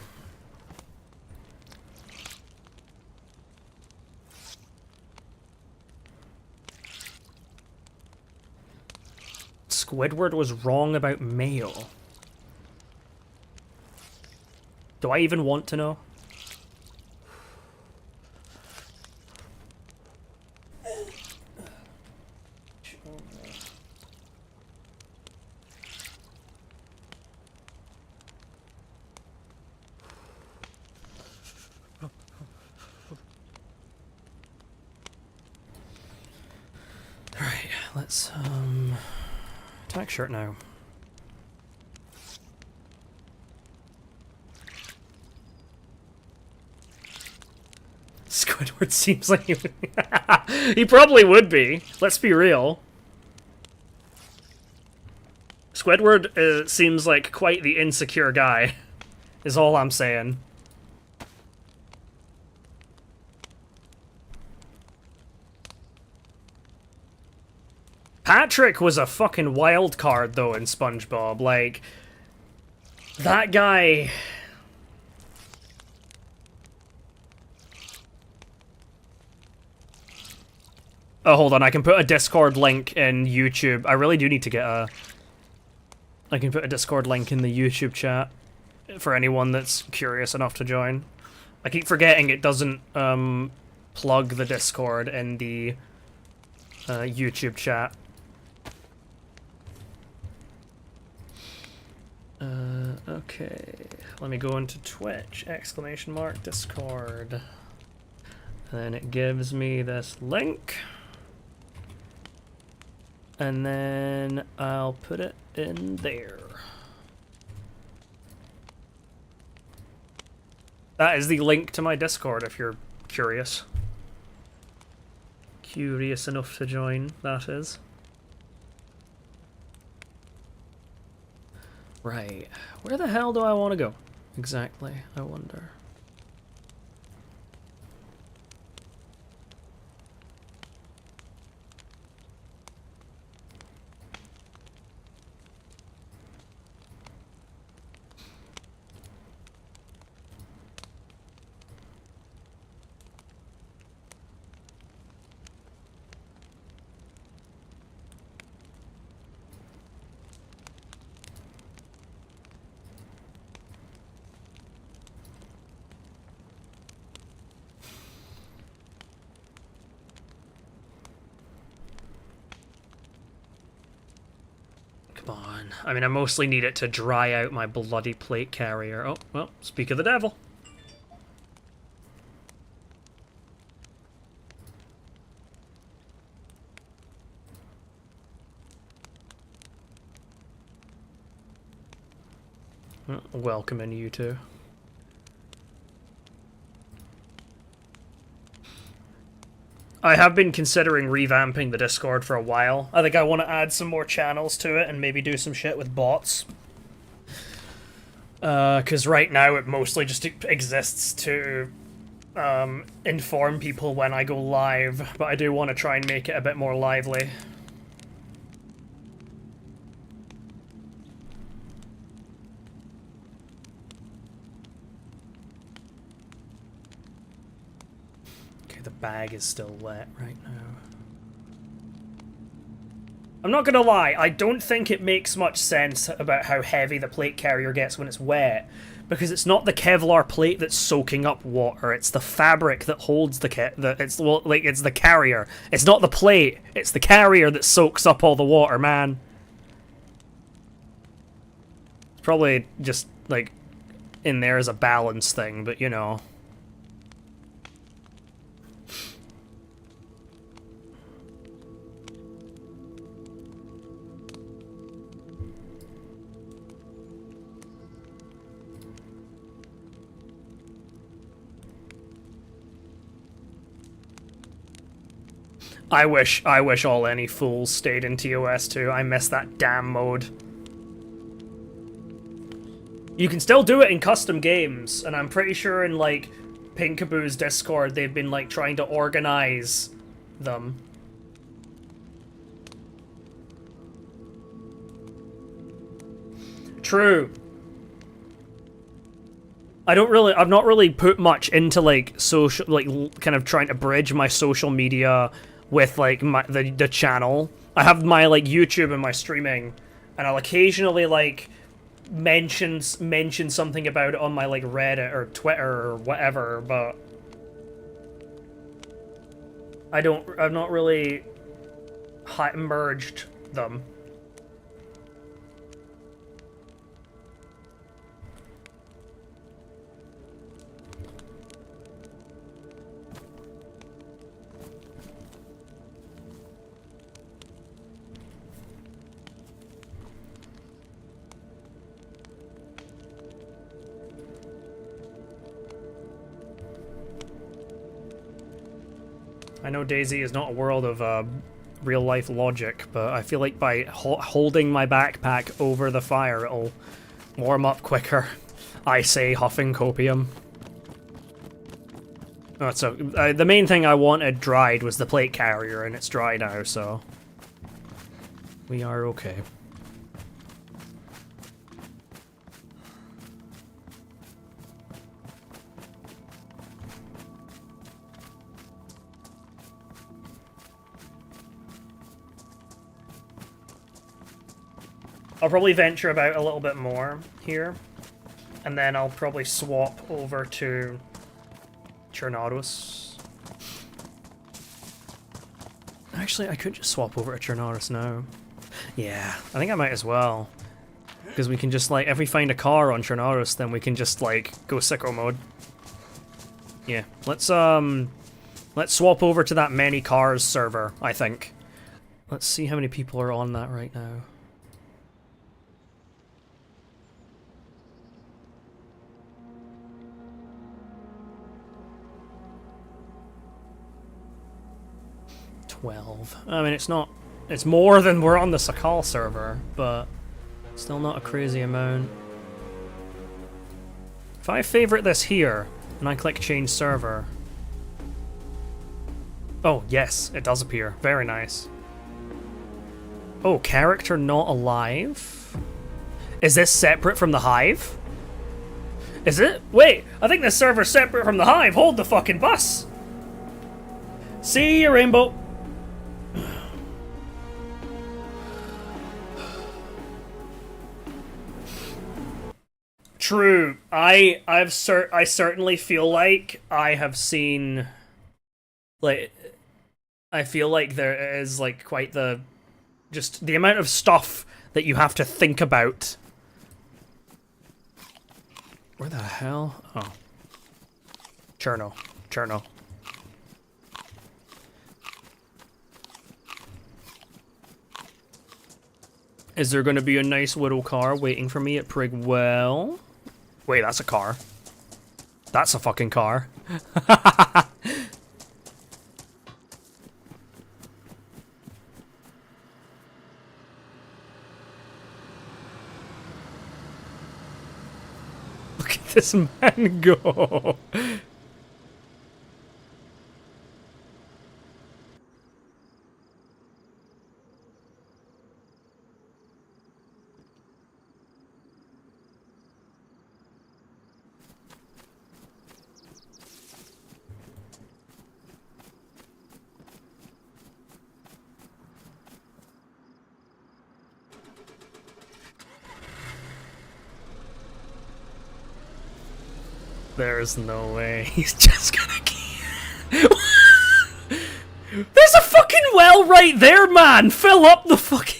A: Squidward was wrong about mail. Do I even want to know? Let's, attack shirt now. Squidward seems like he would he probably would be. Let's be real. Squidward seems like quite the insecure guy, is all I'm saying. Patrick was a fucking wild card, though, in SpongeBob. Like, that guy... Oh, hold on, I can put a Discord link in YouTube. I really do need to get a... I can put a Discord link in the YouTube chat for anyone that's curious enough to join. I keep forgetting it doesn't, plug the Discord in the, YouTube chat. Okay, let me go into Twitch, exclamation mark, Discord. And then it gives me this link. And then I'll put it in there. That is the link to my Discord if you're curious. Curious enough to join, that is. Right. Where the hell do I want to go? Exactly, I wonder. Come on. I mean, I mostly need it to dry out my bloody plate carrier. Oh, well, speak of the devil. Welcoming you two. I have been considering revamping the Discord for a while. I think I want to add some more channels to it and maybe do some shit with bots. Because right now it mostly just exists to inform people when I go live, but I do want to try and make it a bit more lively. The bag is still wet right now. I'm not gonna lie, I don't think it makes much sense about how heavy the plate carrier gets when it's wet, because it's not the Kevlar plate that's soaking up water, it's the fabric that holds it's the carrier. It's not the plate, it's the carrier that soaks up all the water, man. It's probably just, like, in there as a balance thing, but you know. I wish all any fools stayed in TOS too. I miss that damn mode. You can still do it in custom games, and I'm pretty sure in, like, Pinkaboo's Discord they've been, like, trying to organize them. True. I've not really put much into, like, social, like, kind of trying to bridge my social media with, like, the channel. I have my, like, YouTube and my streaming, and I'll occasionally, like, mention something about it on my, like, Reddit or Twitter or whatever, but I've not really merged them. I know DayZ is not a world of real-life logic, but I feel like by holding my backpack over the fire, it'll warm up quicker. I say, huffing copium. Oh, so the main thing I wanted dried was the plate carrier, and it's dry now, so we are okay. I'll probably venture about a little bit more here, and then I'll probably swap over to Chernados. Actually, I could just swap over to Chernados now. Yeah, I think I might as well. Because we can just, like, if we find a car on Chernaris, then we can just, like, go sicko mode. Yeah, let's swap over to that many cars server, I think. Let's see how many people are on that right now. I mean, it's not... It's more than we're on the Sakhal server, but still not a crazy amount. If I favorite this here, and I click change server... Oh, yes, it does appear. Very nice. Oh, character not alive? Is this separate from the hive? Is it? Wait, I think this server's separate from the hive. Hold the fucking bus. See you, Rainbow. True. I certainly feel like I have seen, like, I feel like there is, like, quite the, just the amount of stuff that you have to think about. Where the hell? Oh. Cherno. Is there gonna be a nice little car waiting for me at Prigwell? Wait, that's a car. That's a fucking car. Look at this man go. There's no way he's just gonna keep... There's a fucking well right there, man! Fill up the fucking...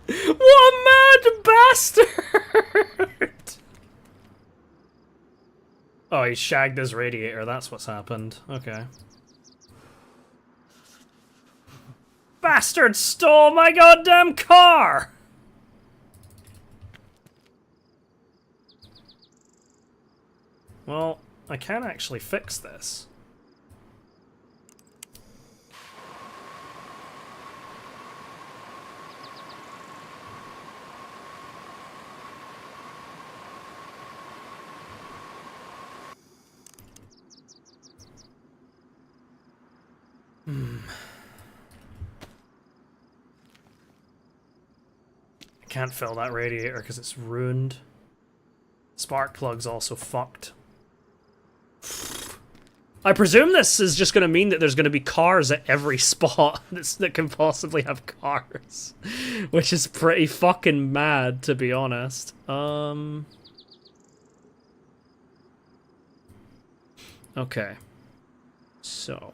A: What a mad bastard! Oh, he shagged his radiator, that's what's happened. Okay. Bastard stole my goddamn car! Well, I can actually fix this. I can't fill that radiator because it's ruined. Spark plug's also fucked. I presume this is just going to mean that there's going to be cars at every spot that can possibly have cars. Which is pretty fucking mad, to be honest. Okay. So.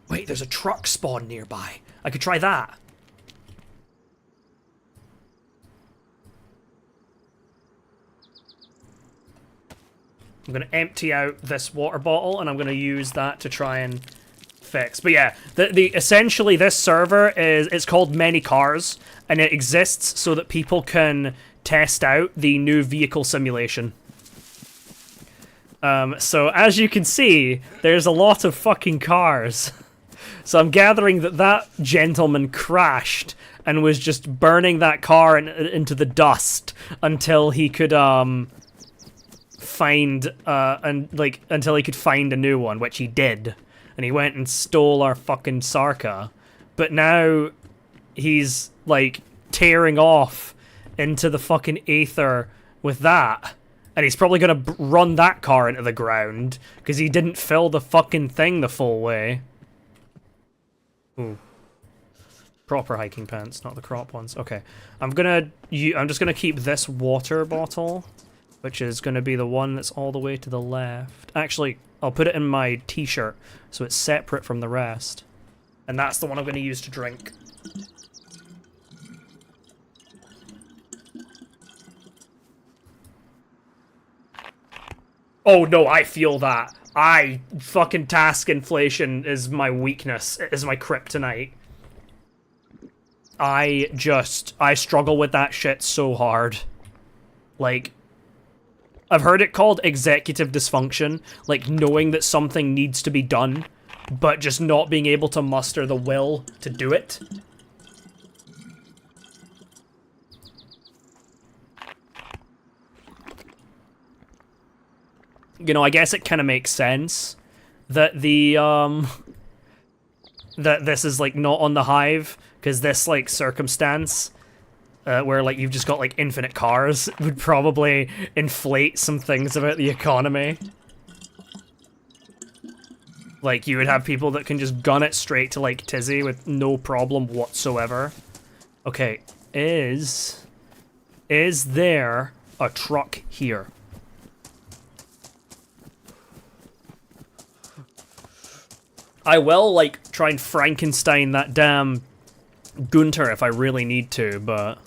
A: Wait, there's a truck spawn nearby. I could try that. I'm going to empty out this water bottle, and I'm going to use that to try and fix. But yeah, essentially this server it's called Many Cars, and it exists so that people can test out the new vehicle simulation. So as you can see, there's a lot of fucking cars. So I'm gathering that that gentleman crashed and was just burning that car into the dust until he could find until he could find a new one, which he did, and he went and stole our fucking Sarka. But now he's like tearing off into the fucking aether with that, and he's probably gonna run that car into the ground because he didn't fill the fucking thing the full way. Ooh. Proper hiking pants, not the crop ones. Okay, I'm just gonna keep this water bottle, which is going to be the one that's all the way to the left. Actually, I'll put it in my t-shirt, so it's separate from the rest. And that's the one I'm going to use to drink. Oh no, I feel that. Fucking task inflation is my weakness, is my kryptonite. I struggle with that shit so hard. Like, I've heard it called executive dysfunction, like knowing that something needs to be done, but just not being able to muster the will to do it. You know, I guess it kind of makes sense that that this is, like, not on the Hive, because this, like, circumstance, where, like, you've just got, like, infinite cars, would probably inflate some things about the economy. Like, you would have people that can just gun it straight to, like, Tizzy with no problem whatsoever. Okay, is there a truck here? I will, like, try and Frankenstein that damn Gunter if I really need to, but...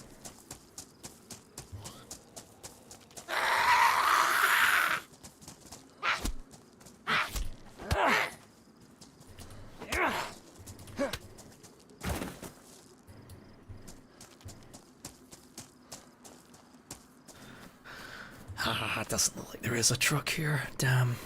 A: Ah, it doesn't look like there is a truck here. Damn.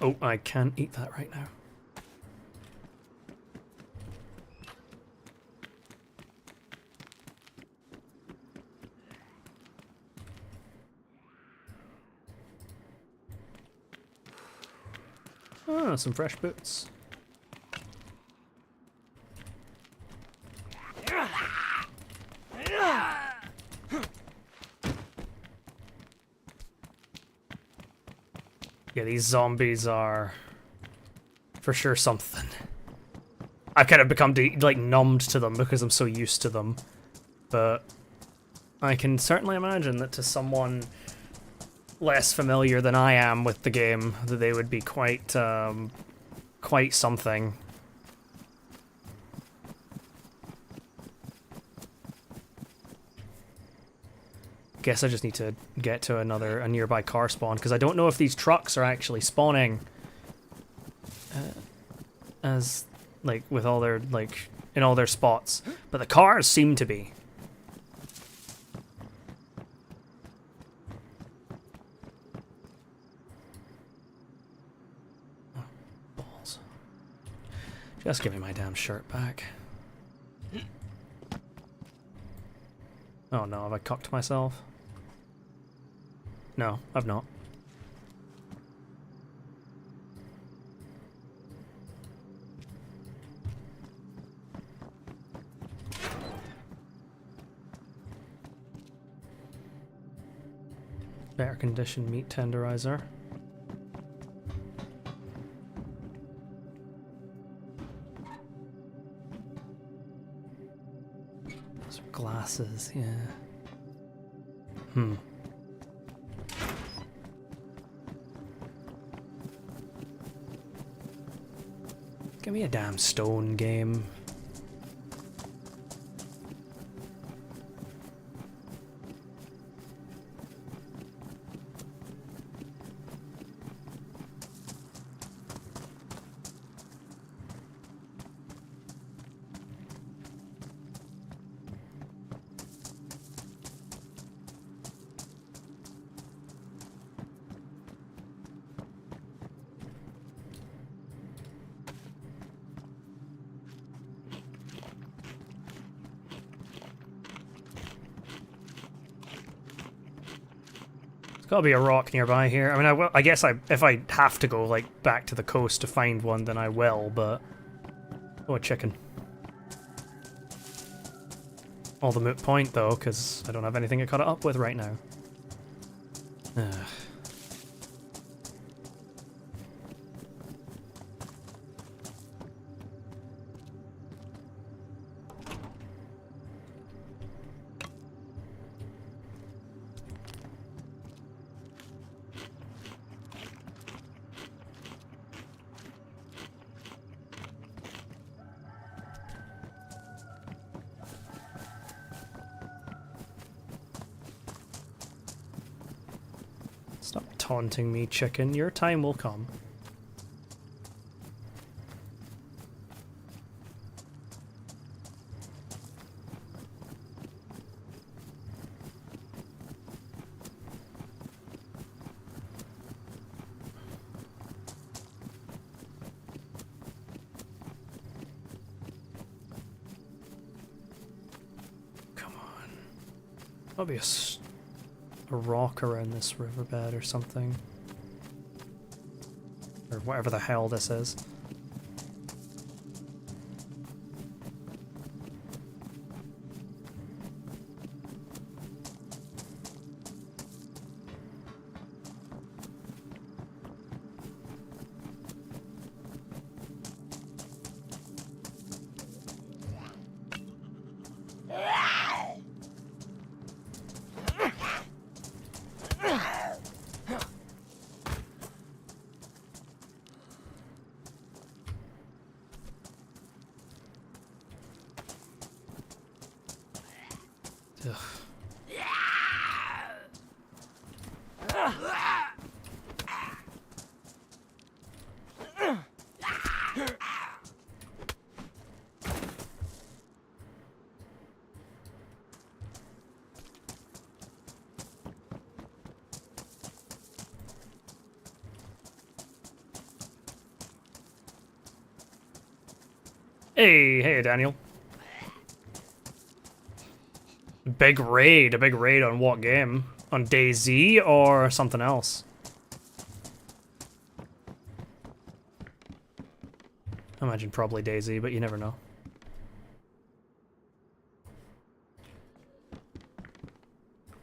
A: Oh, I can't eat that right now. Ah, some fresh boots. Yeah, these zombies are for sure something. I've kind of become like numbed to them because I'm so used to them. But I can certainly imagine that to someone less familiar than I am with the game, that they would be quite quite something. Guess I just need to get to a nearby car spawn, because I don't know if these trucks are actually spawning as, like, with all their, like, in all their spots, but the cars seem to be. Oh, balls. Just give me my damn shirt back. Oh no, have I cocked myself? No, I've not. Better conditioned meat tenderizer. Those are glasses, yeah. Give me a damn stone game. Gotta be a rock nearby here. I mean, I guess if I have to go, like, back to the coast to find one, then I will, but... Oh, a chicken. All the moot point, though, because I don't have anything to cut it up with right now. Ugh. Stop taunting me, chicken. Your time will come. Come on. That'll be a rock around this riverbed or something. Or whatever the hell this is. Ugh. Hey, Daniel. Big raid. A big raid on what game? On DayZ or something else? I imagine probably DayZ, but you never know.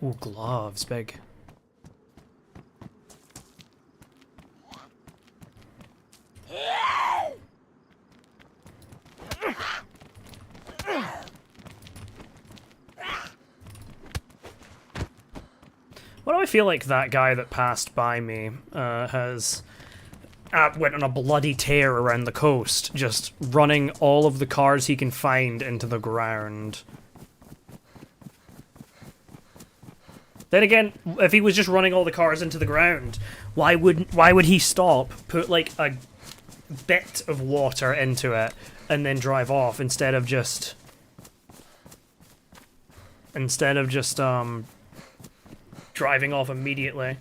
A: Ooh, gloves. Big. Why do I feel like that guy that passed by me has went on a bloody tear around the coast, just running all of the cars he can find into the ground? Then again, if he was just running all the cars into the ground, why would he stop, put like a bit of water into it, and then drive off instead of just driving off immediately?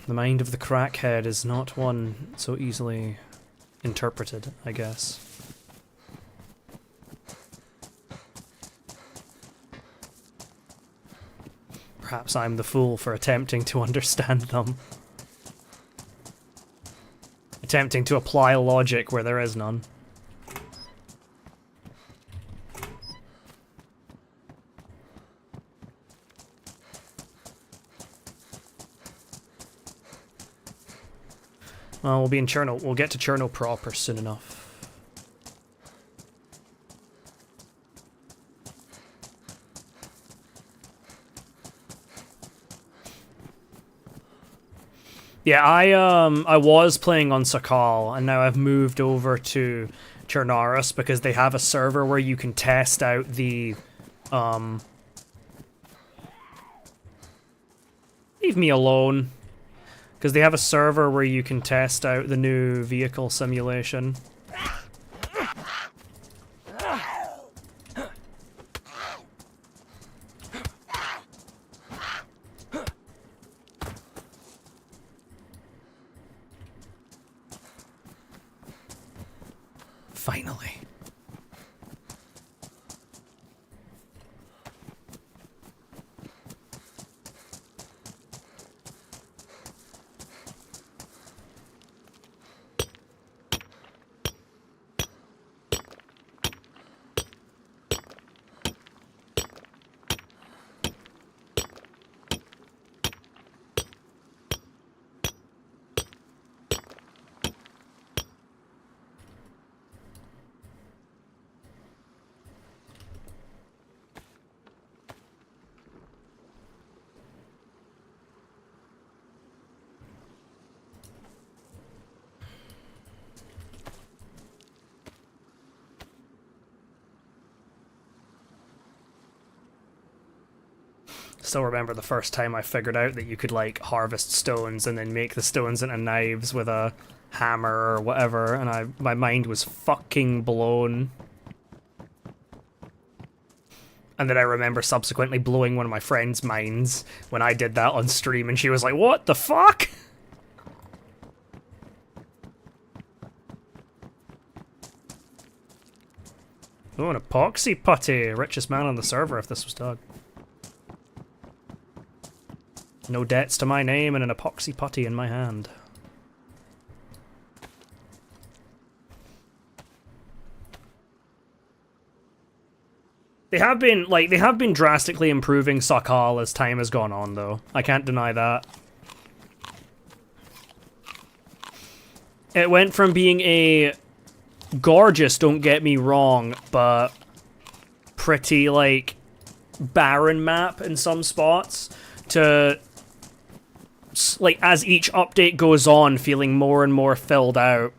A: The mind of the crackhead is not one so easily interpreted, I guess. Perhaps I'm the fool for attempting to understand them. Attempting to apply logic where there is none. We'll be in Cherno. We'll get to Cherno proper soon enough. Yeah, I was playing on Sakhal, and now I've moved over to Chernaris because they have a server where you can test out the leave me alone. Because they have a server where you can test out the new vehicle simulation. Finally. Still remember the first time I figured out that you could, like, harvest stones and then make the stones into knives with a hammer or whatever, and my mind was fucking blown. And then I remember subsequently blowing one of my friends' minds when I did that on stream, and she was like, "What the fuck?" Oh, an epoxy putty. Richest man on the server if this was Doug. No debts to my name and an epoxy putty in my hand. They have been drastically improving Sakhal as time has gone on, though. I can't deny that. It went from being a gorgeous, don't get me wrong, but pretty, like, barren map in some spots, to, like, as each update goes on, feeling more and more filled out.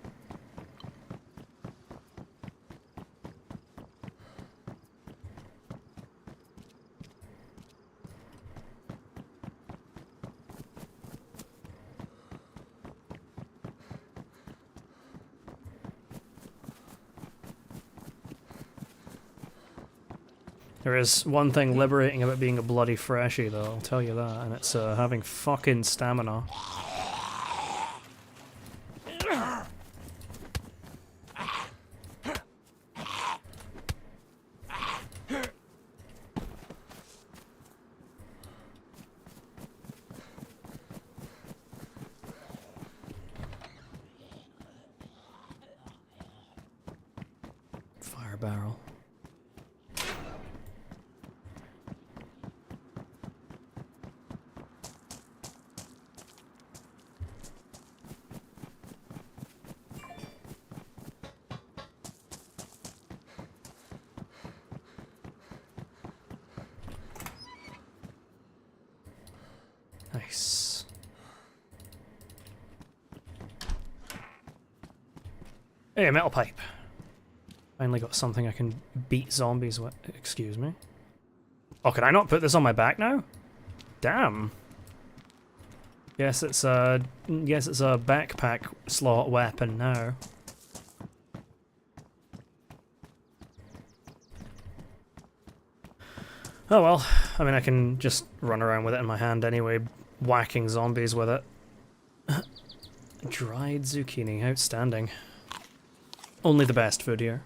A: There is one thing liberating about being a bloody freshie, though, I'll tell you that, and it's having fucking stamina. Fire barrel. Nice. Hey, a metal pipe. Finally got something I can beat zombies with. Excuse me. Oh, can I not put this on my back now? Damn. Guess it's a backpack slot weapon now. Oh well, I mean I can just run around with it in my hand anyway, whacking zombies with it. Dried zucchini, outstanding. Only the best food here.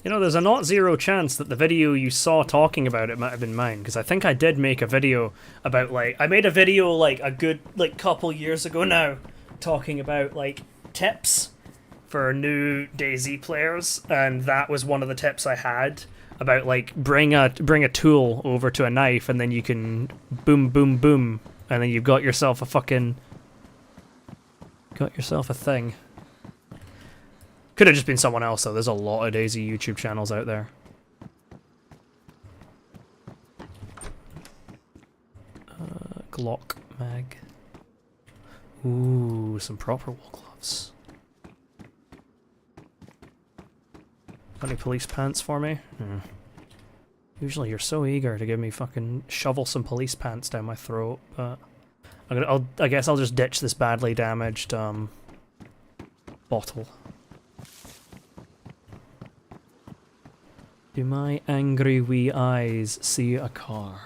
A: You know, there's a not zero chance that the video you saw talking about it might have been mine, because I think I did make a video about, like, I made a video, like, a good, like, couple years ago now, talking about, like, tips for new DayZ players, and that was one of the tips I had, about, like, bring a tool over to a knife, and then you can boom, boom, boom, and then you've got yourself a fucking... got yourself a thing. Could have just been someone else, though. There's a lot of DayZ YouTube channels out there. Glock mag. Ooh, some proper wool gloves. Got any police pants for me? Usually you're so eager to give me fucking shovel some police pants down my throat, but I guess I'll just ditch this badly damaged bottle. Do my angry wee eyes see a car?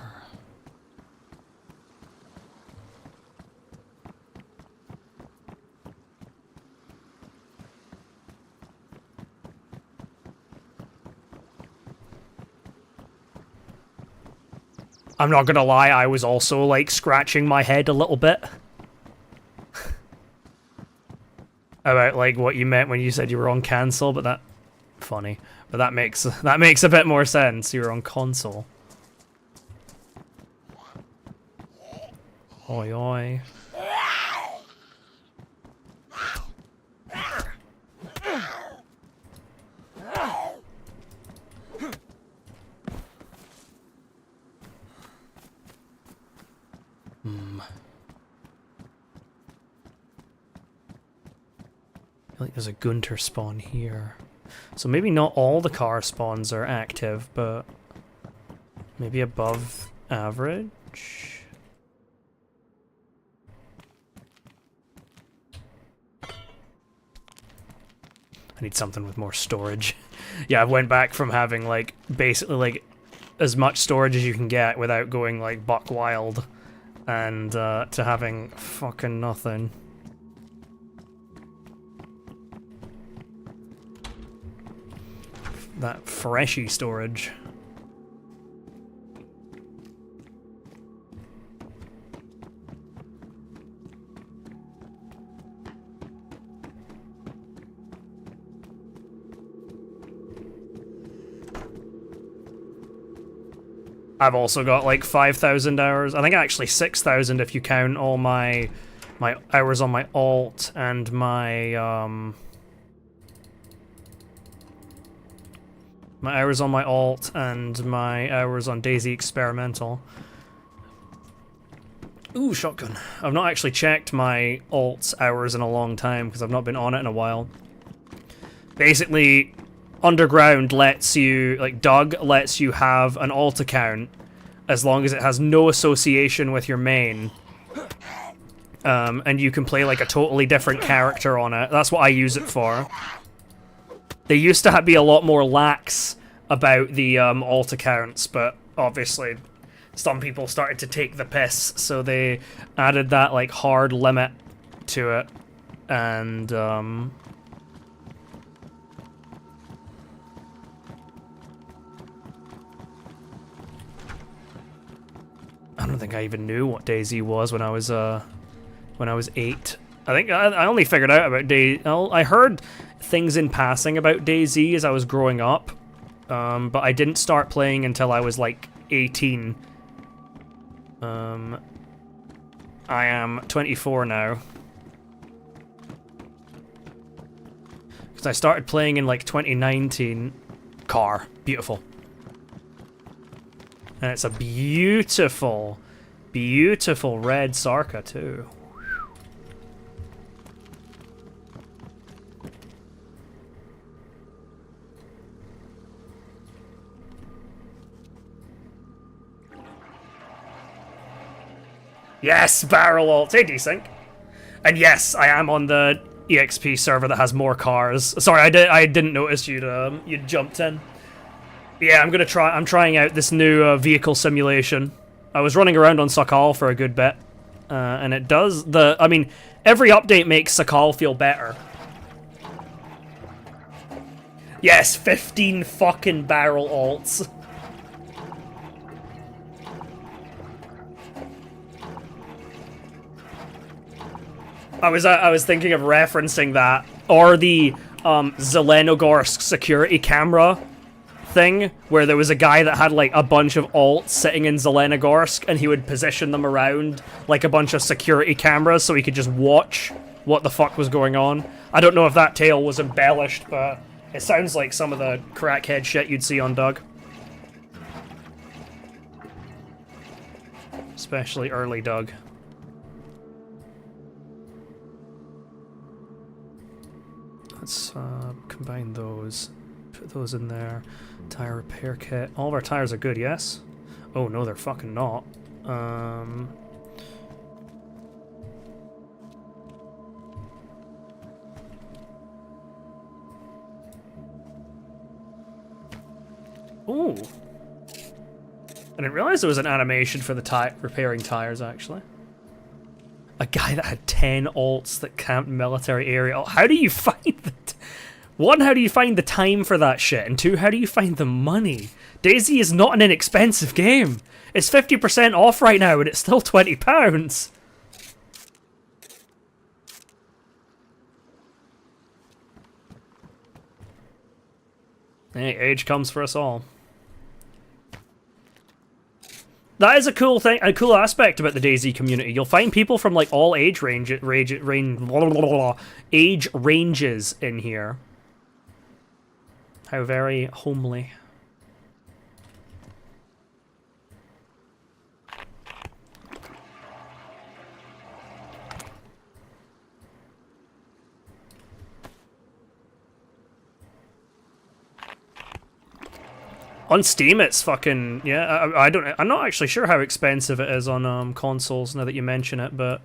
A: I'm not gonna lie, I was also, like, scratching my head a little bit. About, like, what you meant when you said you were on cancel, but that... funny. But that makes a bit more sense. You're on console. Oi oi. feel like there's a Gunter spawn here. So maybe not all the car spawns are active, but maybe above average? I need something with more storage. Yeah, I went back from having, like, basically, like, as much storage as you can get without going, like, buck wild, and, to having fucking nothing. That freshy storage. I've also got like 5,000 hours. I think actually 6,000 if you count all my hours on my alt and my hours on my alt and my hours on DayZ Experimental. Ooh, shotgun. I've not actually checked my alt's hours in a long time because I've not been on it in a while. Basically, Underground lets you, like, Doug lets you have an alt account as long as it has no association with your main. And you can play, like, a totally different character on it. That's what I use it for. They used to be a lot more lax about the alt accounts, but obviously some people started to take the piss, so they added that, like, hard limit to it. And, I don't think I even knew what DayZ was when I was 8. I think I only figured out about I heard things in passing about DayZ as I was growing up, but I didn't start playing until I was like 18. I am 24 now. Because I started playing in like 2019. Car. Beautiful. And it's a beautiful, beautiful red Sarka too. Yes, barrel ult, hey desync. And yes, I am on the EXP server that has more cars. Sorry, I didn't notice you'd jumped in. Yeah, I'm trying out this new vehicle simulation. I was running around on Sakhal for a good bit, and it does I mean, every update makes Sakhal feel better. Yes, 15 fucking barrel alts. I was thinking of referencing that, or the Zelenogorsk security camera thing, where there was a guy that had like a bunch of alts sitting in Zelenogorsk, and he would position them around like a bunch of security cameras so he could just watch what the fuck was going on. I don't know if that tale was embellished, but it sounds like some of the crackhead shit you'd see on Doug. Especially early Doug. Let's combine those. Put those in there. Tire repair kit. All of our tires are good, yes? Oh no, they're fucking not. Ooh. I didn't realize there was an animation for the repairing tires, actually. A guy that had 10 alts that camped military area. How do you find the... One, how do you find the time for that shit? And two, how do you find the money? DayZ is not an inexpensive game. It's 50% off right now, and it's still £20. Hey, age comes for us all. That is a cool thing, a cool aspect about the DayZ community. You'll find people from like all age ranges in here. How very homely. On Steam, it's fucking yeah. I don't. I'm not actually sure how expensive it is on consoles now that you mention it, but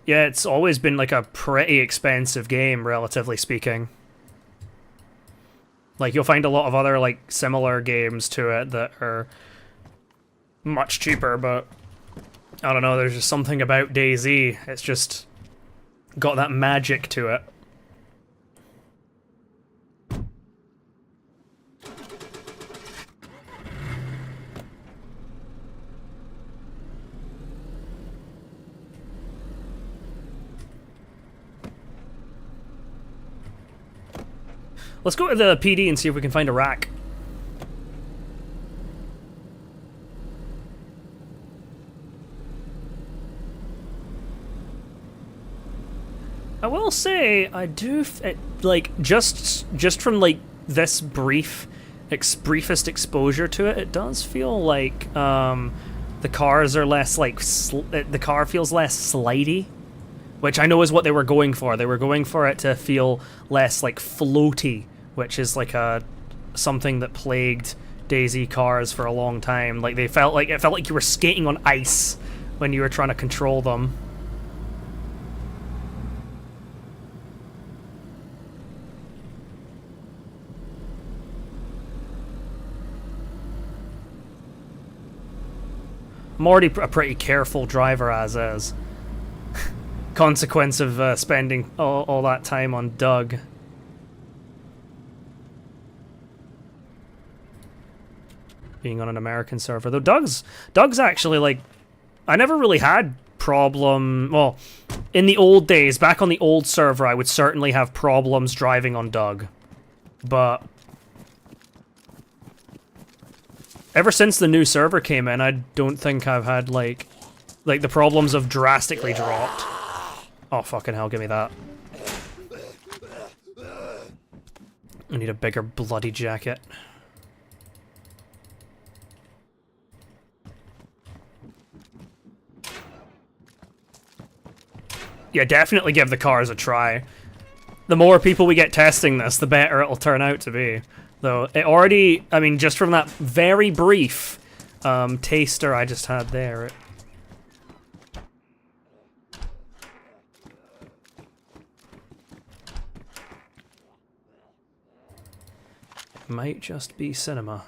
A: yeah, it's always been like a pretty expensive game, relatively speaking. Like you'll find a lot of other like similar games to it that are much cheaper, but I don't know. There's just something about DayZ. It's just got that magic to it. Let's go to the PD and see if we can find a rack. I will say, I do, like, just from, like, this briefest exposure to it, it does feel like, the cars are less, like, the car feels less slidey. Which I know is what they were going for. They were going for it to feel less, like, floaty, which is, like, something that plagued DayZ cars for a long time. Like, it felt like you were skating on ice when you were trying to control them. I'm already a pretty careful driver as is. Consequence of spending all that time on Doug. Being on an American server. Though Doug's actually, like, I never really had problem... Well, in the old days, back on the old server, I would certainly have problems driving on Doug. But ever since the new server came in, I don't think I've had, like the problems have drastically dropped. Oh, fucking hell, give me that. I need a bigger bloody jacket. Yeah, definitely give the cars a try. The more people we get testing this, the better it'll turn out to be. Though, it already, I mean, just from that very brief taster I just had there, it might just be cinema.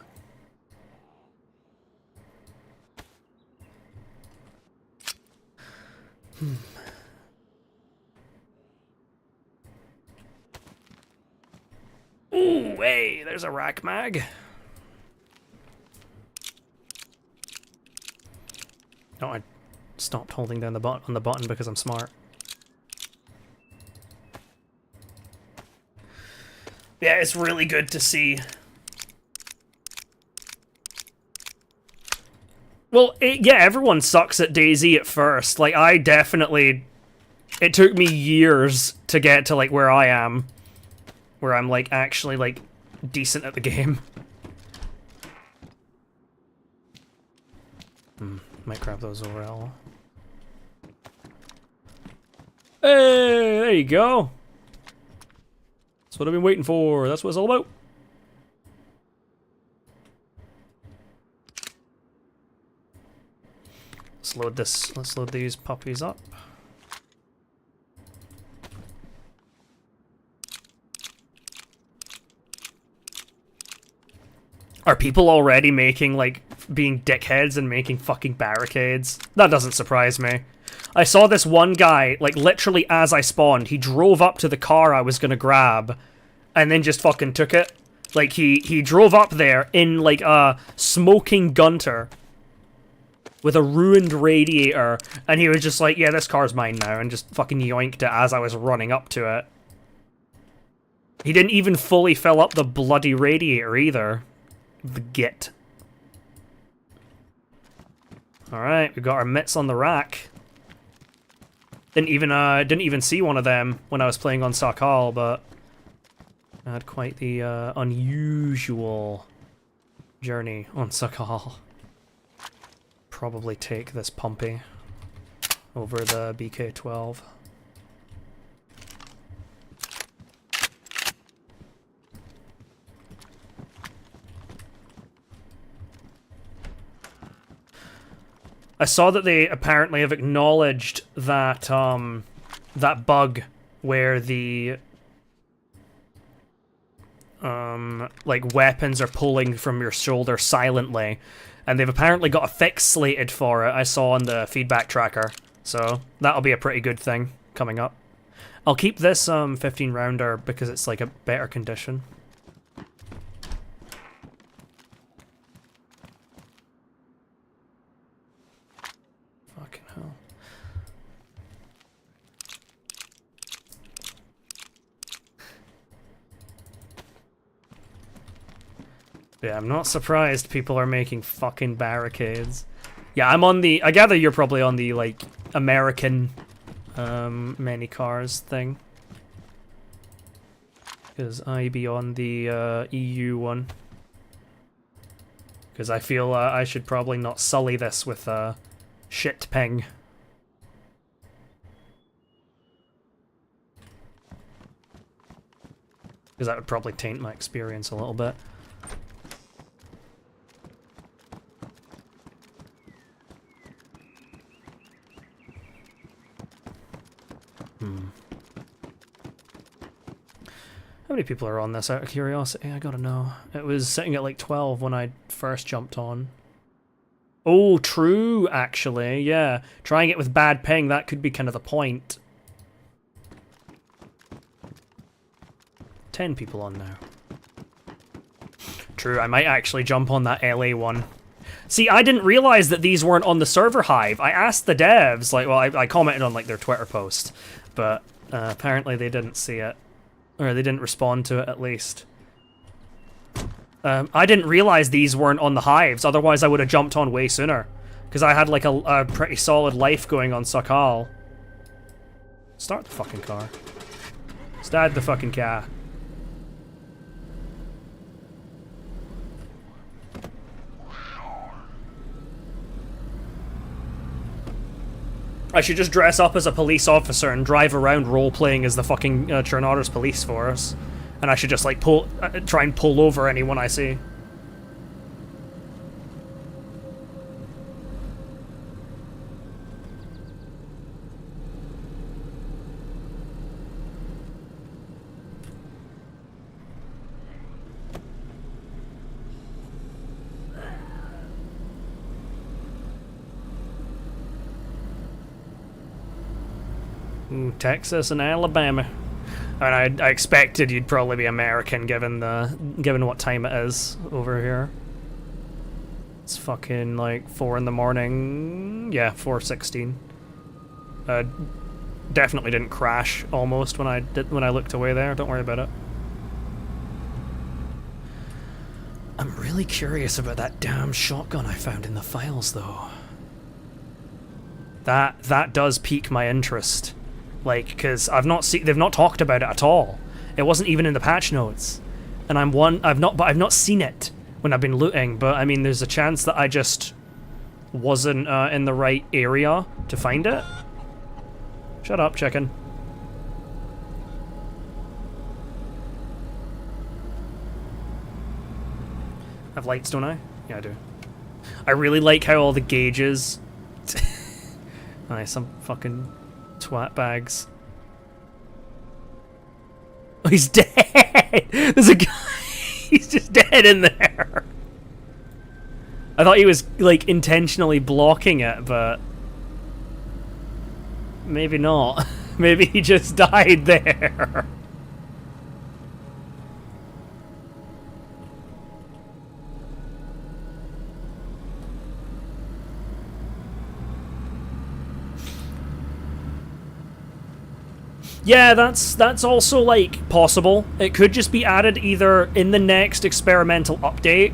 A: Ooh, hey, there's a rack mag. No, I stopped holding down the button because I'm smart. Yeah, it's really good to see. Well, yeah, everyone sucks at DayZ at first. Like, I definitely... It took me years to get to, like, where I am. Where I'm, like, actually, like, decent at the game. Might grab those overall. Hey, there you go. That's what I've been waiting for. That's what it's all about. Let's load these puppies up. Are people already making, like, being dickheads and making fucking barricades? That doesn't surprise me. I saw this one guy, like, literally as I spawned, he drove up to the car I was gonna grab, and then just fucking took it. Like, he drove up there in, like, a smoking Gunter with a ruined radiator, and he was just like, yeah, this car's mine now, and just fucking yoinked it as I was running up to it. He didn't even fully fill up the bloody radiator either. The git. Alright, we got our mitts on the rack. Didn't even see one of them when I was playing on Sakhal, but I had quite the unusual journey on Sakhal. Probably take this pumpy over the BK-12. I saw that they apparently have acknowledged that that bug where the like weapons are pulling from your shoulder silently, and they've apparently got a fix slated for it. I saw on the feedback tracker, so that'll be a pretty good thing coming up. I'll keep this 15 rounder because it's like a better condition. Fucking hell. Yeah, I'm not surprised people are making fucking barricades. Yeah, I'm on the... I gather you're probably on the, like, American many cars thing. Because I be on the EU one. Because I feel I should probably not sully this with shit ping. Because that would probably taint my experience a little bit. How many people are on this, out of curiosity? I gotta know. It was sitting at like 12 when I first jumped on. Oh, true, actually, yeah. Trying it with bad ping, that could be kind of the point. 10 people on now. True, I might actually jump on that LA one. See, I didn't realize that these weren't on the server hive. I asked the devs, like, well, I commented on like their Twitter post, but apparently they didn't see it. Or they didn't respond to it, at least. I didn't realize these weren't on the hives, otherwise I would have jumped on way sooner. Because I had like a pretty solid life going on Sakhal. Start the fucking car. Start the fucking car. I should just dress up as a police officer and drive around role-playing as the fucking Chernar's police force. And I should just, like, try and pull over anyone I see. Texas and Alabama. And I expected you'd probably be American given what time it is over here. It's fucking like 4 in the morning. Yeah, 4:16. Definitely didn't crash almost when I looked away there. Don't worry about it. I'm really curious about that damn shotgun I found in the files though. That does pique my interest. Like, because they've not talked about it at all. It wasn't even in the patch notes, and I've not seen it when I've been looting. But I mean, there's a chance that I just wasn't in the right area to find it. Shut up, chicken. I have lights, don't I? Yeah, I do. I really like how all the gauges. Nice, some fucking twat bags. Oh, he's dead! There's a guy! He's just dead in there! I thought he was, like, intentionally blocking it, but... maybe not. Maybe he just died there. Yeah, that's also, like, possible. It could just be added either in the next experimental update,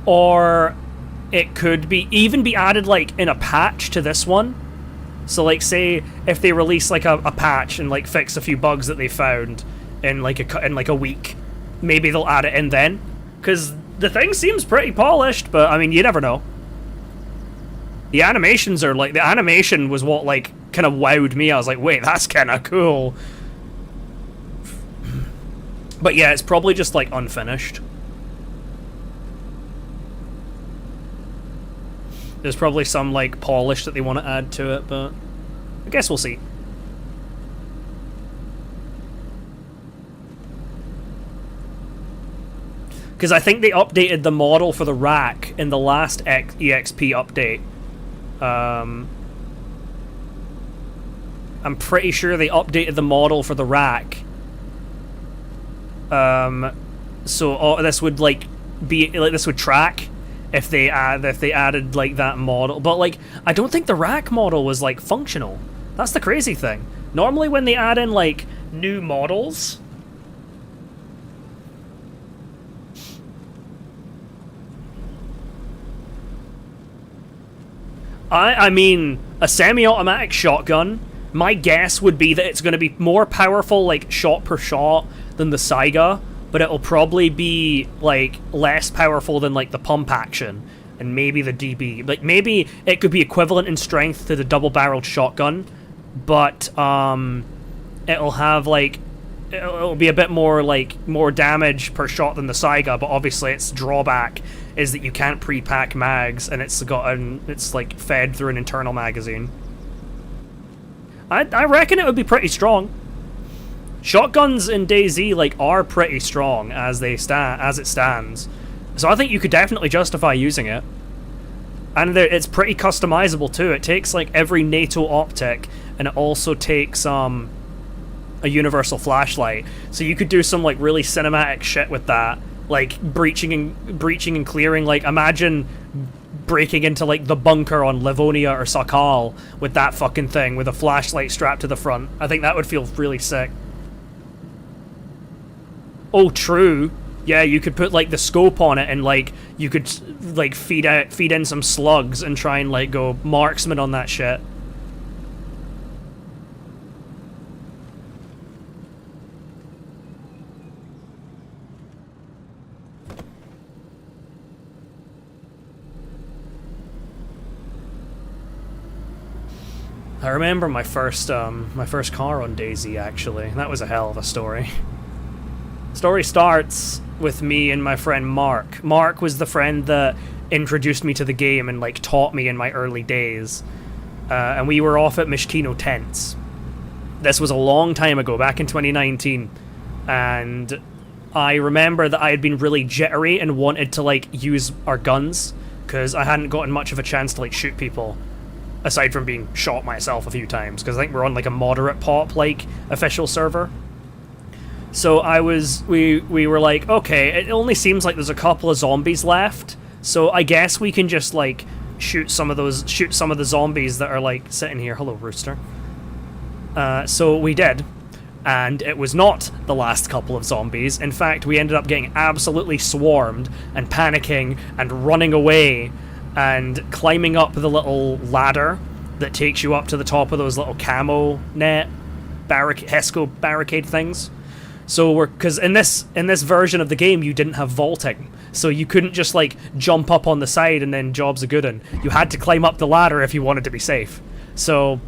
A: or it could even be added, like, in a patch to this one. So, like, say, if they release, like, a patch and, like, fix a few bugs that they found in, like, a week, maybe they'll add it in then. Because the thing seems pretty polished, but, I mean, you never know. The animations are, like, the animation was what, like, kind of wowed me. I was like, wait, that's kind of cool. But yeah, it's probably just, like, unfinished. There's probably some, like, polish that they want to add to it, but I guess we'll see. Because I think they updated the model for the rack in the last EXP update. I'm pretty sure they updated the model for the rack. So this would like be like this would track if they added like that model. But like I don't think the rack model was like functional. That's the crazy thing. Normally when they add in like new models, I mean a semi-automatic shotgun, my guess would be that it's going to be more powerful, like, shot per shot than the Saiga, but it'll probably be, like, less powerful than, like, the pump action, and maybe the DB. Like, maybe it could be equivalent in strength to the double-barreled shotgun, but, it'll have, like, it'll be a bit more, like, more damage per shot than the Saiga, but obviously its drawback is that you can't pre-pack mags, and it's like, fed through an internal magazine. I reckon it would be pretty strong. Shotguns in DayZ like are pretty strong as it stands, so I think you could definitely justify using it. And it's pretty customizable too. It takes like every NATO optic, and it also takes a universal flashlight. So you could do some like really cinematic shit with that, like breaching and clearing. Like imagine breaking into like the bunker on Livonia or Sakhal with that fucking thing with a flashlight strapped to the front. I think that would feel really sick. Oh, true. Yeah, you could put like the scope on it and like you could like feed in some slugs and try and like go marksman on that shit. I remember my first car on DayZ, actually. That was a hell of a story. Story starts with me and my friend Mark. Mark was the friend that introduced me to the game and like taught me in my early days. And we were off at Mishkino Tents. This was a long time ago, back in 2019. And I remember that I had been really jittery and wanted to like use our guns, because I hadn't gotten much of a chance to like shoot people. Aside from being shot myself a few times, because I think we're on like a moderate pop like official server. So we were like, okay, it only seems like there's a couple of zombies left, so I guess we can just like shoot some of the zombies that are like sitting here. Hello, Rooster. So we did, and it was not the last couple of zombies. In fact, we ended up getting absolutely swarmed and panicking and running away and climbing up the little ladder that takes you up to the top of those little camo net Hesco barricade things. So because in this version of the game you didn't have vaulting, so you couldn't just like jump up on the side and then jobs a good un. You had to climb up the ladder if you wanted to be safe. So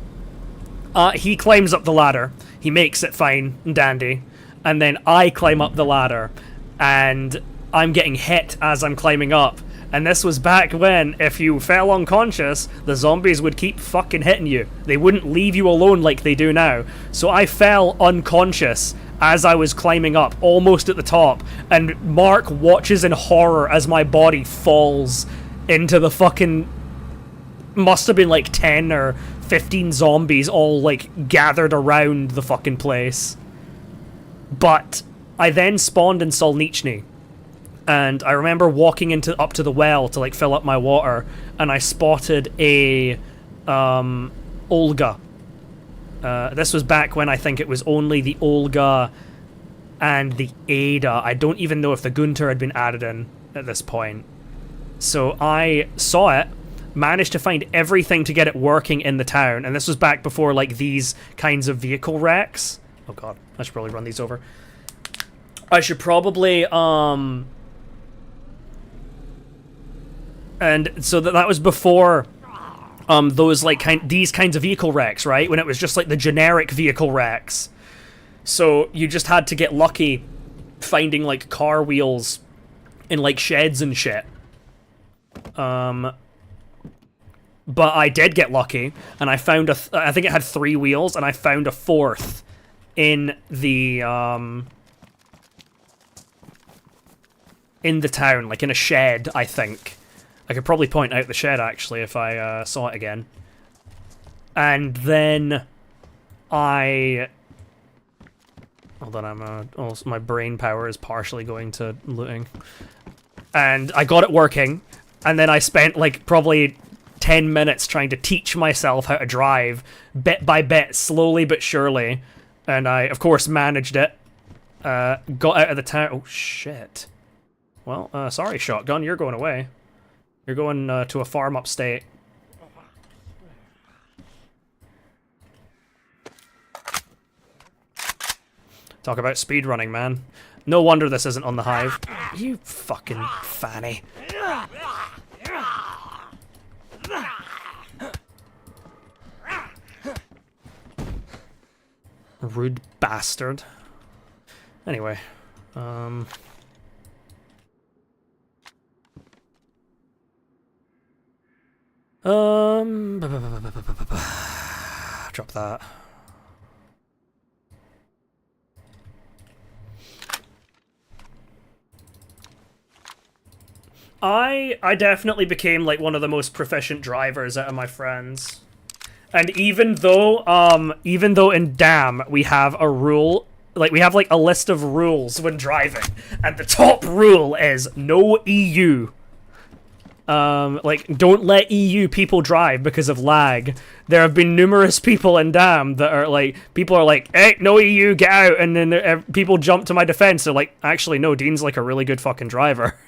A: he climbs up the ladder, he makes it fine and dandy, and then I climb up the ladder and I'm getting hit as I'm climbing up. And this was back when, if you fell unconscious, the zombies would keep fucking hitting you. They wouldn't leave you alone like they do now. So I fell unconscious as I was climbing up, almost at the top, and Mark watches in horror as my body falls into the fucking... must have been like 10 or 15 zombies all like gathered around the fucking place. But I then spawned in Solnichny. And I remember walking up to the well to like fill up my water, and I spotted a Olga. This was back when I think it was only the Olga and the Ada. I don't even know if the Gunter had been added in at this point. So I saw it, managed to find everything to get it working in the town, and this was back before like these kinds of vehicle wrecks. Oh god, I should probably run these over. I should probably and so that was before those like these kinds of vehicle wrecks, right? When it was just like the generic vehicle wrecks. So you just had to get lucky finding like car wheels in like sheds and shit. But I did get lucky, and I found I think it had 3 wheels, and I found a 4th in the town, like in a shed, I think. I could probably point out the shed, actually, if I saw it again. And then I... Hold on, also my brain power is partially going to looting. And I got it working, and then I spent, like, probably 10 minutes trying to teach myself how to drive, bit by bit, slowly but surely. And I, of course, managed it. Got out of the town... Oh, shit. Well, sorry, Shotgun, you're going away. You're going to a farm upstate. Talk about speedrunning, man. No wonder this isn't on the Hive. You fucking fanny. Rude bastard. Anyway, drop that. I definitely became like one of the most proficient drivers out of my friends. And even though in Dam we have a rule, like we have like a list of rules when driving, and the top rule is no EU. Like, don't let EU people drive because of lag. There have been numerous people in Dam that are like, people are like, hey, no EU, get out, and then people jump to my defense. They're like, actually, no, Dean's like a really good fucking driver.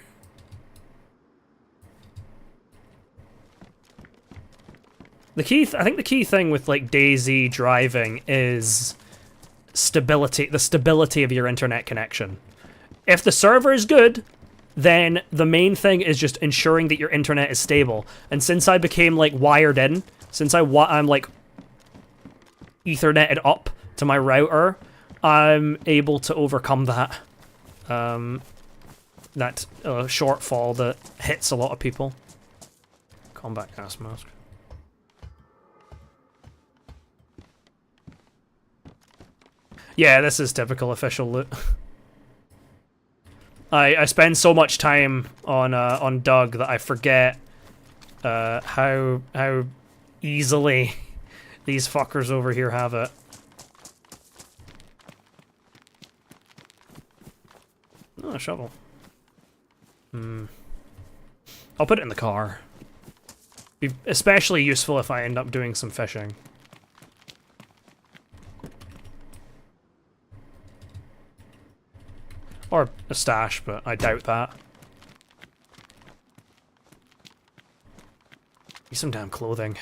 A: I think the key thing with like DayZ driving is stability, the stability of your internet connection. If the server is good, then the main thing is just ensuring that your internet is stable. And since I became like wired in, since I'm like etherneted up to my router, I'm able to overcome that shortfall that hits a lot of people. Combat gas mask. Yeah, this is typical official loot. I spend so much time on Doug that I forget how easily these fuckers over here have it. Oh, a shovel. I'll put it in the car. Be especially useful if I end up doing some fishing. Or a stash, but I doubt that. Need some damn clothing.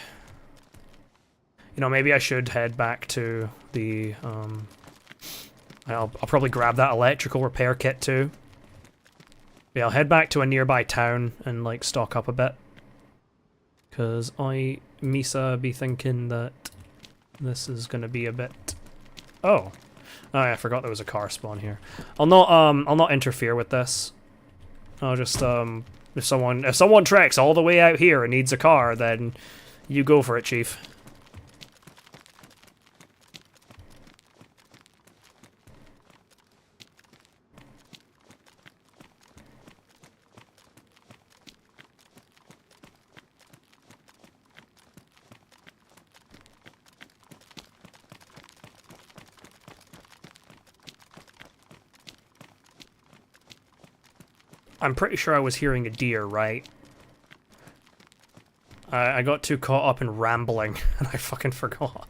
A: You know, maybe I should head back to the, I'll probably grab that electrical repair kit too. Yeah, I'll head back to a nearby town and, like, stock up a bit. Because Misa be thinking that this is gonna be a bit... Oh! Oh yeah, I forgot there was a car spawn here. I'll not interfere with this. I'll just, if someone treks all the way out here and needs a car, then you go for it, Chief. I'm pretty sure I was hearing a deer, right? I got too caught up in rambling, and I fucking forgot.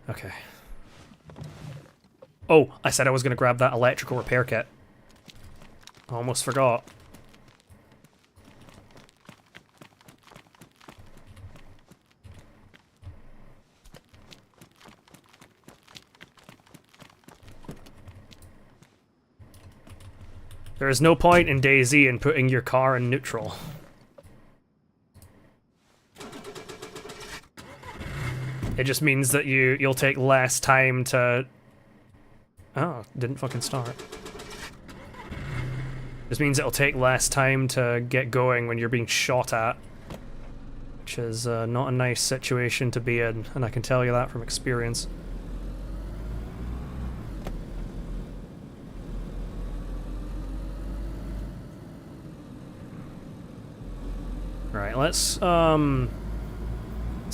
A: Okay. Oh, I said I was gonna grab that electrical repair kit. I almost forgot. There is no point in DayZ in putting your car in neutral. It just means that you'll take less time to... Oh, didn't fucking start. This means it'll take less time to get going when you're being shot at. which is not a nice situation to be in, and I can tell you that from experience. Right, let's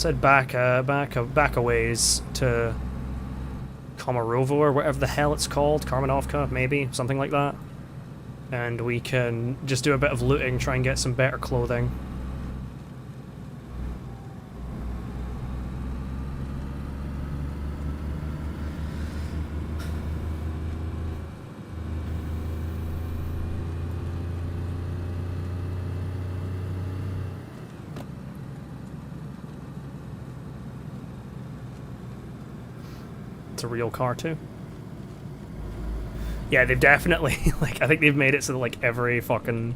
A: head back a ways to Komarovo or whatever the hell it's called, Karmanovka, maybe, something like that. And we can just do a bit of looting, try and get some better clothing. It's a real car too. Yeah, they've definitely, like, I think they've made it so that, like, every fucking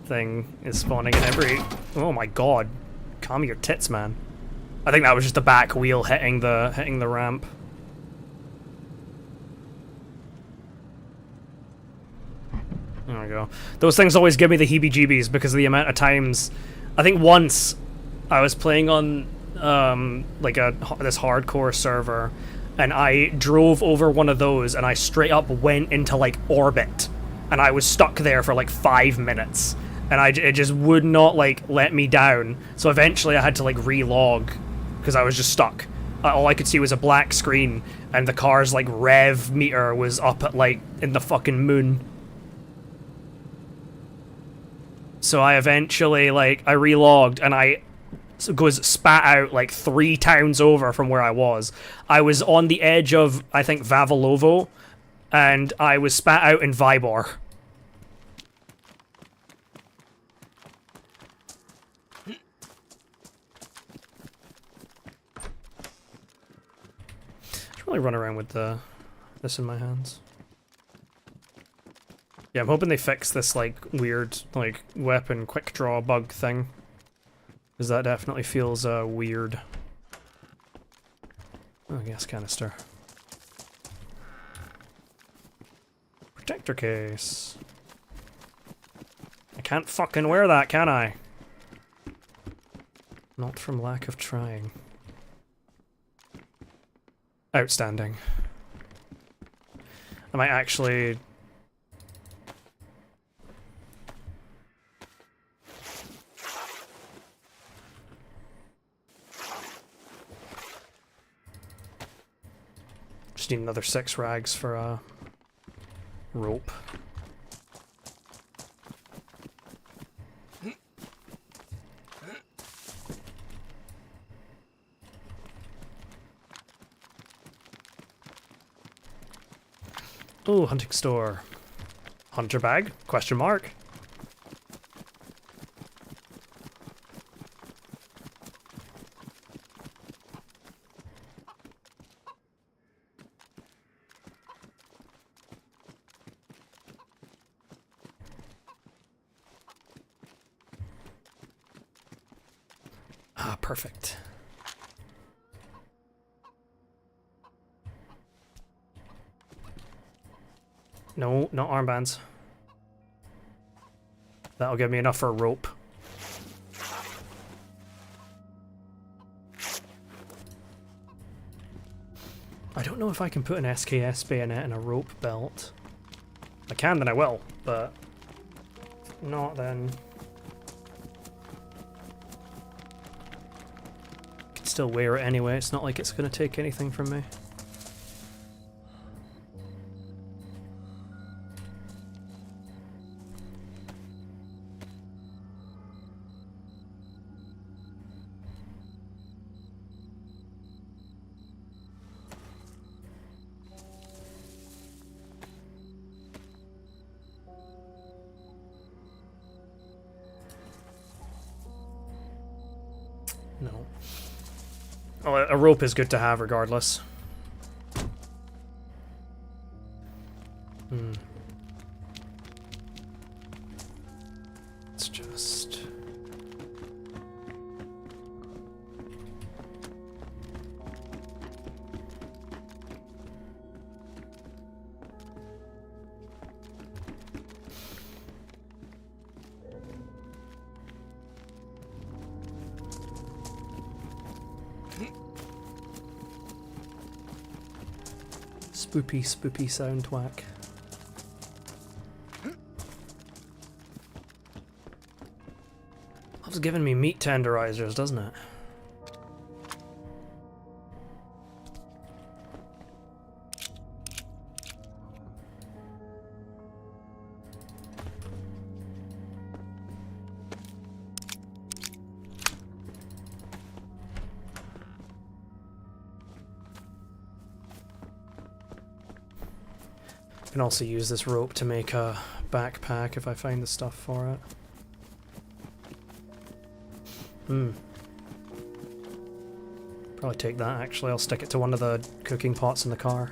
A: thing is spawning in every... Oh my god. Calm your tits, man. I think that was just the back wheel hitting the ramp. There we go. Those things always give me the heebie-jeebies because of the amount of times... I think once I was playing on, like, this hardcore server, and I drove over one of those and I straight up went into, like, orbit. And I was stuck there for, like, 5 minutes. And it just would not, like, let me down. So eventually I had to, like, relog because I was just stuck. All I could see was a black screen and the car's, like, rev meter was up at, like, in the fucking moon. So I eventually, like, I relogged and I goes spat out like 3 towns over from where I was. I was on the edge of, I think, Vavilovo, and I was spat out in Vybor. I should really run around with this in my hands. Yeah, I'm hoping they fix this, like, weird, like, weapon quick draw bug thing. Because that definitely feels, weird. Oh, gas canister. Protector case. I can't fucking wear that, can I? Not from lack of trying. Outstanding. I might actually... Just need another 6 rags for rope. Oh, hunting store. Hunter bag? Question mark. Ah, perfect. No, not armbands. That'll give me enough for a rope. I don't know if I can put an SKS bayonet in a rope belt. If I can, then I will, but if not, then... I can still wear it anyway, it's not like it's going to take anything from me. No. Oh, a rope is good to have regardless. It's just... Spoopy sound whack. Loves giving me meat tenderizers, doesn't it? I can also use this rope to make a backpack if I find the stuff for it. Probably take that actually, I'll stick it to one of the cooking pots in the car.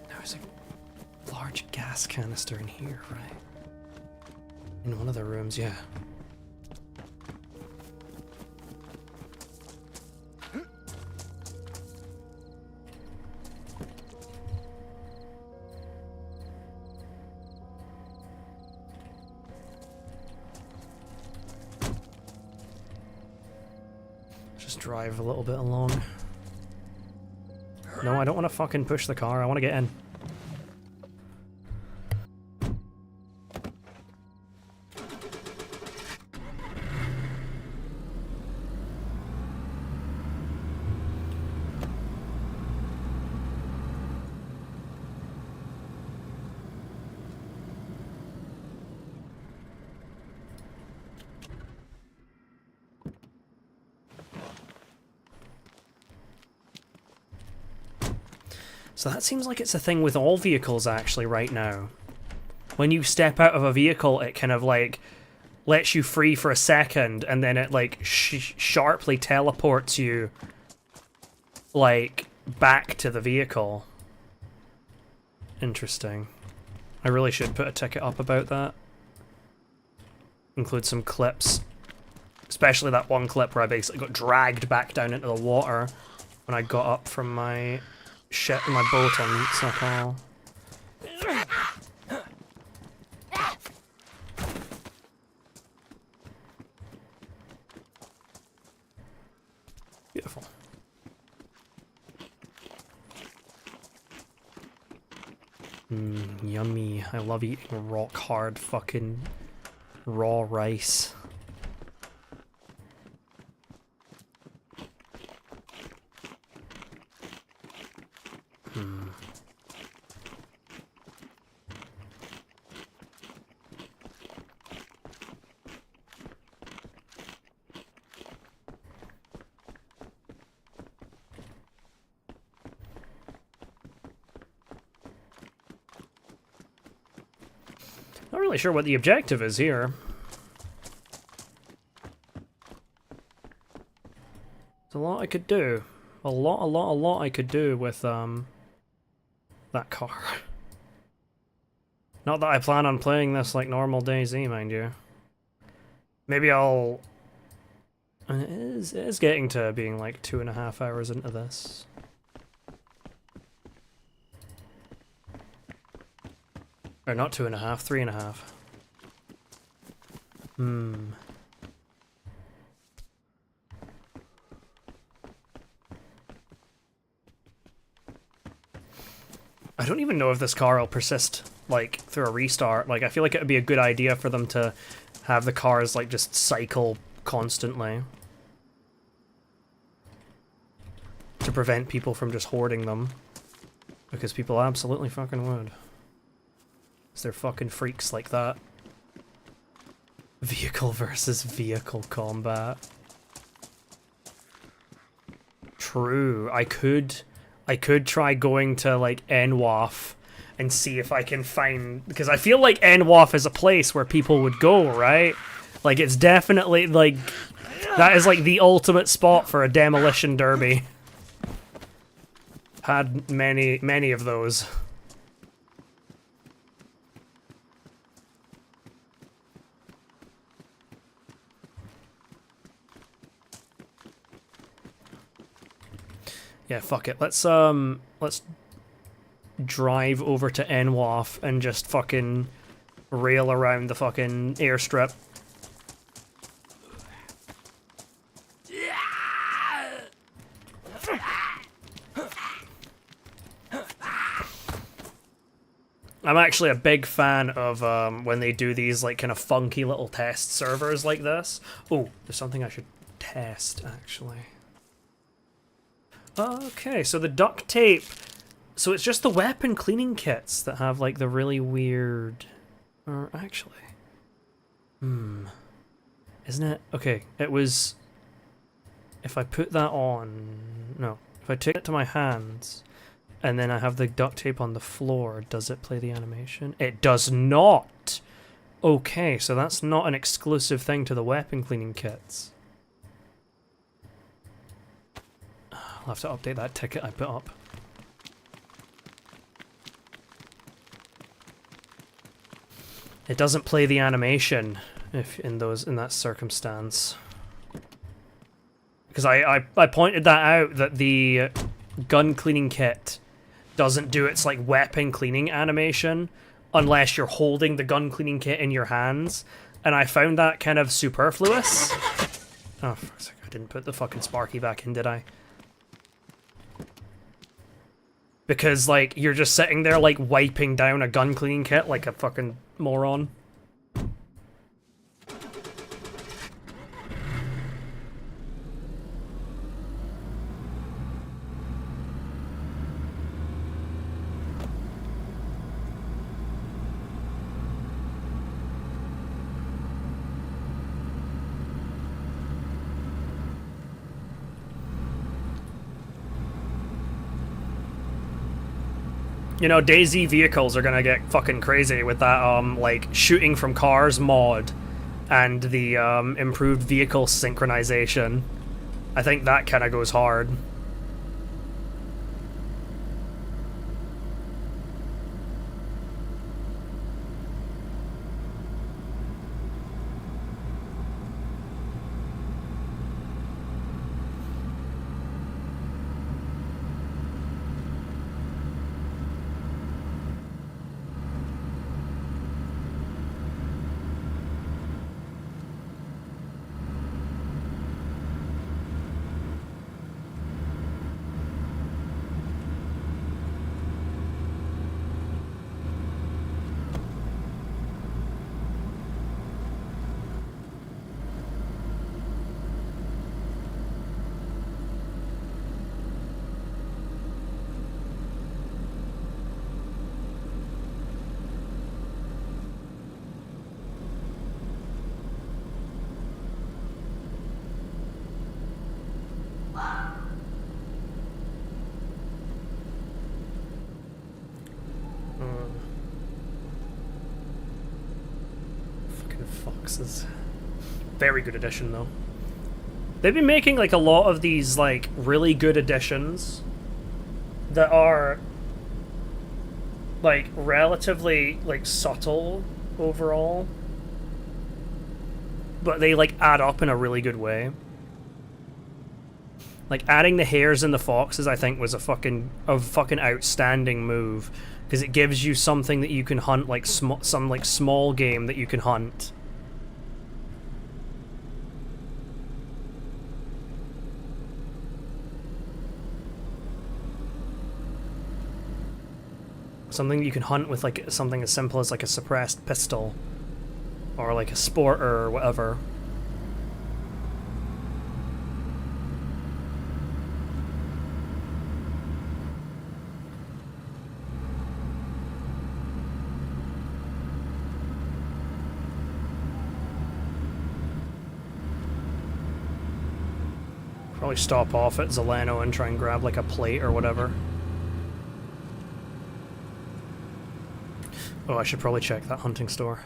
A: There's a large gas canister in here, right? In one of the rooms, yeah. Just drive a little bit along. No, I don't want to fucking push the car, I want to get in. So that seems like it's a thing with all vehicles actually right now. When you step out of a vehicle, it kind of like lets you free for a second, and then it like sharply teleports you like back to the vehicle. Interesting. I really should put a ticket up about that. Include some clips. Especially that one clip where I basically got dragged back down into the water when I got up from my shit in my boat on Sakhal. Beautiful. Yummy. I love eating rock hard fucking raw rice. Not really sure what the objective is here. There's a lot I could do. A lot I could do with, that car. Not that I plan on playing this like normal DayZ, mind you. Maybe I'll... It is getting to being like 2.5 hours into this. Or not 2.5, 3.5. I don't even know if this car will persist, like, through a restart. Like, I feel like it would be a good idea for them to have the cars, like, just cycle constantly. To prevent people from just hoarding them. Because people absolutely fucking would. Because they're fucking freaks like that. Vehicle versus vehicle combat. True, I could try going to, like, NWAF and see if I can find... Because I feel like NWAF is a place where people would go, right? Like, it's definitely, like... That is, like, the ultimate spot for a demolition derby. Had many of those. Yeah, fuck it. Let's drive over to NWAF and just fucking rail around the fucking airstrip. I'm actually a big fan of when they do these like kind of funky little test servers like this. Oh, there's something I should test actually. Okay, so the duct tape. So it's just the weapon cleaning kits that have like the really weird. Or actually, isn't it? Okay, it was. If I put that on, no. If I take it to my hands. And then I have the duct tape on the floor. Does it play the animation? It does not! Okay, so that's not an exclusive thing to the weapon cleaning kits. I'll have to update that ticket I put up. It doesn't play the animation if in that circumstance. Because I pointed that out, that the gun cleaning kit doesn't do its like weapon cleaning animation unless you're holding the gun cleaning kit in your hands, and I found that kind of superfluous. Oh, fuck's sake, I didn't put the fucking Sparky back in, did I? Because like you're just sitting there like wiping down a gun cleaning kit like a fucking moron. You know, DayZ vehicles are gonna get fucking crazy with that, like, shooting from cars mod and the, improved vehicle synchronization. I think that kinda goes hard. Foxes. Very good edition, though. They've been making, like, a lot of these, like, really good editions that are, like, relatively, like, subtle overall. But they, like, add up in a really good way. Like, adding the hares and the foxes, I think, was a fucking outstanding move. Because it gives you something that you can hunt, like, some, like, small game that you can hunt. Something you can hunt with, like, something as simple as, like, a suppressed pistol. Or, like, a sporter or whatever. Probably stop off at Zeleno and try and grab, like, a plate or whatever. Oh, I should probably check that hunting store.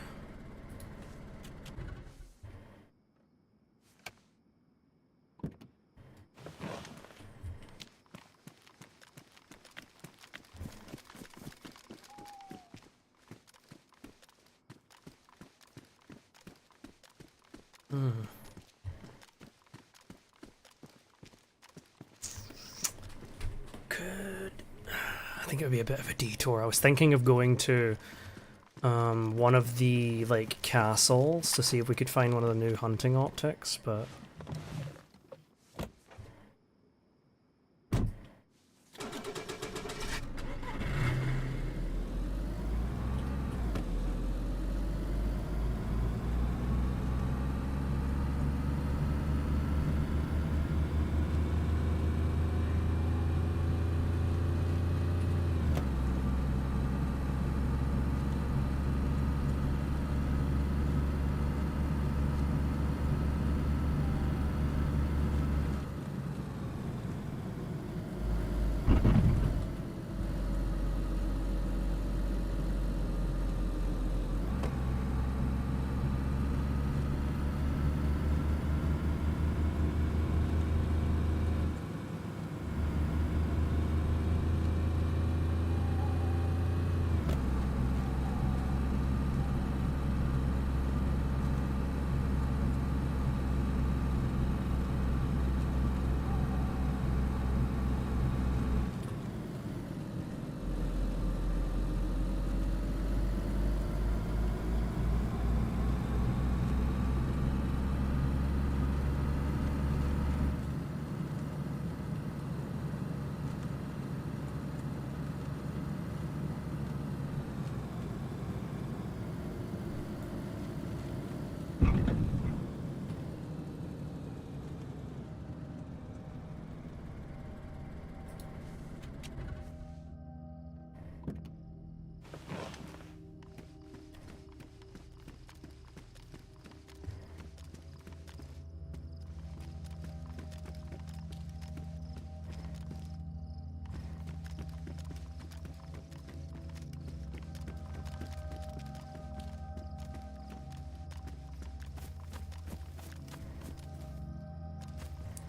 A: think it would be a bit of a detour. I was thinking of going to one of the like castles to see if we could find one of the new hunting optics, but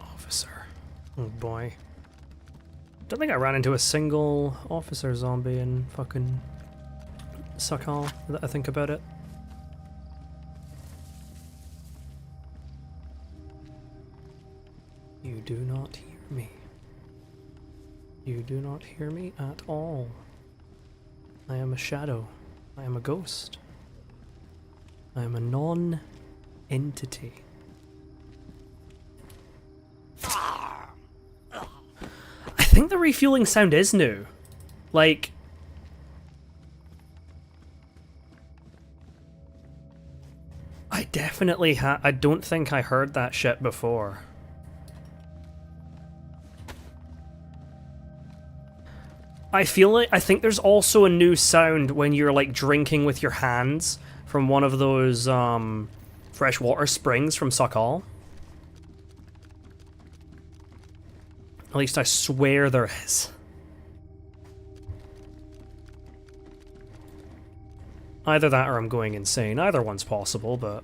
A: officer. Oh boy. Don't think I ran into a single officer zombie in fucking Sakhal, that I think about it. You do not hear me. You do not hear me at all. I am a shadow. I am a ghost. I am a non-entity. I think the refueling sound is new. Like, I definitely I don't think I heard that shit before. I think there's also a new sound when you're like drinking with your hands from one of those freshwater springs from Sakhal. At least I swear there is. Either that or I'm going insane. Either one's possible, but...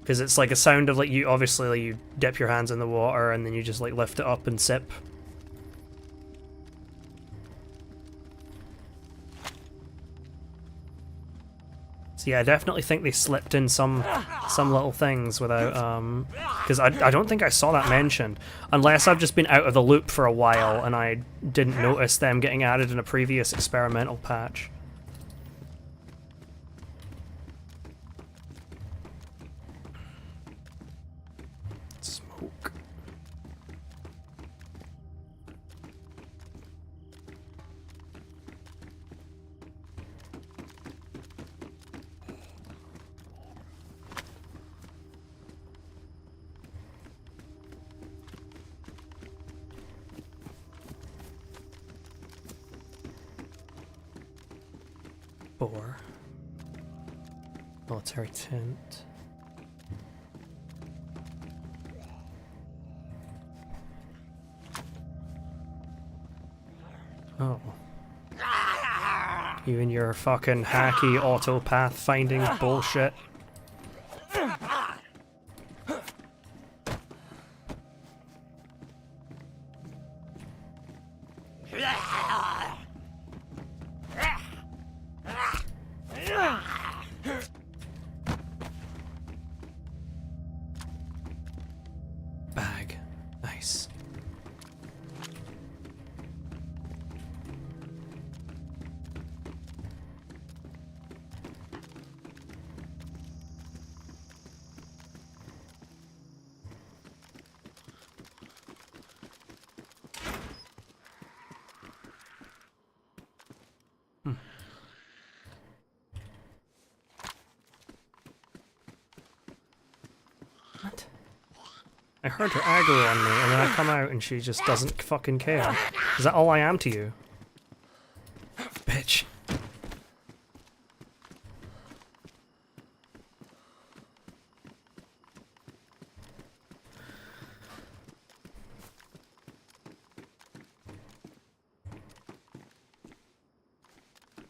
A: because it's like a sound of like you, obviously like you dip your hands in the water and then you just like lift it up and sip. So yeah, I definitely think they slipped in some little things without, because I don't think I saw that mentioned. Unless I've just been out of the loop for a while and I didn't notice them getting added in a previous experimental patch. Smoke. Military tent. Oh. You and your fucking hacky auto path finding bullshit. What? I heard her aggro on me, and then I come out and she just doesn't fucking care. Is that all I am to you? Bitch.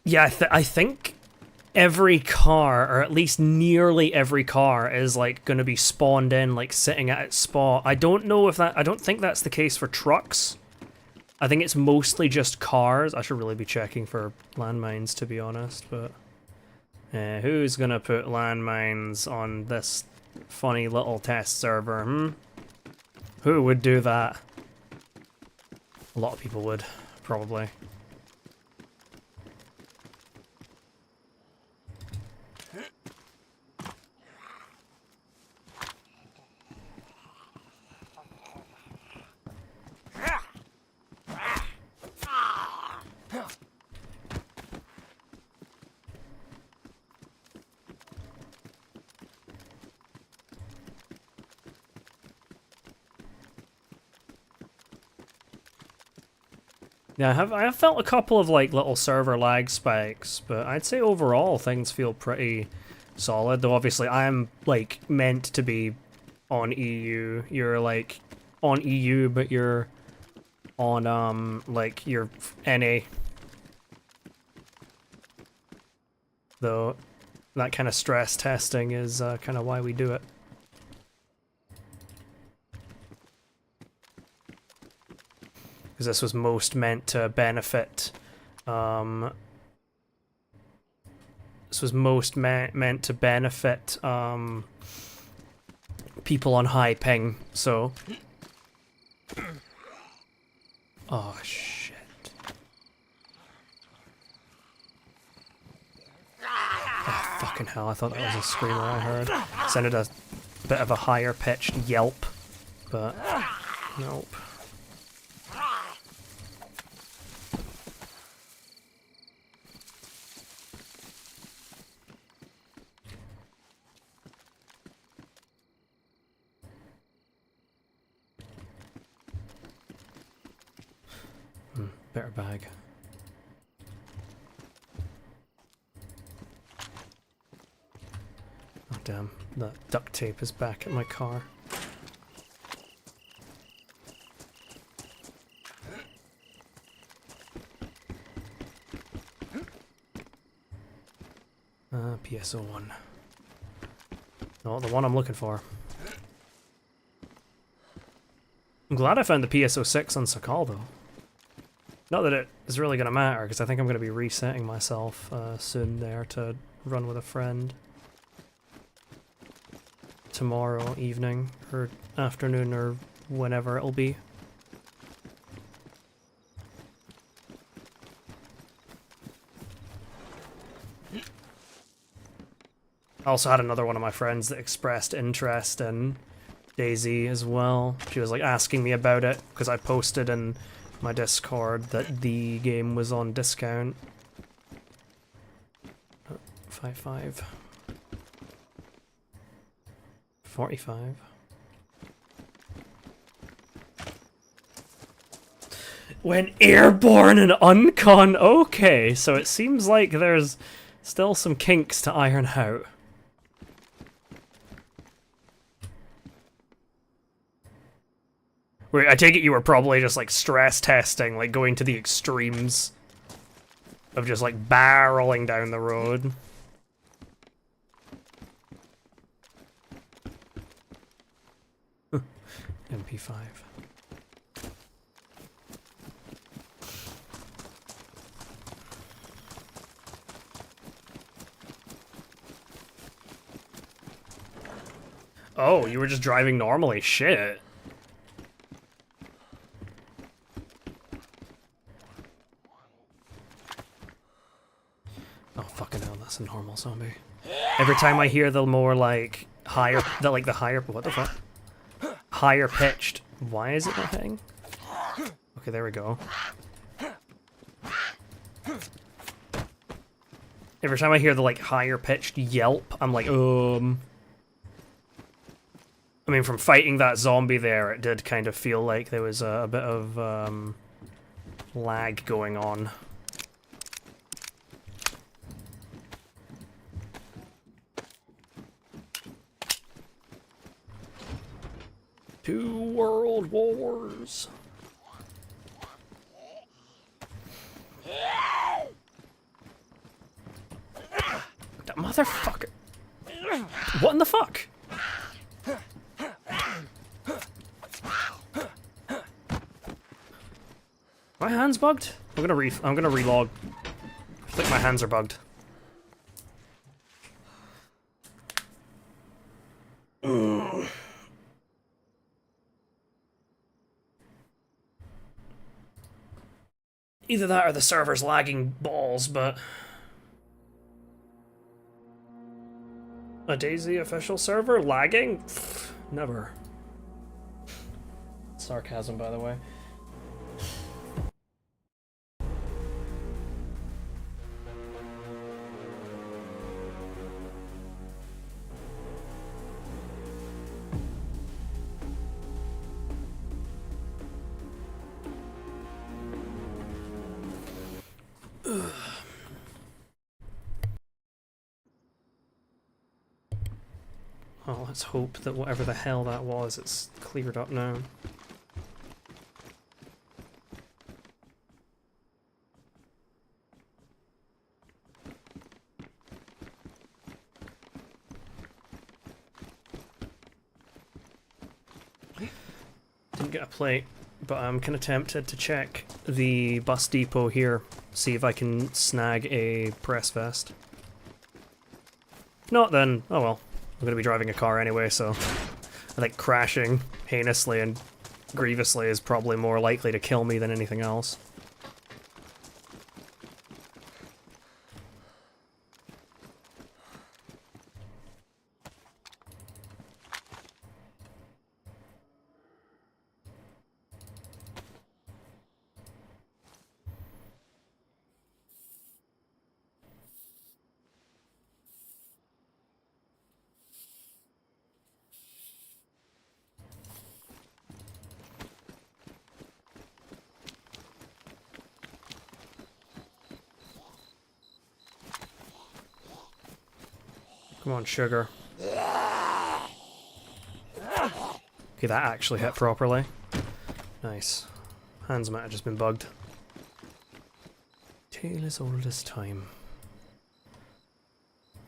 A: Yeah, I think every car, or at least nearly every car, is like going to be spawned in, like sitting at its spot. I don't know if that. I don't think that's the case for trucks. I think it's mostly just cars. I should really be checking for landmines, to be honest. But who's gonna put landmines on this funny little test server? Who would do that? A lot of people would, probably. Yeah, I have felt a couple of like little server lag spikes, but I'd say overall things feel pretty solid. Though obviously I'm like meant to be on EU. You're like on EU, but you're on like your NA. Though that kind of stress testing is kind of why we do it. Because this was most meant to benefit, meant to benefit, people on high ping, so... Oh, shit. Oh, fucking hell, I thought that was a screamer I heard. Sounded a bit of a higher pitched yelp, but nope. Better bag. Oh damn, that duct tape is back at my car. PSO1. No, the one I'm looking for. I'm glad I found the PSO6 on Sakhal though. Not that it is really going to matter, because I think I'm going to be resetting myself soon there to run with a friend. Tomorrow evening, or afternoon, or whenever it'll be. I also had another one of my friends that expressed interest in DayZ as well. She was like asking me about it, because I posted in my Discord that the game was on discount. 55. 45. When airborne and uncon. Okay, so it seems like there's still some kinks to iron out. Wait, I take it you were probably just like stress testing, like going to the extremes of just like barreling down the road. MP5. Oh, you were just driving normally. Shit. Oh, fucking hell, that's a normal zombie. Every time I hear the more, like, higher, what the fuck? Higher pitched. Why is it not hitting? Okay, there we go. Every time I hear the, like, higher pitched yelp, I'm like, I mean, from fighting that zombie there, it did kind of feel like there was a bit of lag going on. Two world wars. That motherfucker. What in the fuck? My hand's bugged? I'm gonna relog. I think my hands are bugged. Either that or the server's lagging balls, but... A DayZ official server? Lagging? Never. Sarcasm, by the way. Well, let's hope that whatever the hell that was, it's cleared up now. Didn't get a plate, but I'm kind of tempted to check the bus depot here, see if I can snag a press vest. If not, then, oh well. I'm going to be driving a car anyway, so I think crashing heinously and grievously is probably more likely to kill me than anything else. Come on, sugar. Okay, that actually hit properly. Nice. Hands might have just been bugged. Tale as old as time.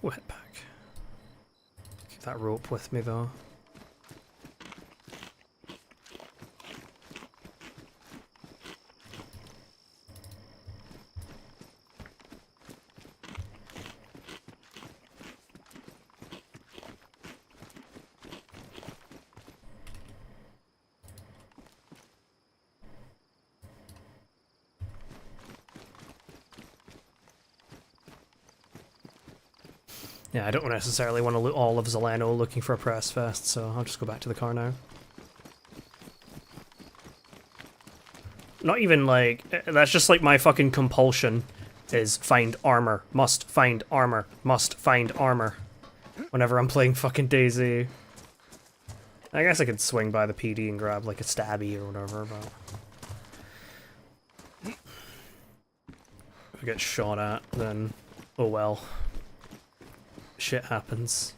A: Wetback. Keep that rope with me though. Yeah, I don't necessarily want to loot all of Zaleno looking for a press vest, so I'll just go back to the car now. Not even like... That's just like my fucking compulsion is find armor, must find armor, must find armor. Whenever I'm playing fucking DayZ. I guess I could swing by the PD and grab like a stabby or whatever, but... If I get shot at, then... oh well. Shit happens.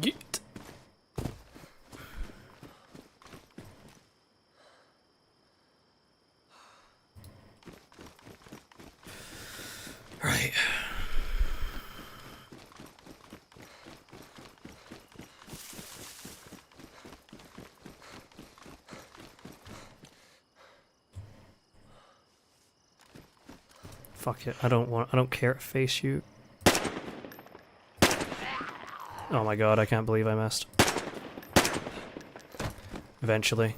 A: Get. Right. Fuck it, I don't care to face you. Oh my god, I can't believe I missed. Eventually.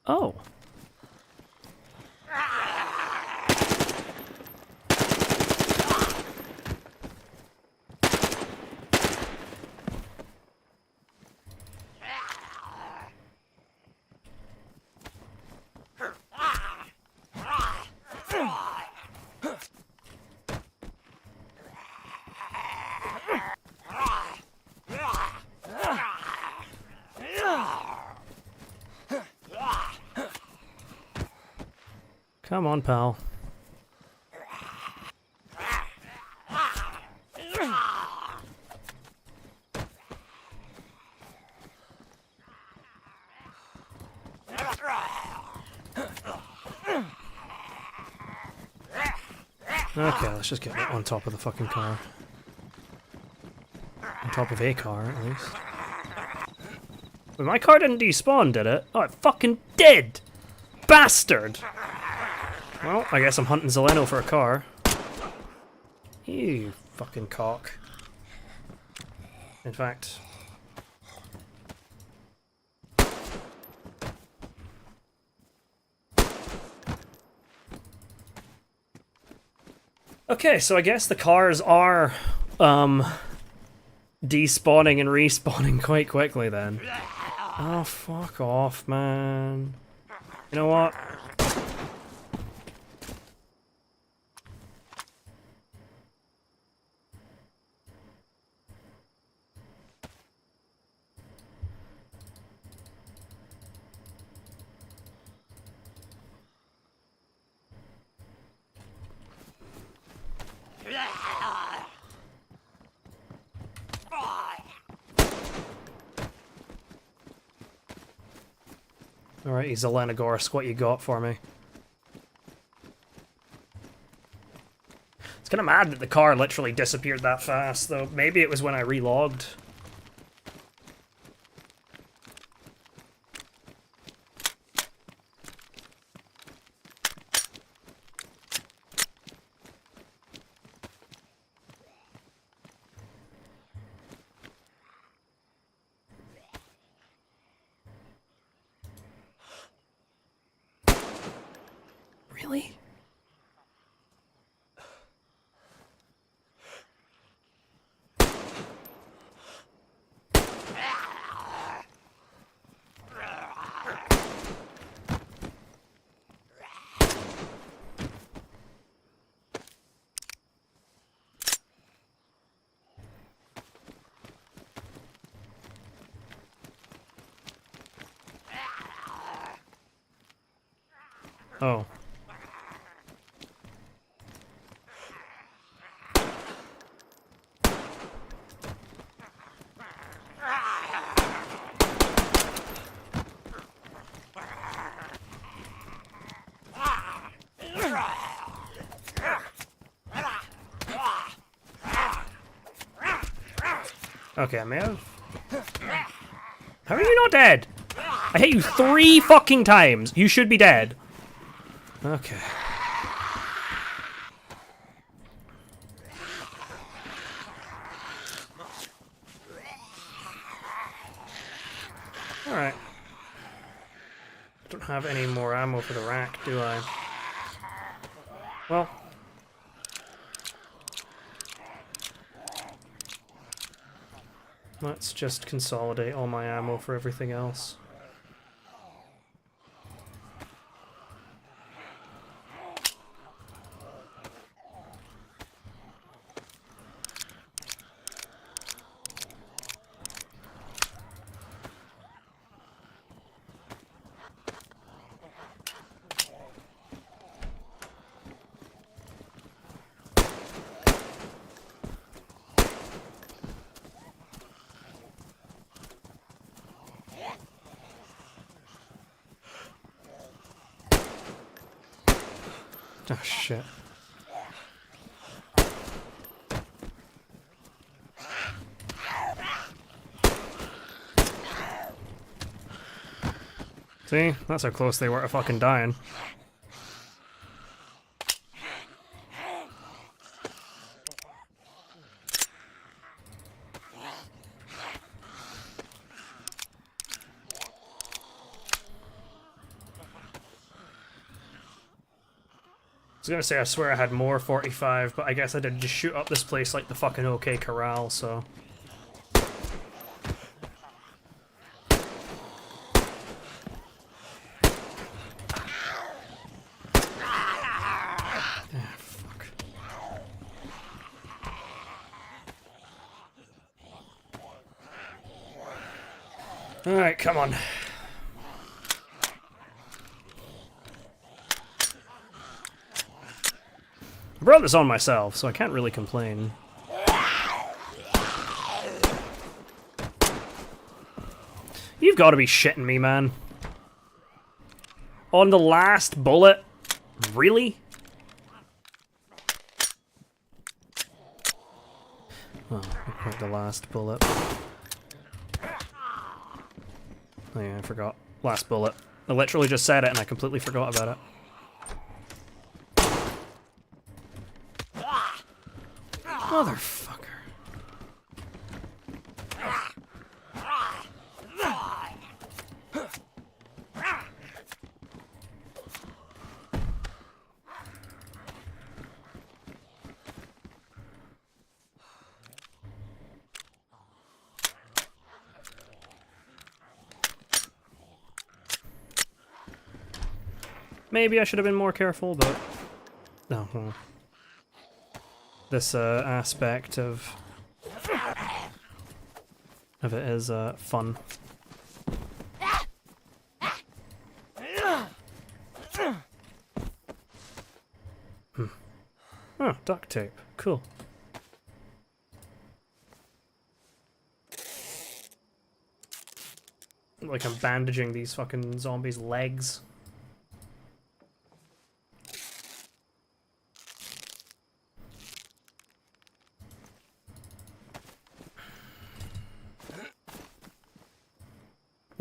A: Oh. Come on, pal. Okay, let's just get on top of the fucking car. On top of a car, at least. Well, my car didn't despawn, did it? Oh, it fucking did! Bastard! Well, I guess I'm hunting Zeleno for a car. You fucking cock. In fact... Okay, so I guess the cars are, despawning and respawning quite quickly then. Oh, fuck off, man. You know what? Alright, Zelenogorsk, what you got for me? It's kind of mad that the car literally disappeared that fast, though. Maybe it was when I relogged. Really? Oh. Okay, I may have... How are you not dead? I hit you 3 fucking times. You should be dead. Okay. Alright. Don't have any more ammo for the rack, do I? Well... let's just consolidate all my ammo for everything else. Oh shit. See? That's how close they were to fucking dying. I was gonna say I swear I had more 45, but I guess I did just shoot up this place like the fucking OK Corral, so... Alright, come on. I brought this on myself, so I can't really complain. You've got to be shitting me, man. On the last bullet? Really? Oh, not the last bullet. Oh yeah, I forgot. Last bullet. I literally just said it and I completely forgot about it. Motherfucker. Maybe I should have been more careful, but... No, well. This aspect of it is fun. Oh, duct tape. Cool. Like I'm bandaging these fucking zombies' legs.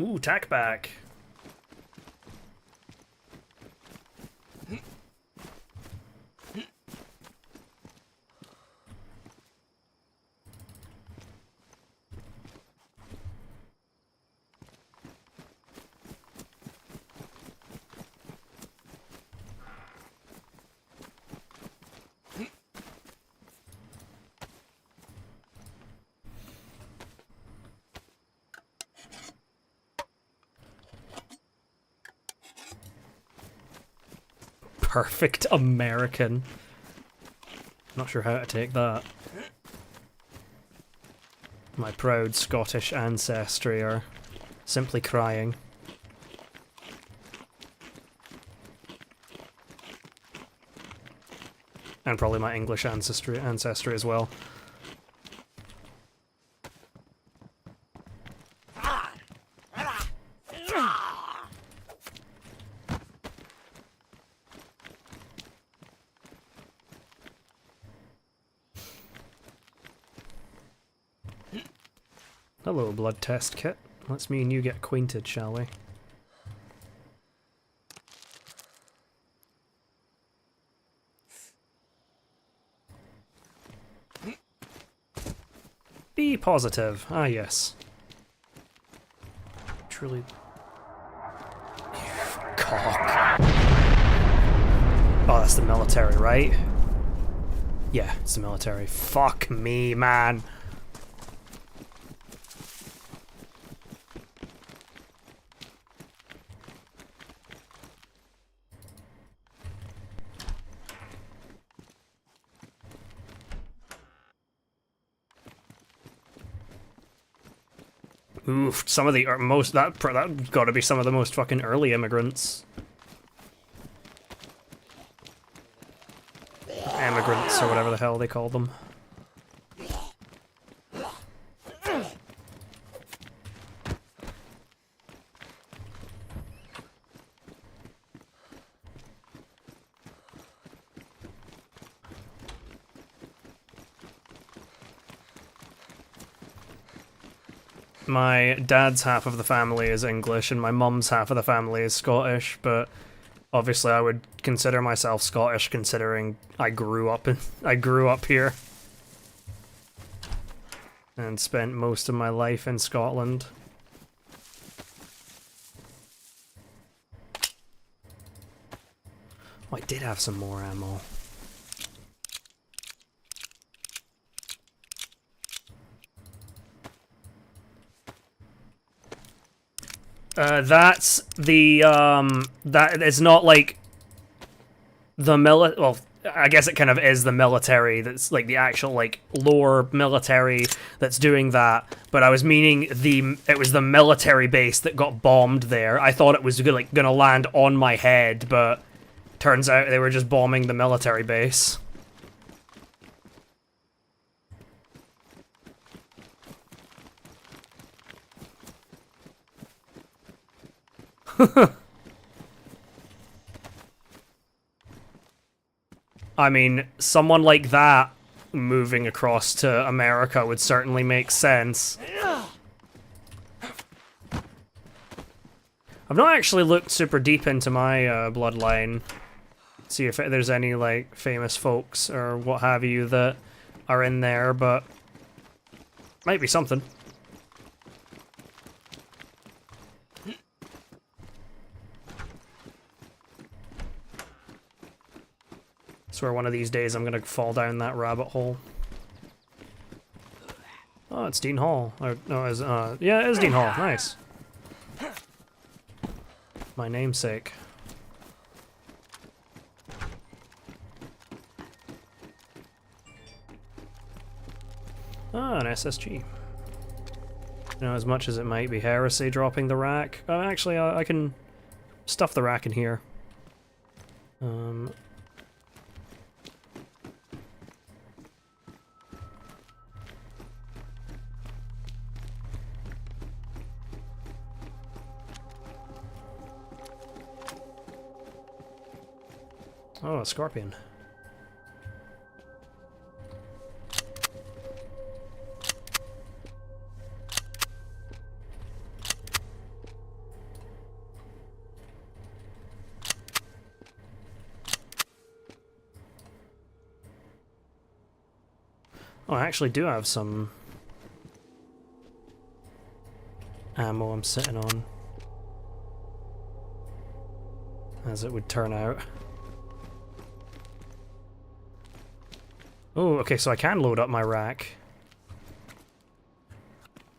A: Ooh, tack back. Perfect American. Not sure how to take that. My proud Scottish ancestry are simply crying. And probably my English ancestry as well. Hello, blood test kit. Let's me and you get acquainted, shall we? Be positive. Ah, yes. Truly. Cock. Oh, that's the military, right? Yeah, it's the military. Fuck me, man. Oof, some of the that got to be some of the most fucking early immigrants. Emigrants, or whatever the hell they call them. My dad's half of the family is English and my mum's half of the family is Scottish, but obviously I would consider myself Scottish considering I grew up here and spent most of my life in Scotland. Oh, I did have some more ammo. That's the, that is not like the well, I guess it kind of is the military that's like the actual like lore military that's doing that, but I was meaning it was the military base that got bombed there. I thought it was gonna land on my head, but turns out they were just bombing the military base. I mean, someone like that moving across to America would certainly make sense. I've not actually looked super deep into my bloodline. See if there's any, like, famous folks or what have you that are in there, but might be something. Swear one of these days I'm gonna fall down that rabbit hole. Oh, it's Dean Hall. Or, no, yeah, it is Dean Hall. Nice. My namesake. Ah, an SSG. You know, as much as it might be heresy dropping the rack. Actually, I can stuff the rack in here. Oh, a scorpion. Oh, I actually do have some ammo I'm sitting on. As it would turn out. Oh, okay, so I can load up my rack.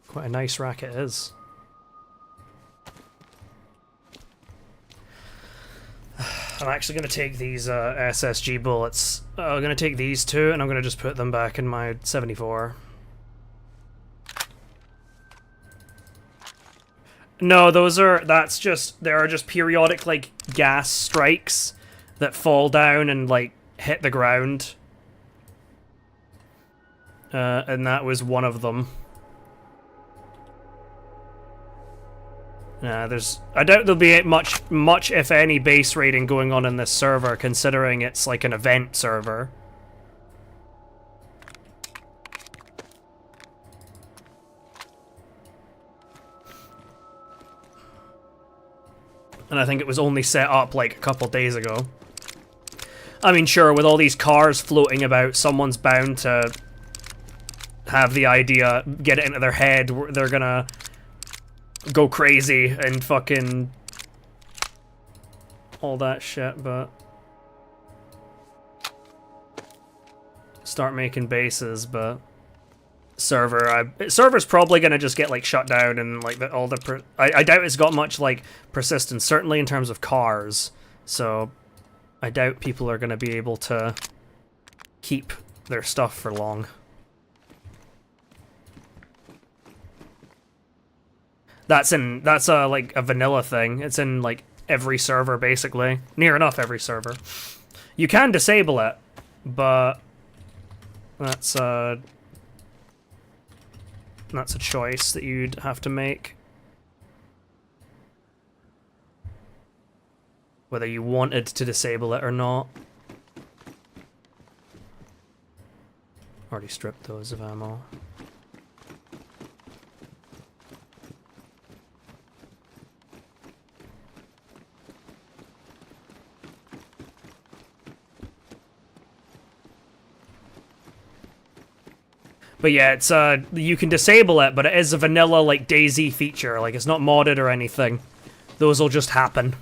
A: Quite a nice rack it is. I'm actually going to take these SSG bullets. I'm going to take these two, and I'm going to just put them back in my 74. No, there are just periodic, like, gas strikes that fall down and, like, hit the ground. And that was one of them. I doubt there'll be much if any base raiding going on in this server, considering it's like an event server. And I think it was only set up like a couple days ago. I mean, sure, with all these cars floating about, someone's bound to have the idea, get it into their head, they're gonna go crazy and fucking all that shit, but start making bases, but server's probably gonna just get like shut down and like I doubt it's got much like persistence, certainly in terms of cars, so I doubt people are gonna be able to keep their stuff for long. That's like a vanilla thing. It's in like every server basically. Near enough every server. You can disable it, but that's a choice that you'd have to make. Whether you wanted to disable it or not. Already stripped those of ammo. But yeah, it's you can disable it, but it is a vanilla like DayZ feature. Like it's not modded or anything. Those will just happen.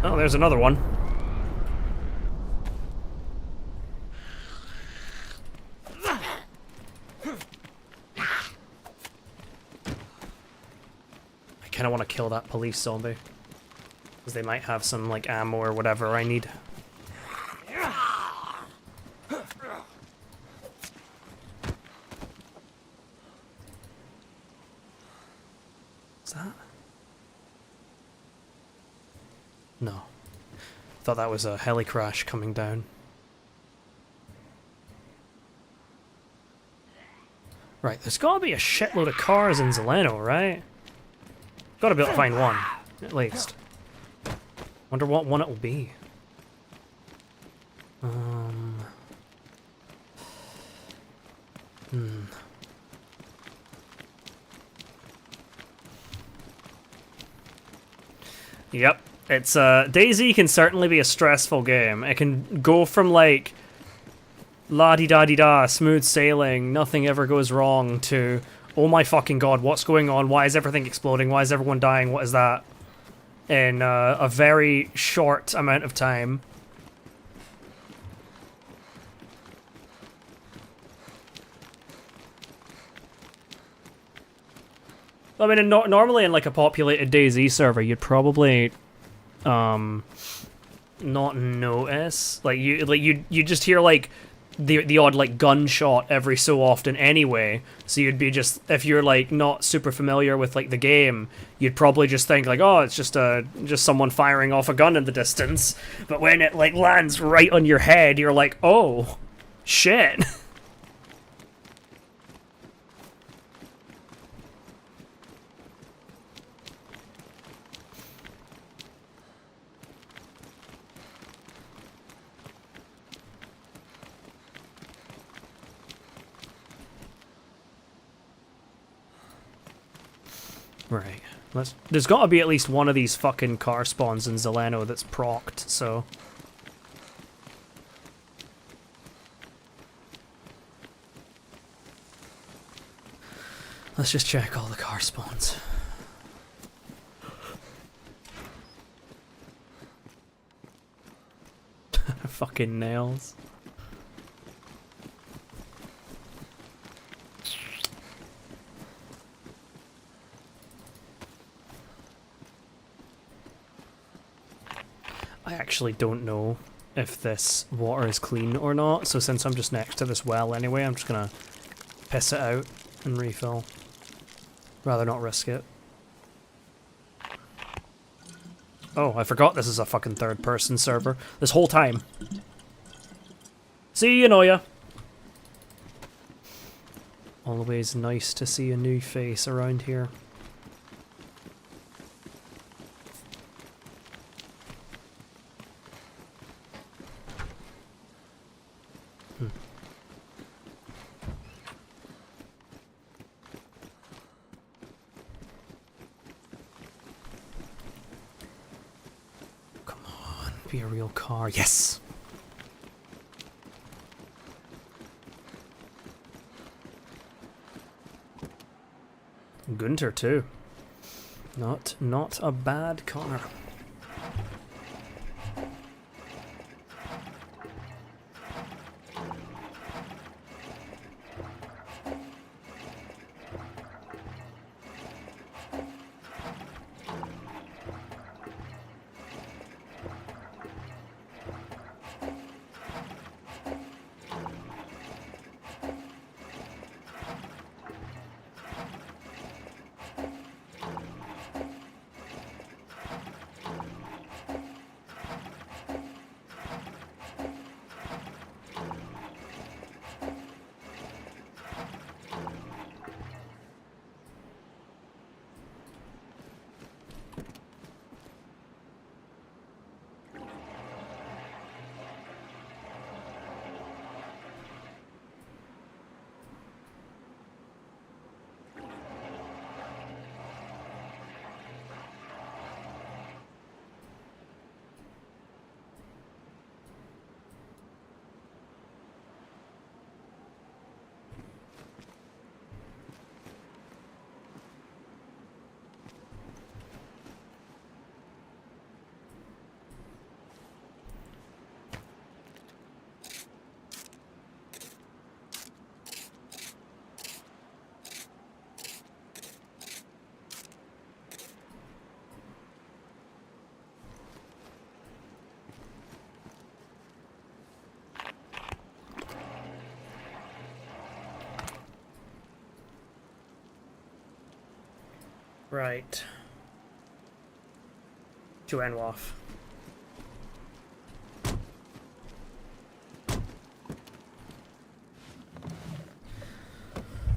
A: Oh, there's another one. I kind of want to kill that police zombie. Because they might have some, like, ammo or whatever I need. that? No. Thought that was a heli crash coming down. Right, there's gotta be a shitload of cars in Zeleno, right? Gotta be able to find one, at least. Wonder what one it will be. Yep. It's, DayZ can certainly be a stressful game. It can go from, like, la-di-da-di-da, smooth sailing, nothing ever goes wrong, to, oh my fucking god, what's going on? Why is everything exploding? Why is everyone dying? What is that? In a very short amount of time. I mean, normally in like a populated DayZ server, you'd probably not notice. Like you just hear like the odd like gunshot every so often anyway. So you'd be just, if you're like not super familiar with like the game, you'd probably just think like, oh, it's just someone firing off a gun in the distance. But when it like lands right on your head, you're like, oh, shit. Right. There's got to be at least one of these fucking car spawns in Zeleno that's procced, so... Let's just check all the car spawns. Fucking nails. I actually don't know if this water is clean or not, so since I'm just next to this well anyway, I'm just gonna piss it out and refill. Rather not risk it. Oh, I forgot this is a fucking third-person server. This whole time. See you, Noya. Always nice to see a new face around here. Be a real car. Yes! Gunter too. Not a bad car. Right. To Enwaf.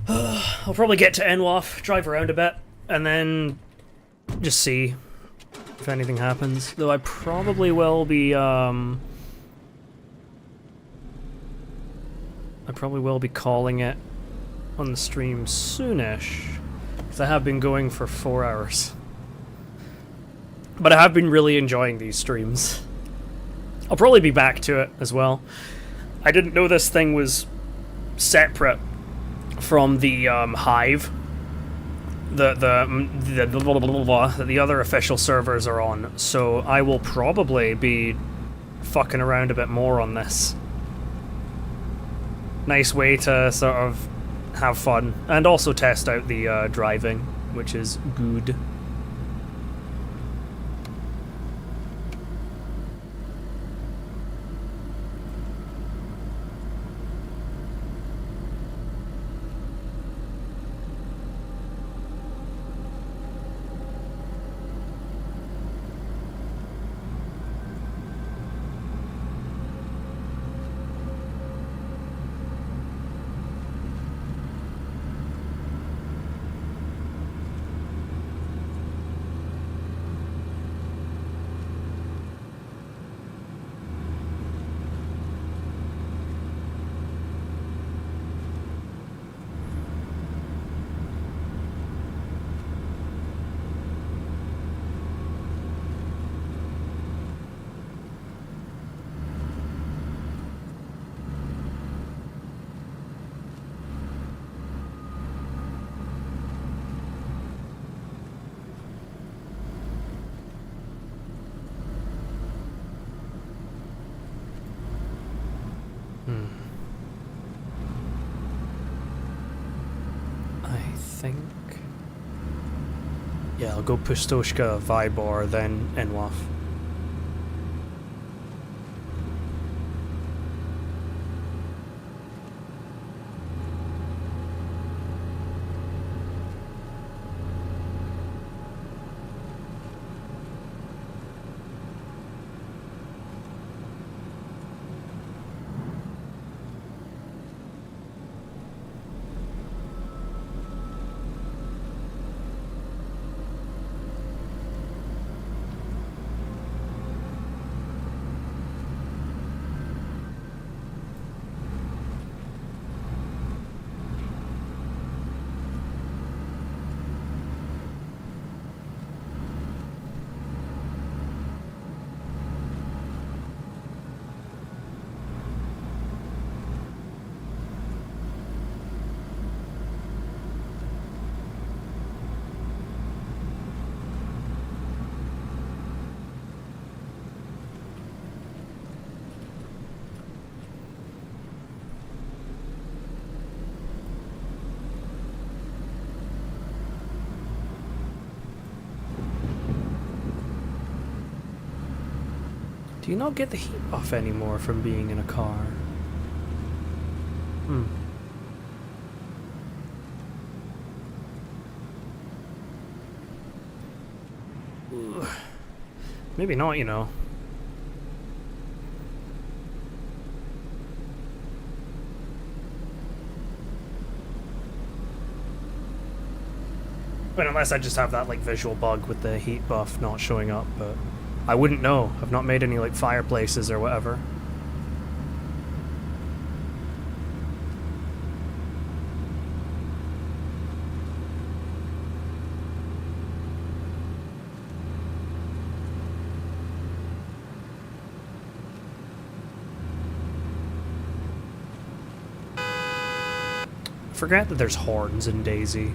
A: I'll probably get to Enwaf, drive around a bit, and then just see if anything happens. Though I probably will be, I probably will be calling it on the stream soonish, because I have been going for 4 hours. But I have been really enjoying these streams. I'll probably be back to it as well. I didn't know this thing was separate from the Hive, that the other official servers are on, so I will probably be fucking around a bit more on this. Nice way to sort of have fun, and also test out the driving, which is good. Yeah, I'll go Pustoshka, Vybor, then Enwaf. Do you not get the heat buff anymore from being in a car? Maybe not, you know. But unless I just have that like visual bug with the heat buff not showing up, but I wouldn't know. I've not made any like fireplaces or whatever. Forget that there's horns in Daisy.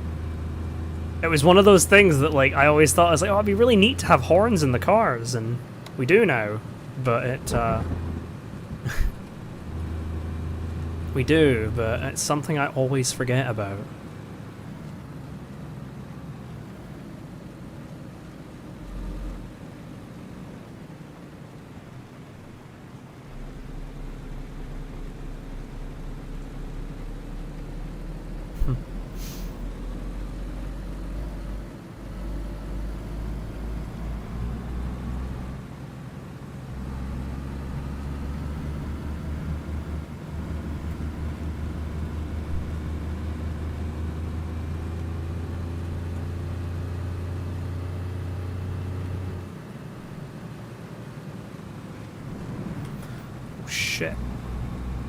A: It was one of those things that, like, I always thought, I was like, oh, it'd be really neat to have horns in the cars, and we do now. But it, we do, but it's something I always forget about. shit.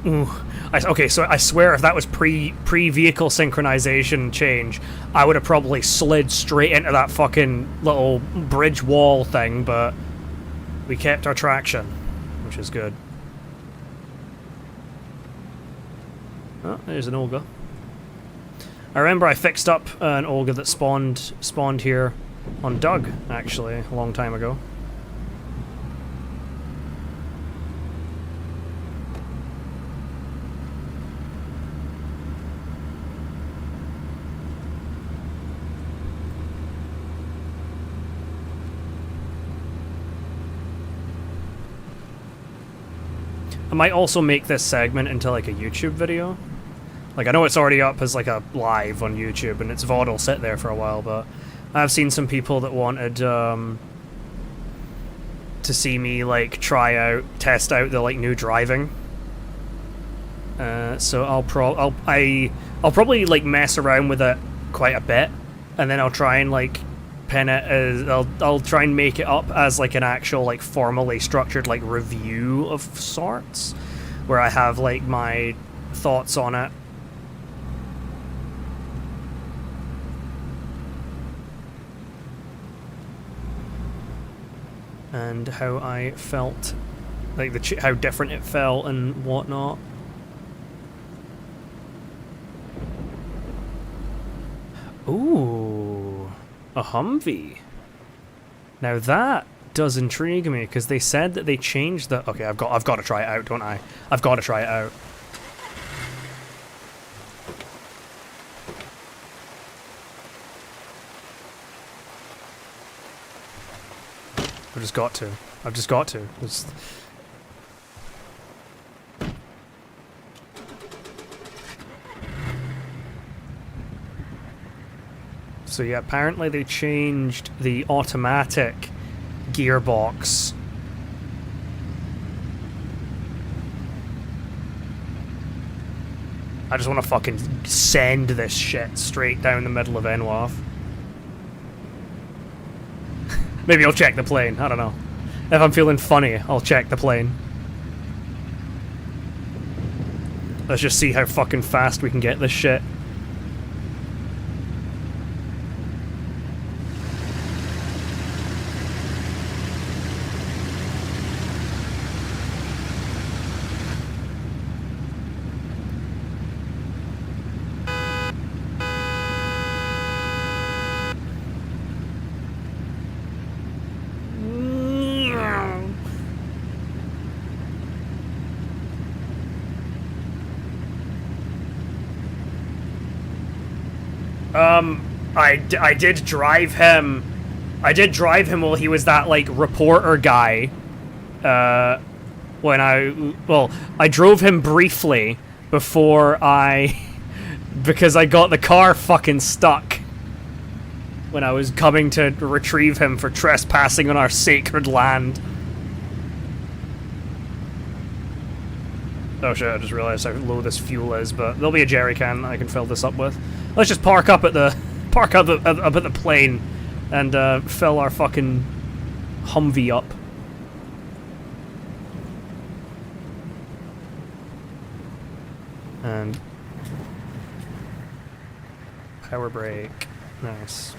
A: Ooh. Okay, so I swear if that was pre-vehicle synchronization change, I would have probably slid straight into that fucking little bridge wall thing, but we kept our traction, which is good. Oh, there's an Olga. I remember I fixed up an Olga that spawned here on Doug, actually, a long time ago. I might also make this segment into like a YouTube video. Like, I know it's already up as like a live on YouTube and its VOD will sit there for a while, but I've seen some people that wanted to see me like test out the like new driving. So I'll probably like mess around with it quite a bit, and then I'll try and like pin it as I'll try and make it up as like an actual like formally structured like review of sorts, where I have like my thoughts on it. And how I felt, like how different it felt and whatnot. Ooh, a Humvee. Now that does intrigue me, because they said that they changed the... Okay, I've got to try it out, don't I? I've got to try it out. I've just got to. I've just got to. So yeah, apparently they changed the automatic gearbox. I just want to fucking send this shit straight down the middle of Enwaf. Maybe I'll check the plane, I don't know. If I'm feeling funny, I'll check the plane. Let's just see how fucking fast we can get this shit. I did drive him. I did drive him while he was that, like, reporter guy. When I drove him briefly before because I got the car fucking stuck when I was coming to retrieve him for trespassing on our sacred land. Oh shit, I just realized how low this fuel is, but there'll be a jerry can I can fill this up with. Let's just park up at the plane and fill our fucking Humvee up. And power brake. Nice.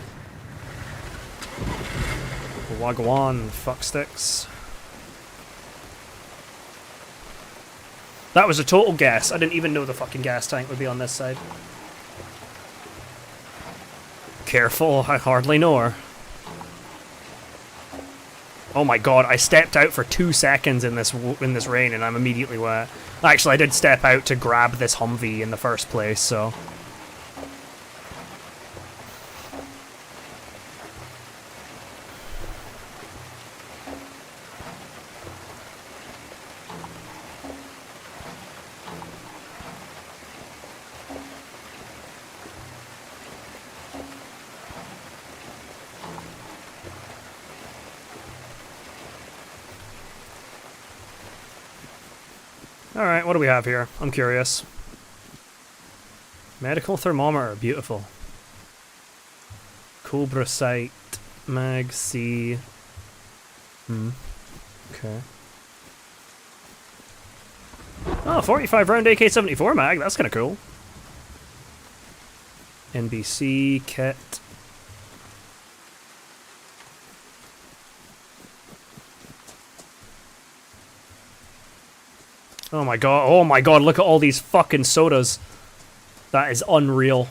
A: Wagwan fuck sticks. That was a total guess. I didn't even know the fucking gas tank would be on this side. Careful, I hardly know her. Oh my god, I stepped out for 2 seconds in this rain and I'm immediately wet. Actually, I did step out to grab this Humvee in the first place, so... Alright, what do we have here? I'm curious. Medical thermometer, beautiful. Cobra sight, mag C. Okay. Oh, 45 round AK-74 mag, that's kind of cool. NBC kit. Oh my god, look at all these fucking sodas. That is unreal.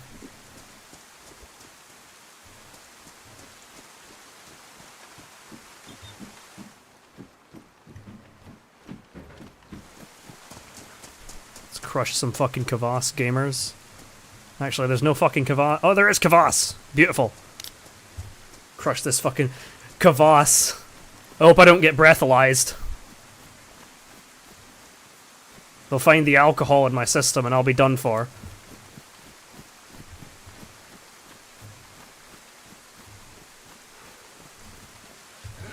A: Let's crush some fucking Kvass gamers. Actually, there's no fucking Kvass. Oh, there is Kvass! Beautiful. Crush this fucking Kvass. I hope I don't get breathalyzed. They'll find the alcohol in my system and I'll be done for.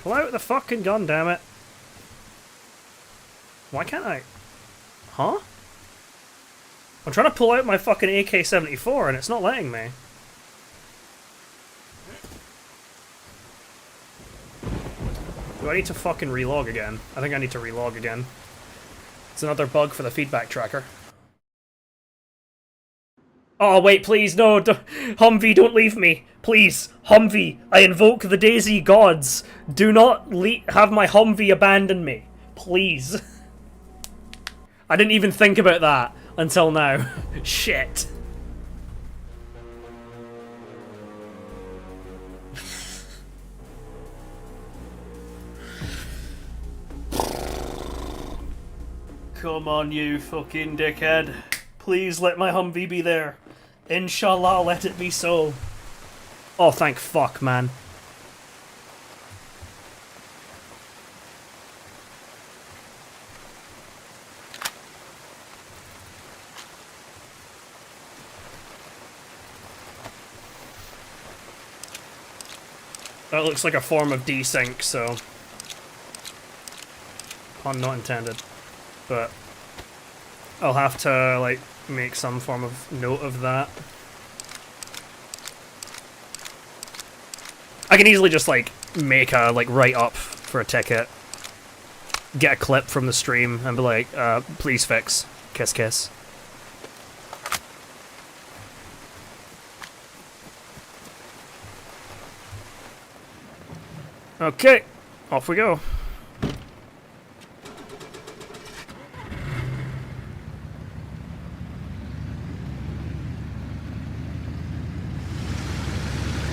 A: Pull out the fucking gun, damn it. Why can't I? Huh? I'm trying to pull out my fucking AK-74 and it's not letting me. Do I need to fucking relog again? I think I need to relog again. It's another bug for the feedback tracker. Oh wait, please, no, Humvee, don't leave me. Please, Humvee, I invoke the Daisy gods. Do not have my Humvee abandon me. Please. I didn't even think about that until now. Shit. Come on, you fucking dickhead. Please let my Humvee be there. Inshallah, let it be so. Oh, thank fuck, man. That looks like a form of desync, so... Pun not intended. But... I'll have to, like, make some form of note of that. I can easily just, like, make a, like, write-up for a ticket. Get a clip from the stream and be like, please fix. Kiss kiss. Okay, off we go.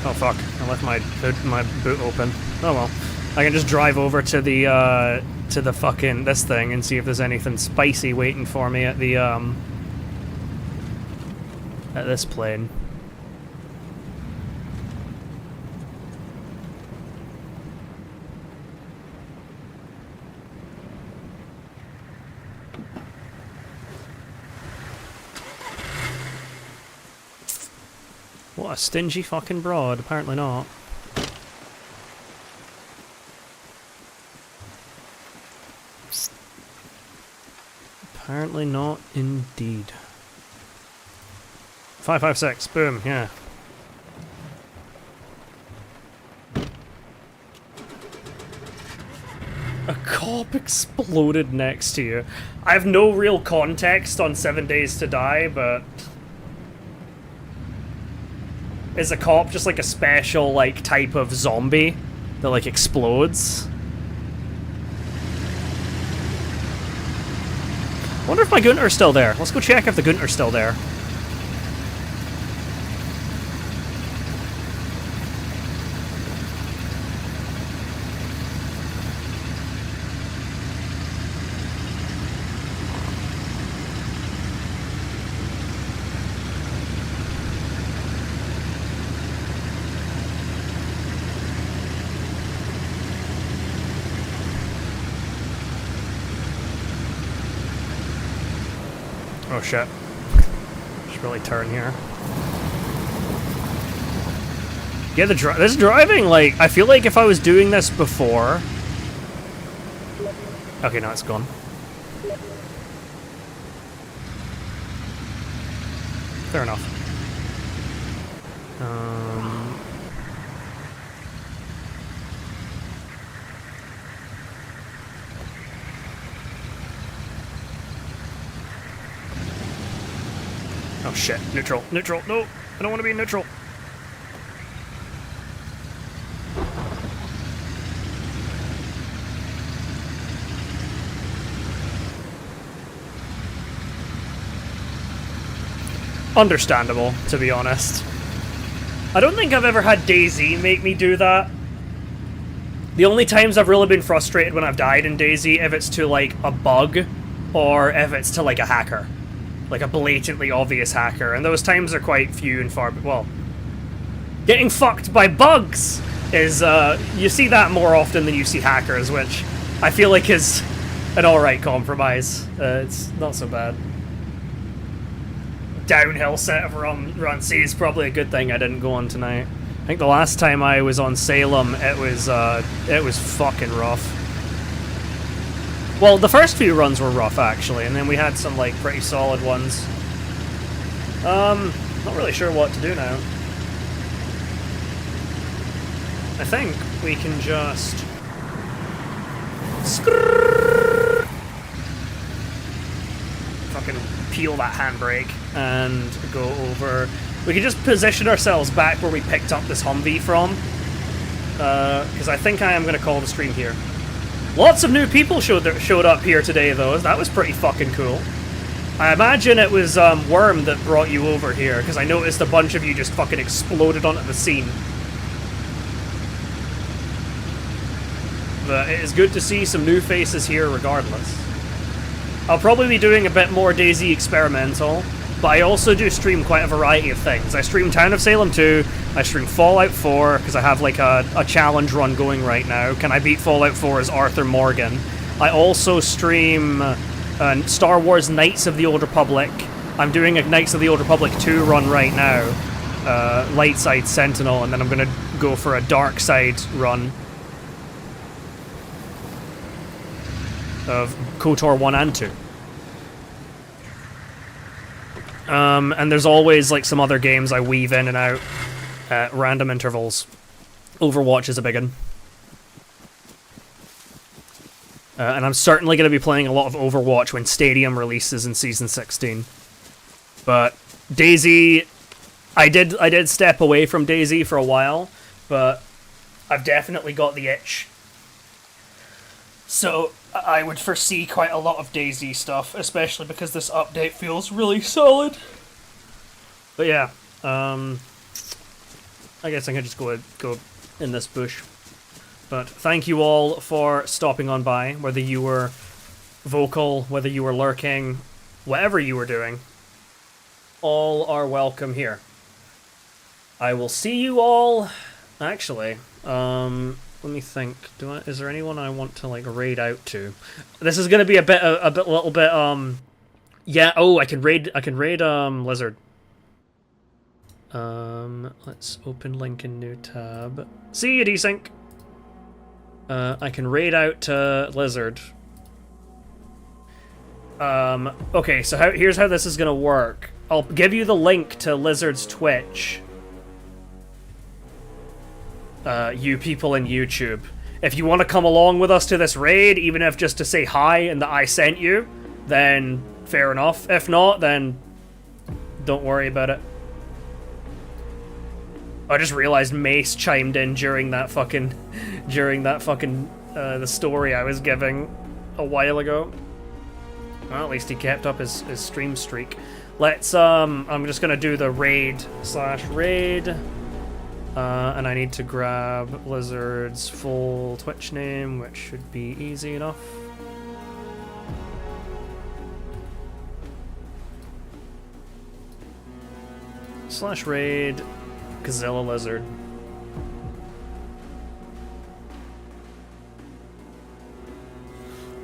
A: Oh fuck, I left my boot open. Oh well. I can just drive over to the fucking this thing and see if there's anything spicy waiting for me at the at this plane. What a stingy fucking broad, apparently not. Apparently not indeed. 556, boom, yeah. A cop exploded next to you. I have no real context on 7 Days to Die, but... Is a cop just like a special, like, type of zombie that, like, explodes? I wonder if my Gunter's still there. Let's go check if the Gunter's still there. Oh shit. Should really turn here. Yeah, this driving, like, I feel like if I was doing this before... Okay, now it's gone. Fair enough. Oh shit, neutral, neutral, no! I don't want to be in neutral! Understandable, to be honest. I don't think I've ever had DayZ make me do that. The only times I've really been frustrated when I've died in DayZ, if it's to, like, a bug, or if it's to, like, a hacker. Like, a blatantly obvious hacker. And those times are quite few and far... well, getting fucked by bugs is, you see that more often than you see hackers, which I feel like is an alright compromise. It's not so bad. Downhill set of run C is probably a good thing I didn't go on tonight. I think the last time I was on Salem, it was fucking rough. Well, the first few runs were rough, actually, and then we had some, like, pretty solid ones. Not really sure what to do now. I think we can just... fucking peel that handbrake and go over. We can just position ourselves back where we picked up this Humvee from, because I think I am going to call the stream here. Lots of new people showed up here today, though. That was pretty fucking cool. I imagine it was Worm that brought you over here, because I noticed a bunch of you just fucking exploded onto the scene. But it is good to see some new faces here regardless. I'll probably be doing a bit more DayZ experimental, but I also do stream quite a variety of things. I stream Town of Salem 2, I stream Fallout 4, because I have like a challenge run going right now. Can I beat Fallout 4 as Arthur Morgan? I also stream Star Wars Knights of the Old Republic. I'm doing a Knights of the Old Republic 2 run right now, Light Side Sentinel, and then I'm going to go for a Dark Side run of KOTOR 1 and 2. And there's always like some other games I weave in and out at random intervals. Overwatch is a big one. And I'm certainly going to be playing a lot of Overwatch when Stadium releases in Season 16. But DayZ, I did step away from DayZ for a while, but I've definitely got the itch. So I would foresee quite a lot of DayZ stuff, especially because this update feels really solid. But yeah, I guess I can just go in this bush. But thank you all for stopping on by, whether you were vocal, whether you were lurking, whatever you were doing. All are welcome here. I will see you all... Actually, let me think. Is there anyone I want to like raid out to? This is gonna be a little bit. Yeah. Oh, I can raid Lizard. Let's open link in new tab. See you, desync. I can raid out to Lizard. Okay, so here's how this is gonna work. I'll give you the link to Lizard's Twitch. You people in YouTube. If you want to come along with us to this raid, even if just to say hi and that I sent you, then fair enough. If not, then don't worry about it. I just realized Mace chimed in during that fucking the story I was giving a while ago. Well, at least he kept up his stream streak. Let's I'm just gonna do the raid. And I need to grab Lizard's full Twitch name, which should be easy enough. /raid Gazilla Lizard.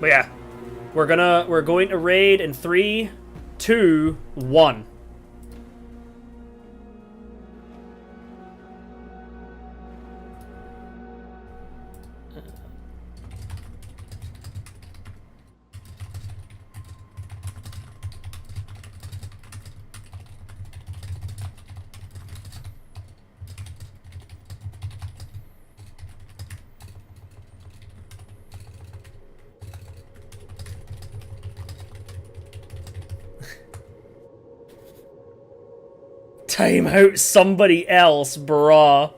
A: But yeah, we're going to raid in 3, 2, 1. time out somebody else, bruh.